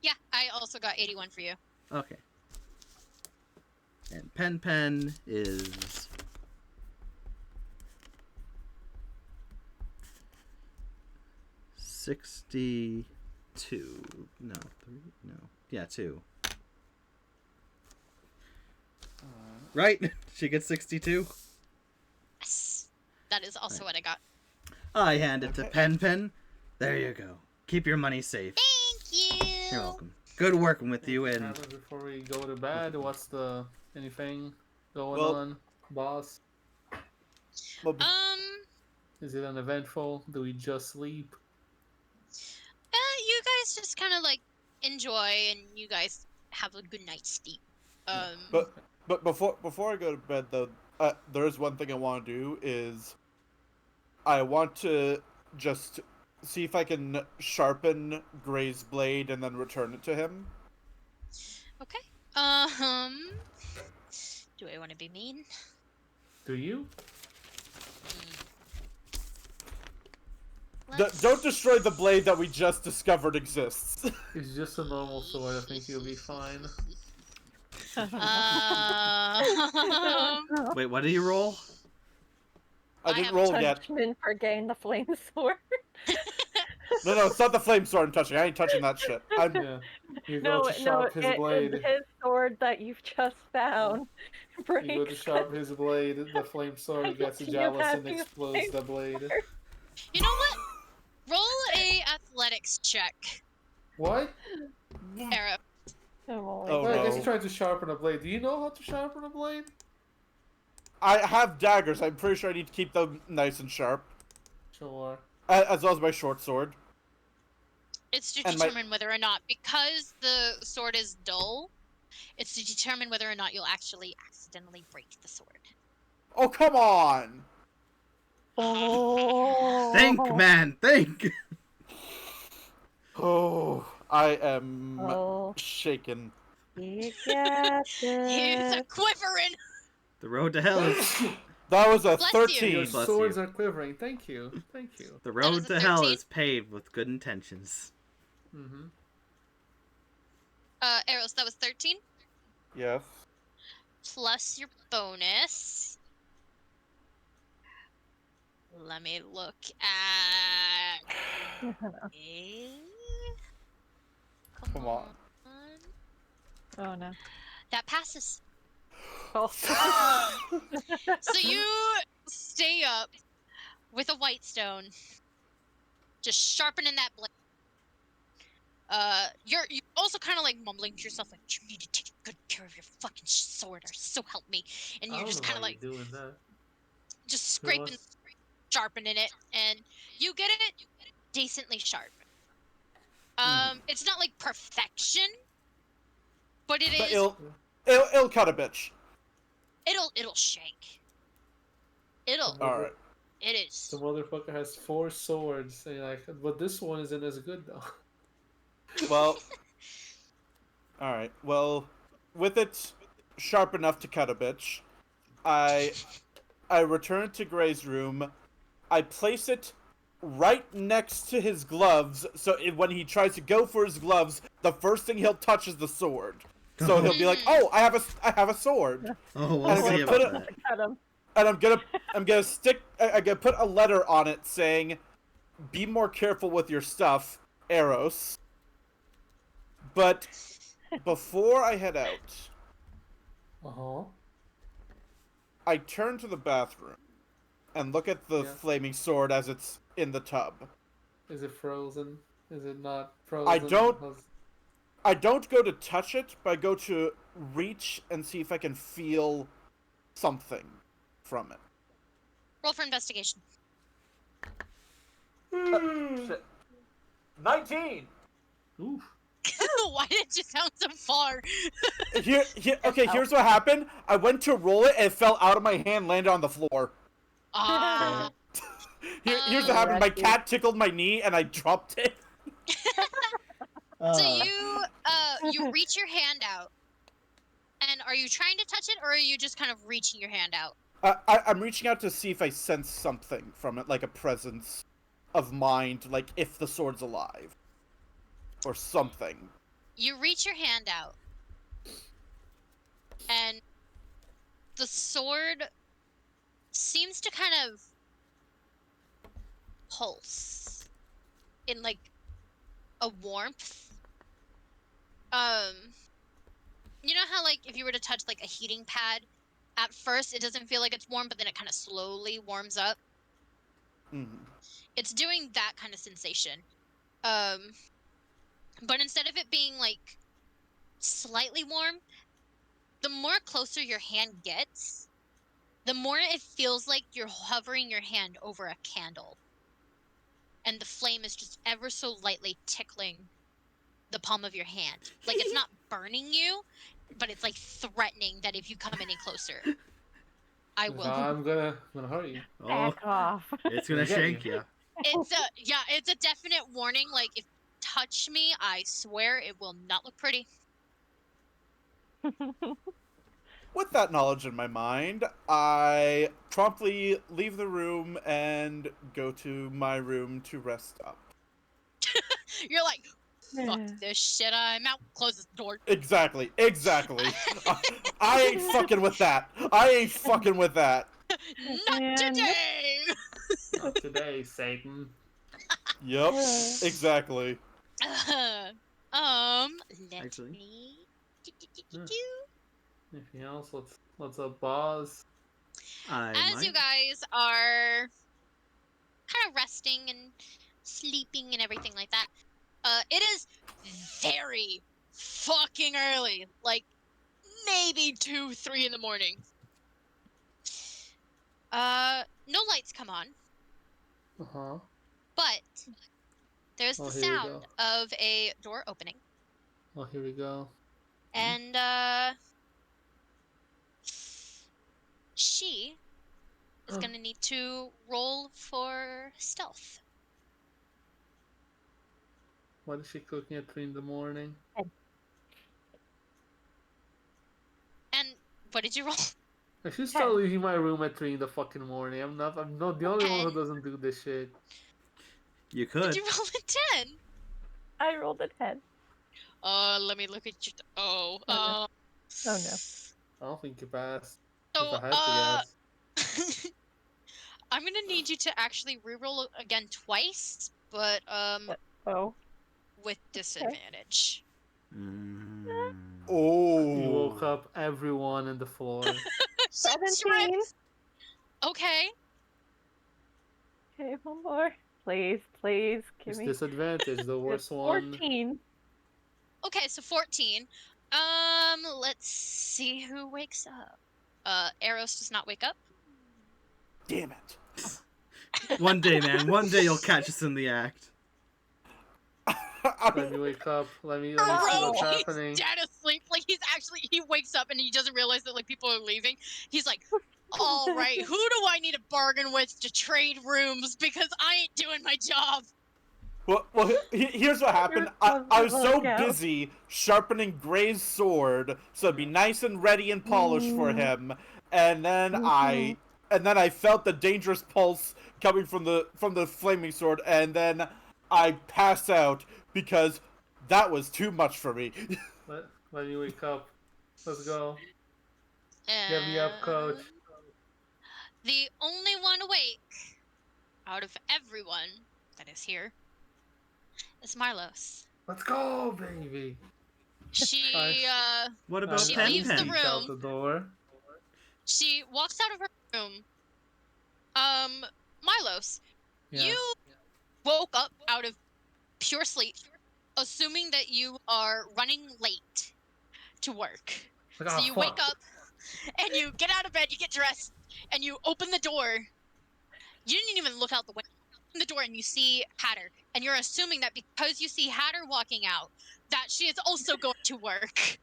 Yeah, I also got 81 for you. Okay. And Pen is 62. No, 3. No. Yeah, 2. Right? She gets 62. Yes. That is also what I got. I hand it to Okay. Pen. There you go. Keep your money safe. Thank you. You're welcome. Good working with you, and Happens before we go to bed. What's the anything going Well- on, boss? Well, Is it uneventful? Do we just sleep? You guys just kind of like enjoy, and you guys have a good night's sleep. But before I go to bed though, there is one thing I want to do is I want to just see if I can sharpen Gray's blade and then return it to him. Okay. Do I want to be mean? Do you? Don't destroy the blade that we just discovered exists. It's just a normal sword. I think you'll be fine. wait, what did you roll? I I didn't have roll yet. Judgment for gain the flame sword. No, it's not the flame sword I'm touching. I ain't touching that shit. I'm Yeah. You No, go to sharp his blade. it's his sword that you've just found. You go to breaks sharp his blade. The flame sword gets You jealous have and your explodes flame the blade. sword. You know what? Roll a athletics check, What? Arrow. I'm only Oh, Well, I guess no. you tried to sharpen a blade. Do you know how to sharpen a blade? I have daggers. I'm pretty sure I need to keep them nice and sharp, Sure. as well as my short sword. It's to And my- determine whether or not, because the sword is dull, it's to determine whether or not you'll actually accidentally break the sword. Oh, come on! Oh. Think, man, think! Oh, I am Oh, shaken. you got He's it. a quivering. The road to hell is That was a Bless you. 13. Your Bless swords you. are quivering. Thank you. Thank you. the was road a to hell 13? is paved with good intentions. Mm-hmm. Arrows, that was 13, Yes. plus your bonus. Let me look at... Come on. Oh no. That passes. Oh. So you stay up with a white stone, just sharpening that blade. You're also kind of like mumbling to yourself, like, you need to take good care of your fucking sword, or so help me. And I you're don't just know kind of why like you're doing that. just scraping, sharpening it, and you get it decently sharp. It's not like perfection, but it But is. it'll cut a bitch. It'll shank. It'll. Alright. It is. The motherfucker has 4 swords, and you're like, but this one isn't as good though. Well. Alright. Well, with it sharp enough to cut a bitch, I return to Gray's room. I place it right next to his gloves, so when he tries to go for his gloves, the first thing he'll touch is the sword. So he'll be like, "Oh, I have a sword." Oh, we'll I'm see gonna put about it- that. Cut him. And I'm gonna put a letter on it saying, "Be more careful with your stuff, Eros." But before I head out, I turn to the bathroom and look at the flaming sword as it's in the tub. Is it frozen? Is it not frozen? I don't go to touch it, but I go to reach and see if I can feel something from it. Roll for investigation. Shit. 19! Oof. Why did you sound so far? Okay, here's what happened. I went to roll it and it fell out of my hand, landed on the floor. Ah. Here's what happened. My cat tickled my knee and I dropped it. So you reach your hand out, and are you trying to touch it, or are you just kind of reaching your hand out? I'm reaching out to see if I sense something from it, like a presence of mind, like if the sword's alive. Or something. You reach your hand out, and the sword seems to kind of pulse in like a warmth. You know how like if you were to touch like a heating pad, at first it doesn't feel like it's warm, but then it kind of slowly warms up. Mm-hmm. It's doing that kind of sensation. But instead of it being like slightly warm, the more closer your hand gets, the more it feels like you're hovering your hand over a candle. And the flame is just ever so lightly tickling the palm of your hand. Like it's not burning you, but it's like threatening that if you come any closer, I will. I'm gonna hurt you. Oh, Back off. it's gonna shank you. It's a definite warning. Like if you touch me, I swear it will not look pretty. With that knowledge in my mind, I promptly leave the room and go to my room to rest up. You're like, fuck this shit, I'm out. Close the door. Exactly. I ain't fucking with that. Not And- today! Not today, Satan. Yep, exactly. Let Actually. me... Anything else? Let's pause. As you guys are kind of resting and sleeping and everything like that, it is very fucking early. Like, maybe 2, 3 in the morning. No lights come on, but there's the here we sound of a door opening. Oh, here we go. And, she is gonna need to roll for stealth. What is she cooking at 3 in the morning? And what did you roll? I should start leaving my room at 3 in the fucking morning. I'm not the only one who doesn't do this shit. You could. Did you roll a 10? I rolled a 10. Let me look at your... Oh no. I don't think you passed. So, If I had to guess. I'm gonna need you to actually reroll again twice, but, Oh. with disadvantage. Oh. You woke up everyone in the floor. 17. Okay. Okay, one more. Please, give It's me. disadvantage, the worst It's one. 14. Okay, so 14. Let's see who wakes up. Eros does not wake up. Damn it. One day, man. One day you'll catch us in the act. Let me wake up. Let me see what's happening. He's dead asleep. Like, he wakes up and he doesn't realize that, like, people are leaving. He's like, all right, who do I need to bargain with to trade rooms? Because I ain't doing my job. Well, here's what happened. I was so busy sharpening Gray's sword, so it'd be nice and ready and polished for him. And then I I felt the dangerous pulse coming from the flaming sword, and then I pass out because that was too much for me. Let you wake up. Let's go. Get me up, coach. The only one awake out of everyone that is here is Marlos. Let's go, baby. She What about she Pen leaves the Pen? Peek out room. the door. She walks out of her room. Milos, Yeah. you woke up out of pure sleep, assuming that you are running late to work. Like, So oh, you fuck. wake up and you get out of bed, you get dressed, and you open the door. You didn't even look out the window. You open the door and you see Hatter, and you're assuming that because you see Hatter walking out, that she is also going to work.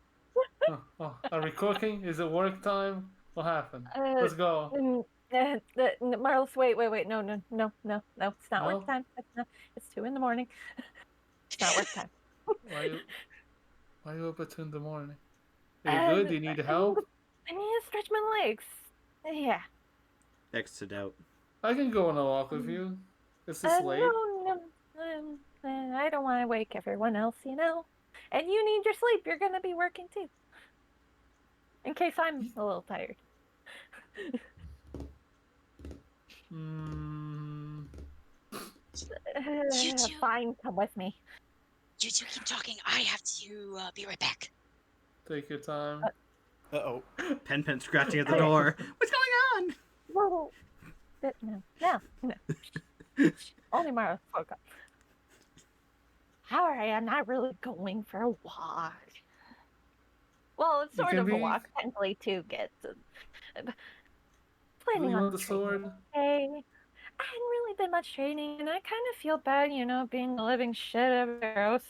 Are we cooking? Is it work time? What happened? Let's go. Marlos, wait. No. It's not No? work time. It's 2 a.m. It's not work time. Why you up at 2 a.m? Are you good? Do you need help? I need to stretch my legs. Yeah. Next to doubt. I can go on a walk with you. Is this late? No. I don't want to wake everyone else, you know. And you need your sleep. You're gonna be working too. In case I'm a little tired. You two. Fine, come with me. You two keep talking. I have to be right back. Take your time. Uh-oh. Pen Pen scratching at the door. What's going on? Whoa. No. Only Mara spoke up. Alright, I'm not really going for a walk. Well, it's sort of a walk, technically, to get to... Planning on the sword. Hey, I hadn't really been much training, and I kind of feel bad, you know, being the living shit out of Eros.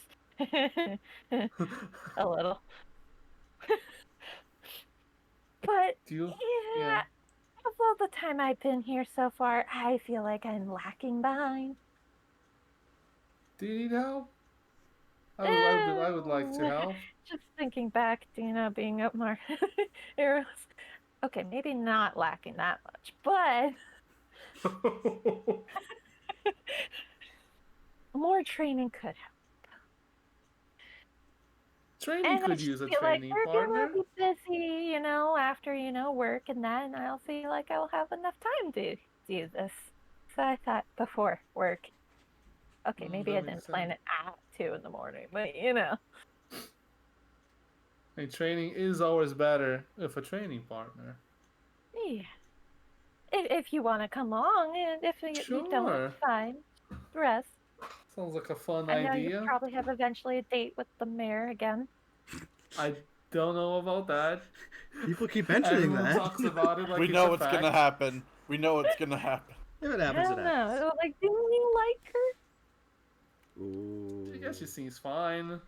A little. But, yeah, of all the time I've been here so far, I feel like I'm lacking behind. Do you need help? I would like to help. Just thinking back to, you know, being up more Eros. Okay, maybe not lacking that much, but more training could help. Training could use a training partner. partner. We're gonna be busy, you know, after, you know, work and that, and I'll feel like I'll have enough time to do this. So I thought before work. Okay, maybe I didn't plan it at 2 a.m, but you know. And training is always better with a training partner. Yeah. If you want to come along, and if you don't, fine. The rest. Sounds like a fun I know idea. you probably have eventually a date with the mayor again. I don't know about that. People keep mentioning Everyone that. talks about it like We it's know a what's fact. gonna happen. We know what's gonna happen. If it happens, I don't know. Like, didn't you like her? Ooh. I guess she seems fine.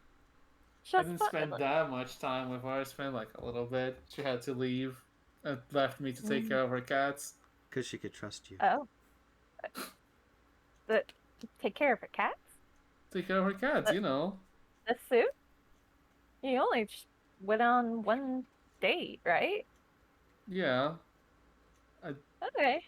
Just I didn't spend that much time with her. I spent like a little bit. She had to leave and left me to take care of her cats. Because she could trust you. Oh. But take care of her cats? Take care of her cats, you know. The suit? You only just went on one date, right? Yeah. Okay.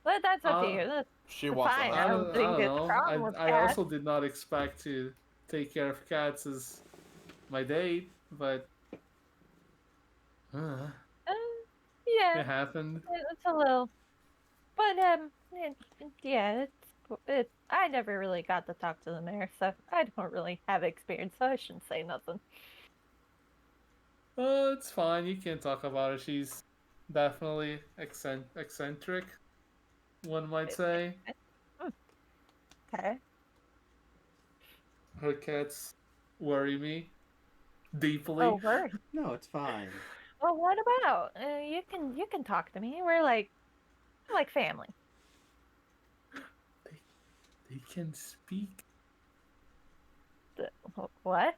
But that's up to you. That's She wants fine. a I don't think it's know. wrong with I cats. also did not expect to take care of cats as my date, but Yeah. it happened. It's a little, but yeah. I never really got to talk to the mayor, so I don't really have experience, so I shouldn't say nothing. It's fine. You can talk about her. She's definitely eccentric, one might say. Okay. Her cats worry me deeply. Oh, worry. No, it's fine. Well, what about you can talk to me. We're like family. They can speak. What?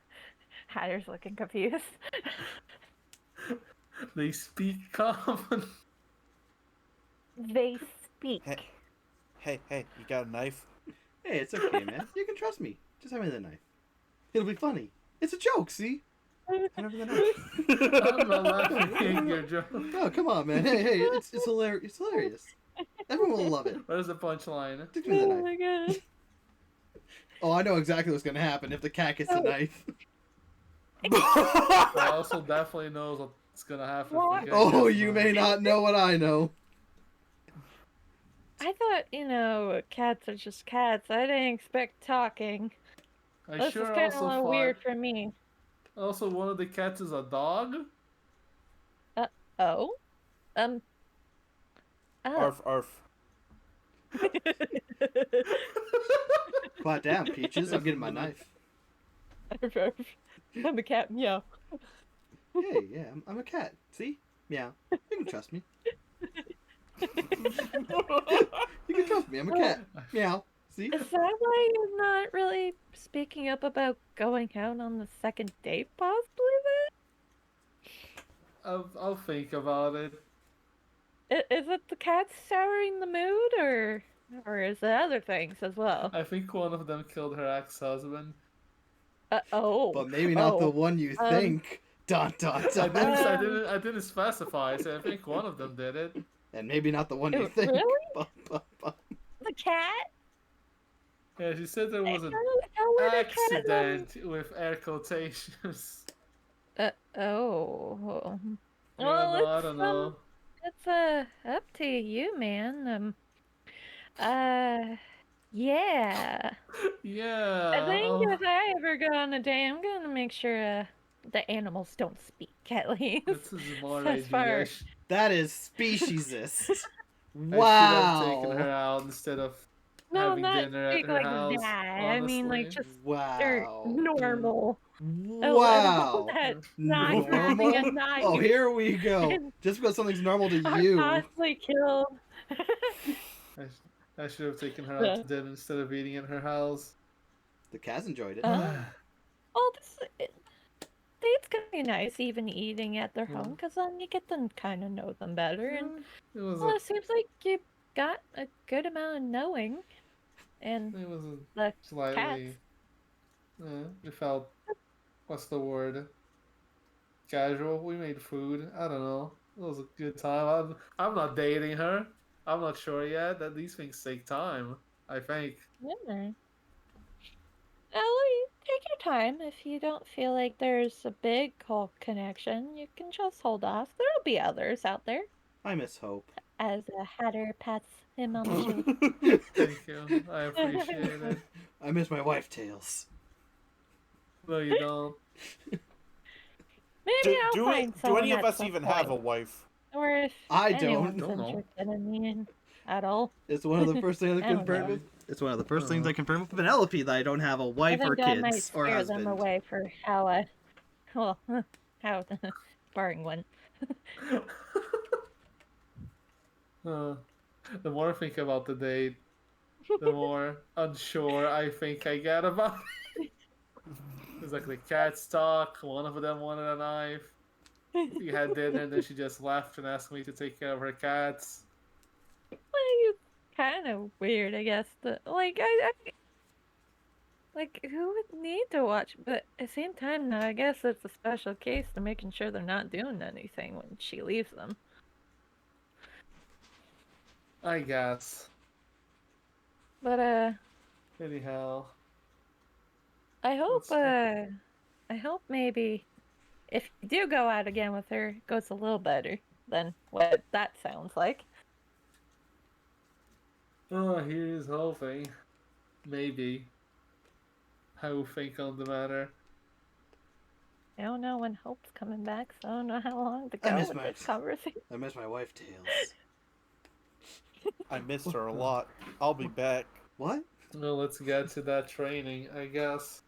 Hatter's looking confused. They speak common. They speak. Hey, you got a knife? Hey, it's okay, man. You can trust me. Just hand me the knife. It'll be funny. It's a joke, see? Hand over the knife. I'm not laughing at your joke. Oh, come on, man. Hey, it's hilarious. It's hilarious. Everyone will love it. Where's the punchline? Stick me the Oh knife. my god. Oh, I know exactly what's gonna happen if the cat gets the knife. I also definitely knows what's gonna happen. What? If the cat Oh, gets you the may not know what I know. I thought, cats are just cats. I didn't expect talking. I This sure is kind of a also little thought. weird for me. Also, one of the cats is a dog. Oh? Oh. Arf, arf. Quiet down, Peaches. I'm getting my knife. I'm a cat, meow. Hey, yeah, I'm a cat. See? Meow. You can trust me. You can trust me. I'm a cat. Meow. See? Is that why you're not really speaking up about going out on the second date, possibly, I'll think about it. then? Is it the cat souring the mood, or is it other things as well? I think one of them killed her ex-husband. Oh. But maybe not the one you think. Dun dun dun. I didn't specify, so I think one of them did it. And maybe not the one you Oh, think. really? Bum, bum, bum. The cat? Yeah, she said there was an How would a cat accident with air quotations. Oh. Yeah, Well, no, I don't know. It's up to you, man. Yeah. Yeah. I think if I ever go on a date, I'm gonna make sure the animals don't speak, at least. This is more As far- idea. That is speciesist. I should have taken her Wow. out instead of No, having not dinner at speak her like house. that. I mean, like, honestly. just Wow. normal. Wow. That's not having a Normal? knife. Oh, here we go. And- Just because something's normal to Are you. constantly killed. I should have taken her out to dinner instead of eating at her house. The cats enjoyed it. Oh, date's gonna be nice, even eating at their home, because then you get to kind of know them better. And It was well, it seems like you got a good amount of knowing. And it was the a slightly. It felt. What's the word? Casual. We made food. I don't know. It was a good time. I'm not dating her. I'm not sure yet. That these things take time. I think. yeah. Ellie, take your time. If you don't feel like there's a big whole connection, you can just hold off. There'll be others out there. I miss Hope. As a Hatter pats him on the shoulder. Thank you. I appreciate it. I miss my wife, Tails. No, you don't. Maybe I'll Do find someone any of at us some even point. have a wife? Or if I anyone's don't know. interested in me at all. It's one of the first things I I don't confirmed know. with. It's one of the first things I confirmed with Penelope that I don't have a wife I or think that might kids or scare husband. them away for how how barring one. The more I think about the date, the more unsure I think I get about it. It's like the cats talk, one of them wanted a knife. We had dinner and then she just left and asked me to take care of her cats. Well, it's kind of weird, I guess. Like, like, who would need to watch? But at the same time, I guess it's a special case to making sure they're not doing anything when she leaves them. I guess. But Anyhow. I hope Let's I hope maybe if you do go out again with her, it goes a little better than what that sounds like. Oh, here's hoping. Maybe. I will think on the matter. I don't know when Hope's coming back, so I don't know how long to I go miss with my- this conversation. I miss my wife, Tails. I missed her a lot. I'll be back. What? Well, let's get to that training, I guess.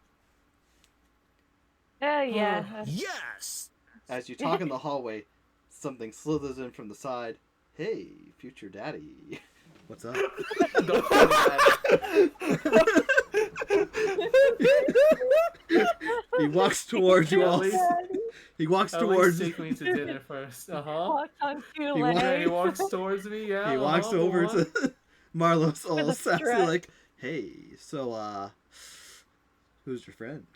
Yeah. Yes! As you talk in the hallway, something slithers in from the side. Hey, future daddy. What's up? Don't call me that. He walks towards you all. He walks At least towards. take me to dinner first. Uh-huh. Walk on two He walks- Yeah, he legs. walks towards me, yeah. He walks uh-huh, over go on. to Marlos, all a sassy, strut. like, "Hey, so who's your friend?"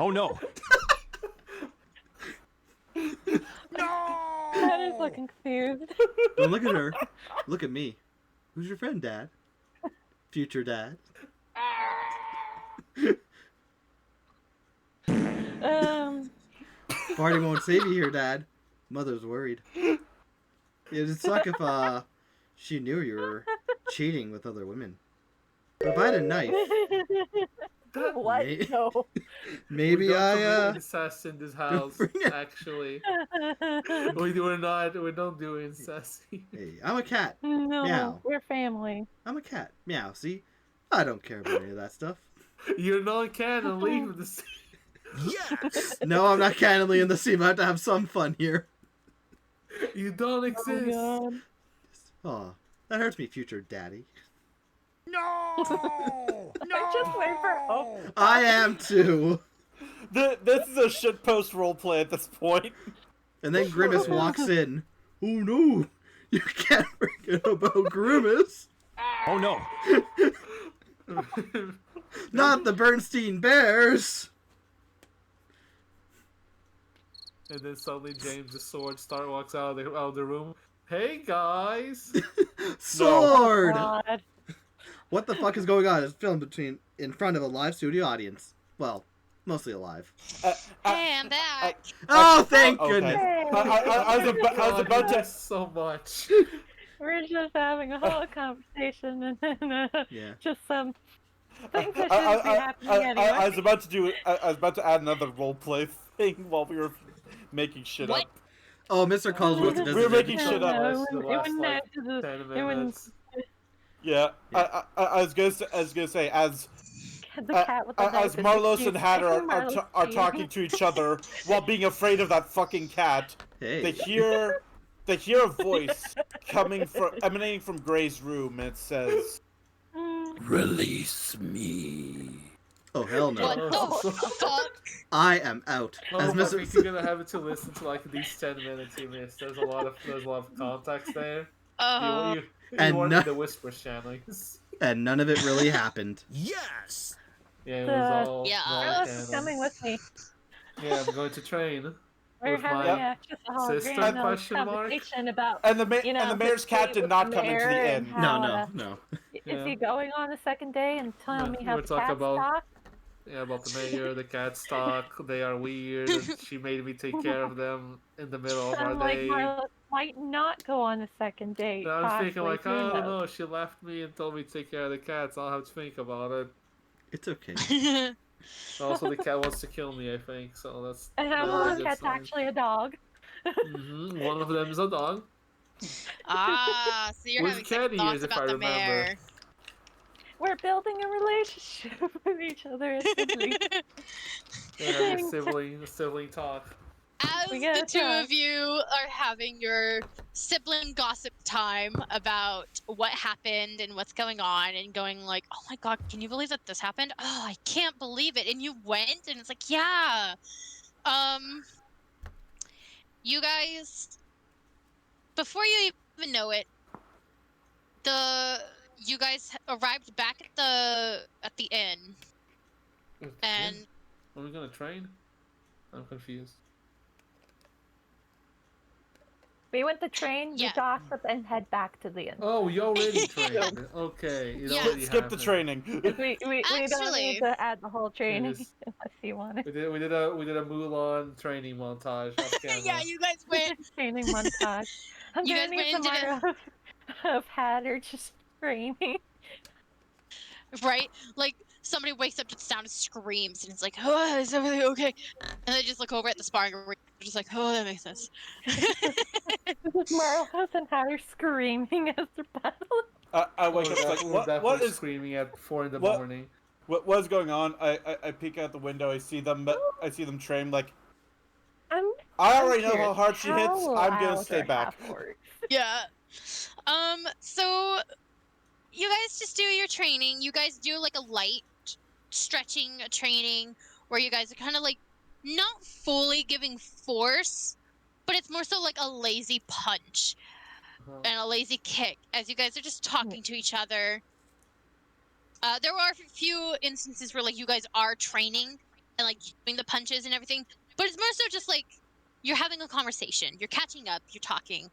Oh no. Dad is looking confused. Don't look at her. Look at me. Who's your friend, Dad? Future Dad. Party won't save you here, Dad. Mother's worried. It'd suck if she knew you were cheating with other women. But if I had a knife, What? May- No. maybe we got I incest in this house. bring it. Actually, we're not doing incest. Hey, I'm a cat. No, Meow. we're family. I'm a cat. Meow. See, I don't care about any of that stuff. You're not canon. Leave the scene. Yes. No, I'm not canonically in the scene. I have to have some fun here. You don't exist. Oh, Aw, that hurts me, future daddy. No! I just wait for hope. I am too. This is a shitpost roleplay at this point. And then Grimace walks in. Oh no, you can't forget about Grimace. Oh no. Not the Bernstein Bears. And then suddenly James the sword star walks out of the room. Hey guys! Sword. God. What the fuck is going on? It's filmed in front of a live studio audience. Well, mostly alive. Hey, I'm back. Oh, thank okay. goodness. I was about to. So much. We're just having a whole conversation and then Yeah. just some things that shouldn't be happening anyway. I was about to do. I was about to add another roleplay thing while we were making shit What? up. Oh, Mr. Caldwell's We visited. were making No, shit up. no, The it last, wouldn't like, add to the- 10 it wouldn't- minutes. Yeah, Yeah. I was gonna say as the cat with the knife as is Marlos cute. and Hatter are Marlos talking to each other while being afraid of that fucking cat. They Hey. hear a voice emanating from Gray's room, and it says, "Release me." Oh, hell no. What the fuck? I am out. Oh, As I think Mr. you're gonna have to listen to like these 10 minutes you missed. There's a lot of context there. You And wanted no- the whisper channels. And none of it really happened. Yes. Yeah, it was all Yeah. Marlos is canon. coming with me. Yeah, I'm going to train. We're With having my just a whole sister, grand old question mark? conversation about And the the mayor's cat date did with not the come into the mayor inn. and No, how, no. Is Yeah. he going on the second day and telling Yeah, me we how were the talking cat about- stock? Yeah, about the mayor, the cat stock. They are weird. And she made me take care of them in the middle of our I'm like, day. Marlos might not go on the second date. And I was thinking possibly, like, who oh knows? no, she left me and told me to take care of the cats. I'll have to think about it. It's okay. Also, the cat wants to kill me, I think. So that's. And how that's a one good cat's sign. actually a dog. One of them is a dog. Ah, so you're With having second cat thoughts ears, if about I the remember. mayor. We're building a relationship with each other as siblings. They're having a sibling talk. As We gotta the two try. of you are having your sibling gossip time about what happened and what's going on and going like, oh my god, can you believe that this happened? Oh, I can't believe it. And you went and it's like, yeah. You guys, before you even know it, you guys arrived back at the inn, and Are we gonna train? I'm confused. We went to train, Yeah. we gossip, and head back to the inn. Oh, you already trained. Okay. It Yeah. already Skip the happened. training. We don't Actually- need to add the whole training is- unless you want it. We did a Mulan training montage off camera. yeah, you guys went. Training montage. I'm You gonna guys need went some into more of Hatter just screaming. Right? Like somebody wakes up to the sound of screams and it's like, oh, is everything okay? And they just look over at the sparring ring, just like, oh, that makes sense. Marlos and Hatter screaming as they're battling. I wake up We're like, what definitely is screaming at 4 in the what- morning? what's going on? I peek out the window. I see them train. Like, I already know how hard she hits. I'm gonna stay back. Yeah. So you guys just do your training. You guys do like a light stretching training where you guys are kind of like not fully giving force, but it's more so like a lazy punch and a lazy kick as you guys are just talking to each other. There are a few instances where like you guys are training and like doing the punches and everything. But it's more so just like you're having a conversation, you're catching up, you're talking,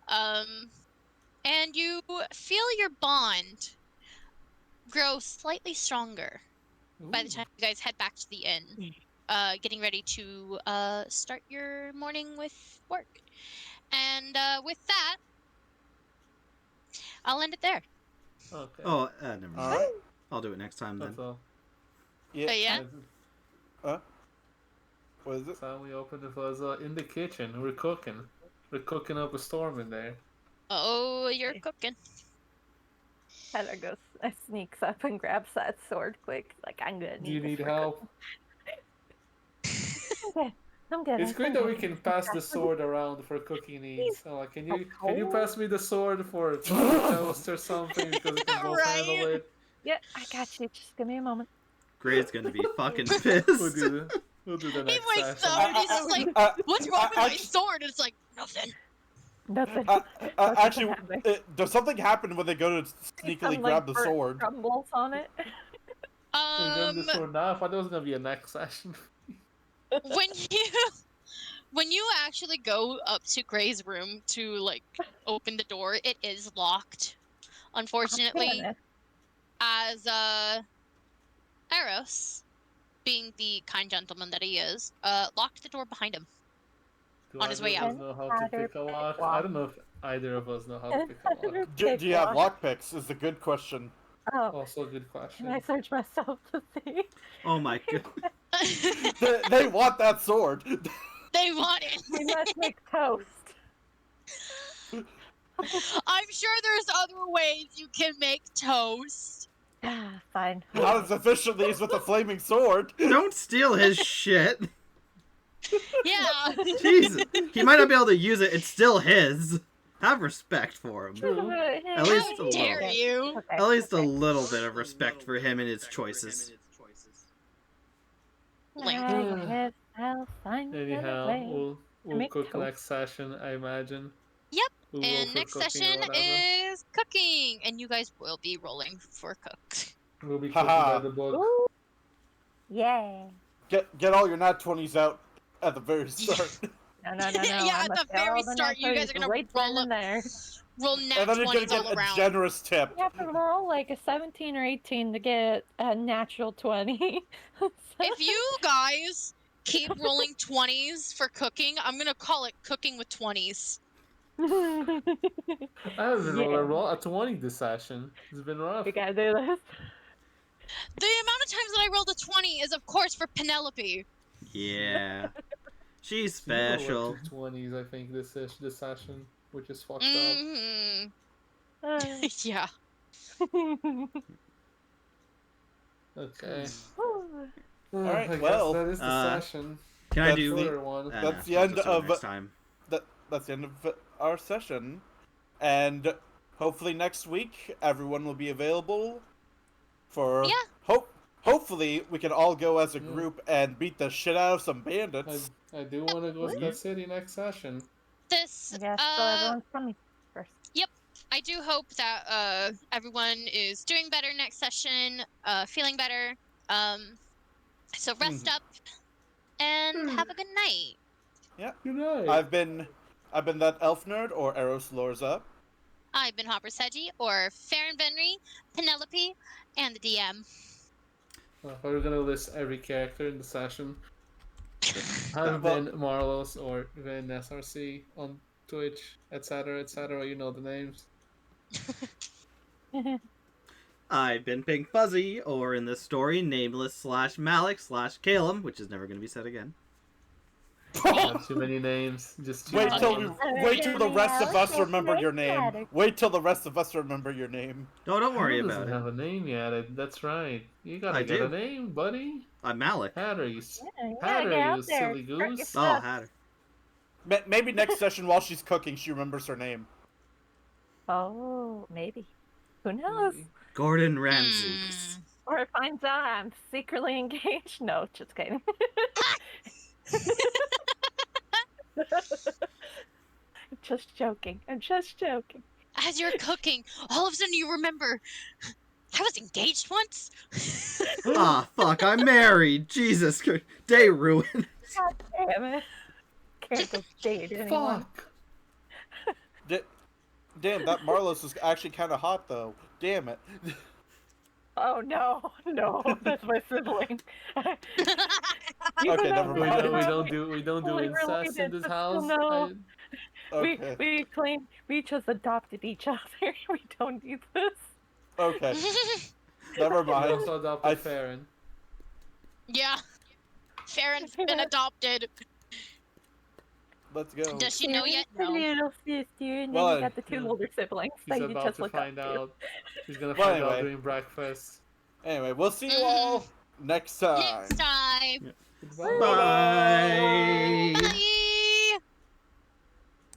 and you feel your bond grow slightly stronger by the Ooh. time you guys head back to the inn, getting ready to start your morning with work. And with that, I'll end it there. Okay. Oh, never mind. All right. I'll do it next time then. That's all. Yeah. But yeah, What is it? So we opened it was in the kitchen. We're cooking. We're cooking up a storm in there. oh, you're cooking. Heather goes, sneaks up and grabs that sword quick. Like, I'm gonna need Do you this need for help? cooking. I'm good. It's great that we can pass the sword around for cooking needs. So, like, can you pass me the sword for toast or something because we can both handle Right. it? Yeah, I got you. Just give me a moment. Gray's gonna be fucking We'll pissed. do the He next wakes session. up and he's just like, what's wrong with my sword? And it's like, nothing. Nothing. Actually, happening. does something happen when they go to sneakily Some, grab the burnt sword? crumbles on it. We're doing the sword now. I thought it was gonna be a next session. when you actually go up to Gray's room to like open the door, it is locked. Unfortunately, Goodness. as Eros, being the kind gentleman that he is, locked the door behind him. Do On his way either out. of us know how to pick a lock? I don't know if either of us know how to pick a lock. Do you have lockpicks? Is the good question. Oh, Also a good can question. I search myself to see? Oh my god. They want that sword. They want it. We must make toast. I'm sure there's other ways you can make toast. Fine. Not as efficiently as with the flaming sword. Don't steal his shit. Yeah. Jesus. He might not be able to use it. It's still his. Have respect for him. At least How a dare little. you? Okay, At least a okay. little bit of respect for him and his choices. Link. I guess I'll find Anyhow, a way. we'll make cook toast. next session, I imagine. Yep. We'll go And for next cooking or session whatever. is cooking, and you guys will be rolling for cook. We'll be cooking Haha. by the book. Ooh. Yeah. Get all your nat 20s out at the very start. No. Yeah, I'm at the very start, you guys are gonna right roll then up, and there. roll nat And then you're gonna 20s get all a around. generous tip. You have to roll like a 17 or 18 to get a natural 20. If you guys keep rolling 20s for cooking, I'm gonna call it cooking with 20s. I haven't Yeah. rolled a 20 this session. It's been rough. We gotta do this. The amount of times that I rolled a 20 is, of course, for Penelope. Yeah. She's You rolled special. like 2 20s, I think, this session, which is fucked Mm-hmm. Uh, Yeah. up. Okay. Alright, I guess well, that is the session. Can I That's do... the- Other one. That's nah, the I'll end just do it of- next time. That's the end of our session. And hopefully next week, everyone will be available for... Yeah. Hopefully, we can all go as a Yeah. group and beat the shit out of some bandits. I do want to go to that city next session. This, I guess so everyone's coming first. I do hope that everyone is doing better next session, feeling better. So rest up and have a good night. Good night. I've been that elf nerd or Eros Lorza. I've been Hopper Sedgy, or Farron Benry, Penelope, and the DM. We're gonna list every character in the session. I've been Marlos or Vin SRC on Twitch, etc., etc. You know the names. I've been Pink Fuzzy, or in this story, Nameless / Malek / Calum, which is never going to be said again. Not too many names. Just too Wait many. till the rest of us remember your name. Wait till the rest of us remember your name. No, don't worry Who about doesn't it. have a name yet. That's right. You gotta I get a do. name, buddy. I'm Malek. Hatter, you Yeah, Hatter, get out you there. silly Start your goose. Oh, stuff. Hatter. Maybe next session while she's cooking, she remembers her name. Oh, maybe. Who knows? Gordon Ramsay. Or it finds out I'm secretly engaged. No, just kidding. I'm just joking. I'm just joking. As you're cooking, all of a sudden you remember I was engaged once. Ah, fuck, I'm married. Jesus Christ. Day ruined. God damn it. Can't go date anyone. Fuck. Damn, that Marlos is actually kind of hot though. Damn it. Oh no, no, that's my sibling. Okay, never mind. We don't do Fully incest in related, this but house. still no. Okay. We claim we just adopted each other. We don't need this. Okay. Never We mind. also adopted Farron. Yeah. Farron's been adopted. Let's go. Does she know yet? The No. little sister, and then Well, you got the two yeah. older siblings He's that you about just to look find up to. out. He's gonna Well, find out anyway. during breakfast. Anyway, we'll see you all next time. Next time. Goodbye. Bye. Bye.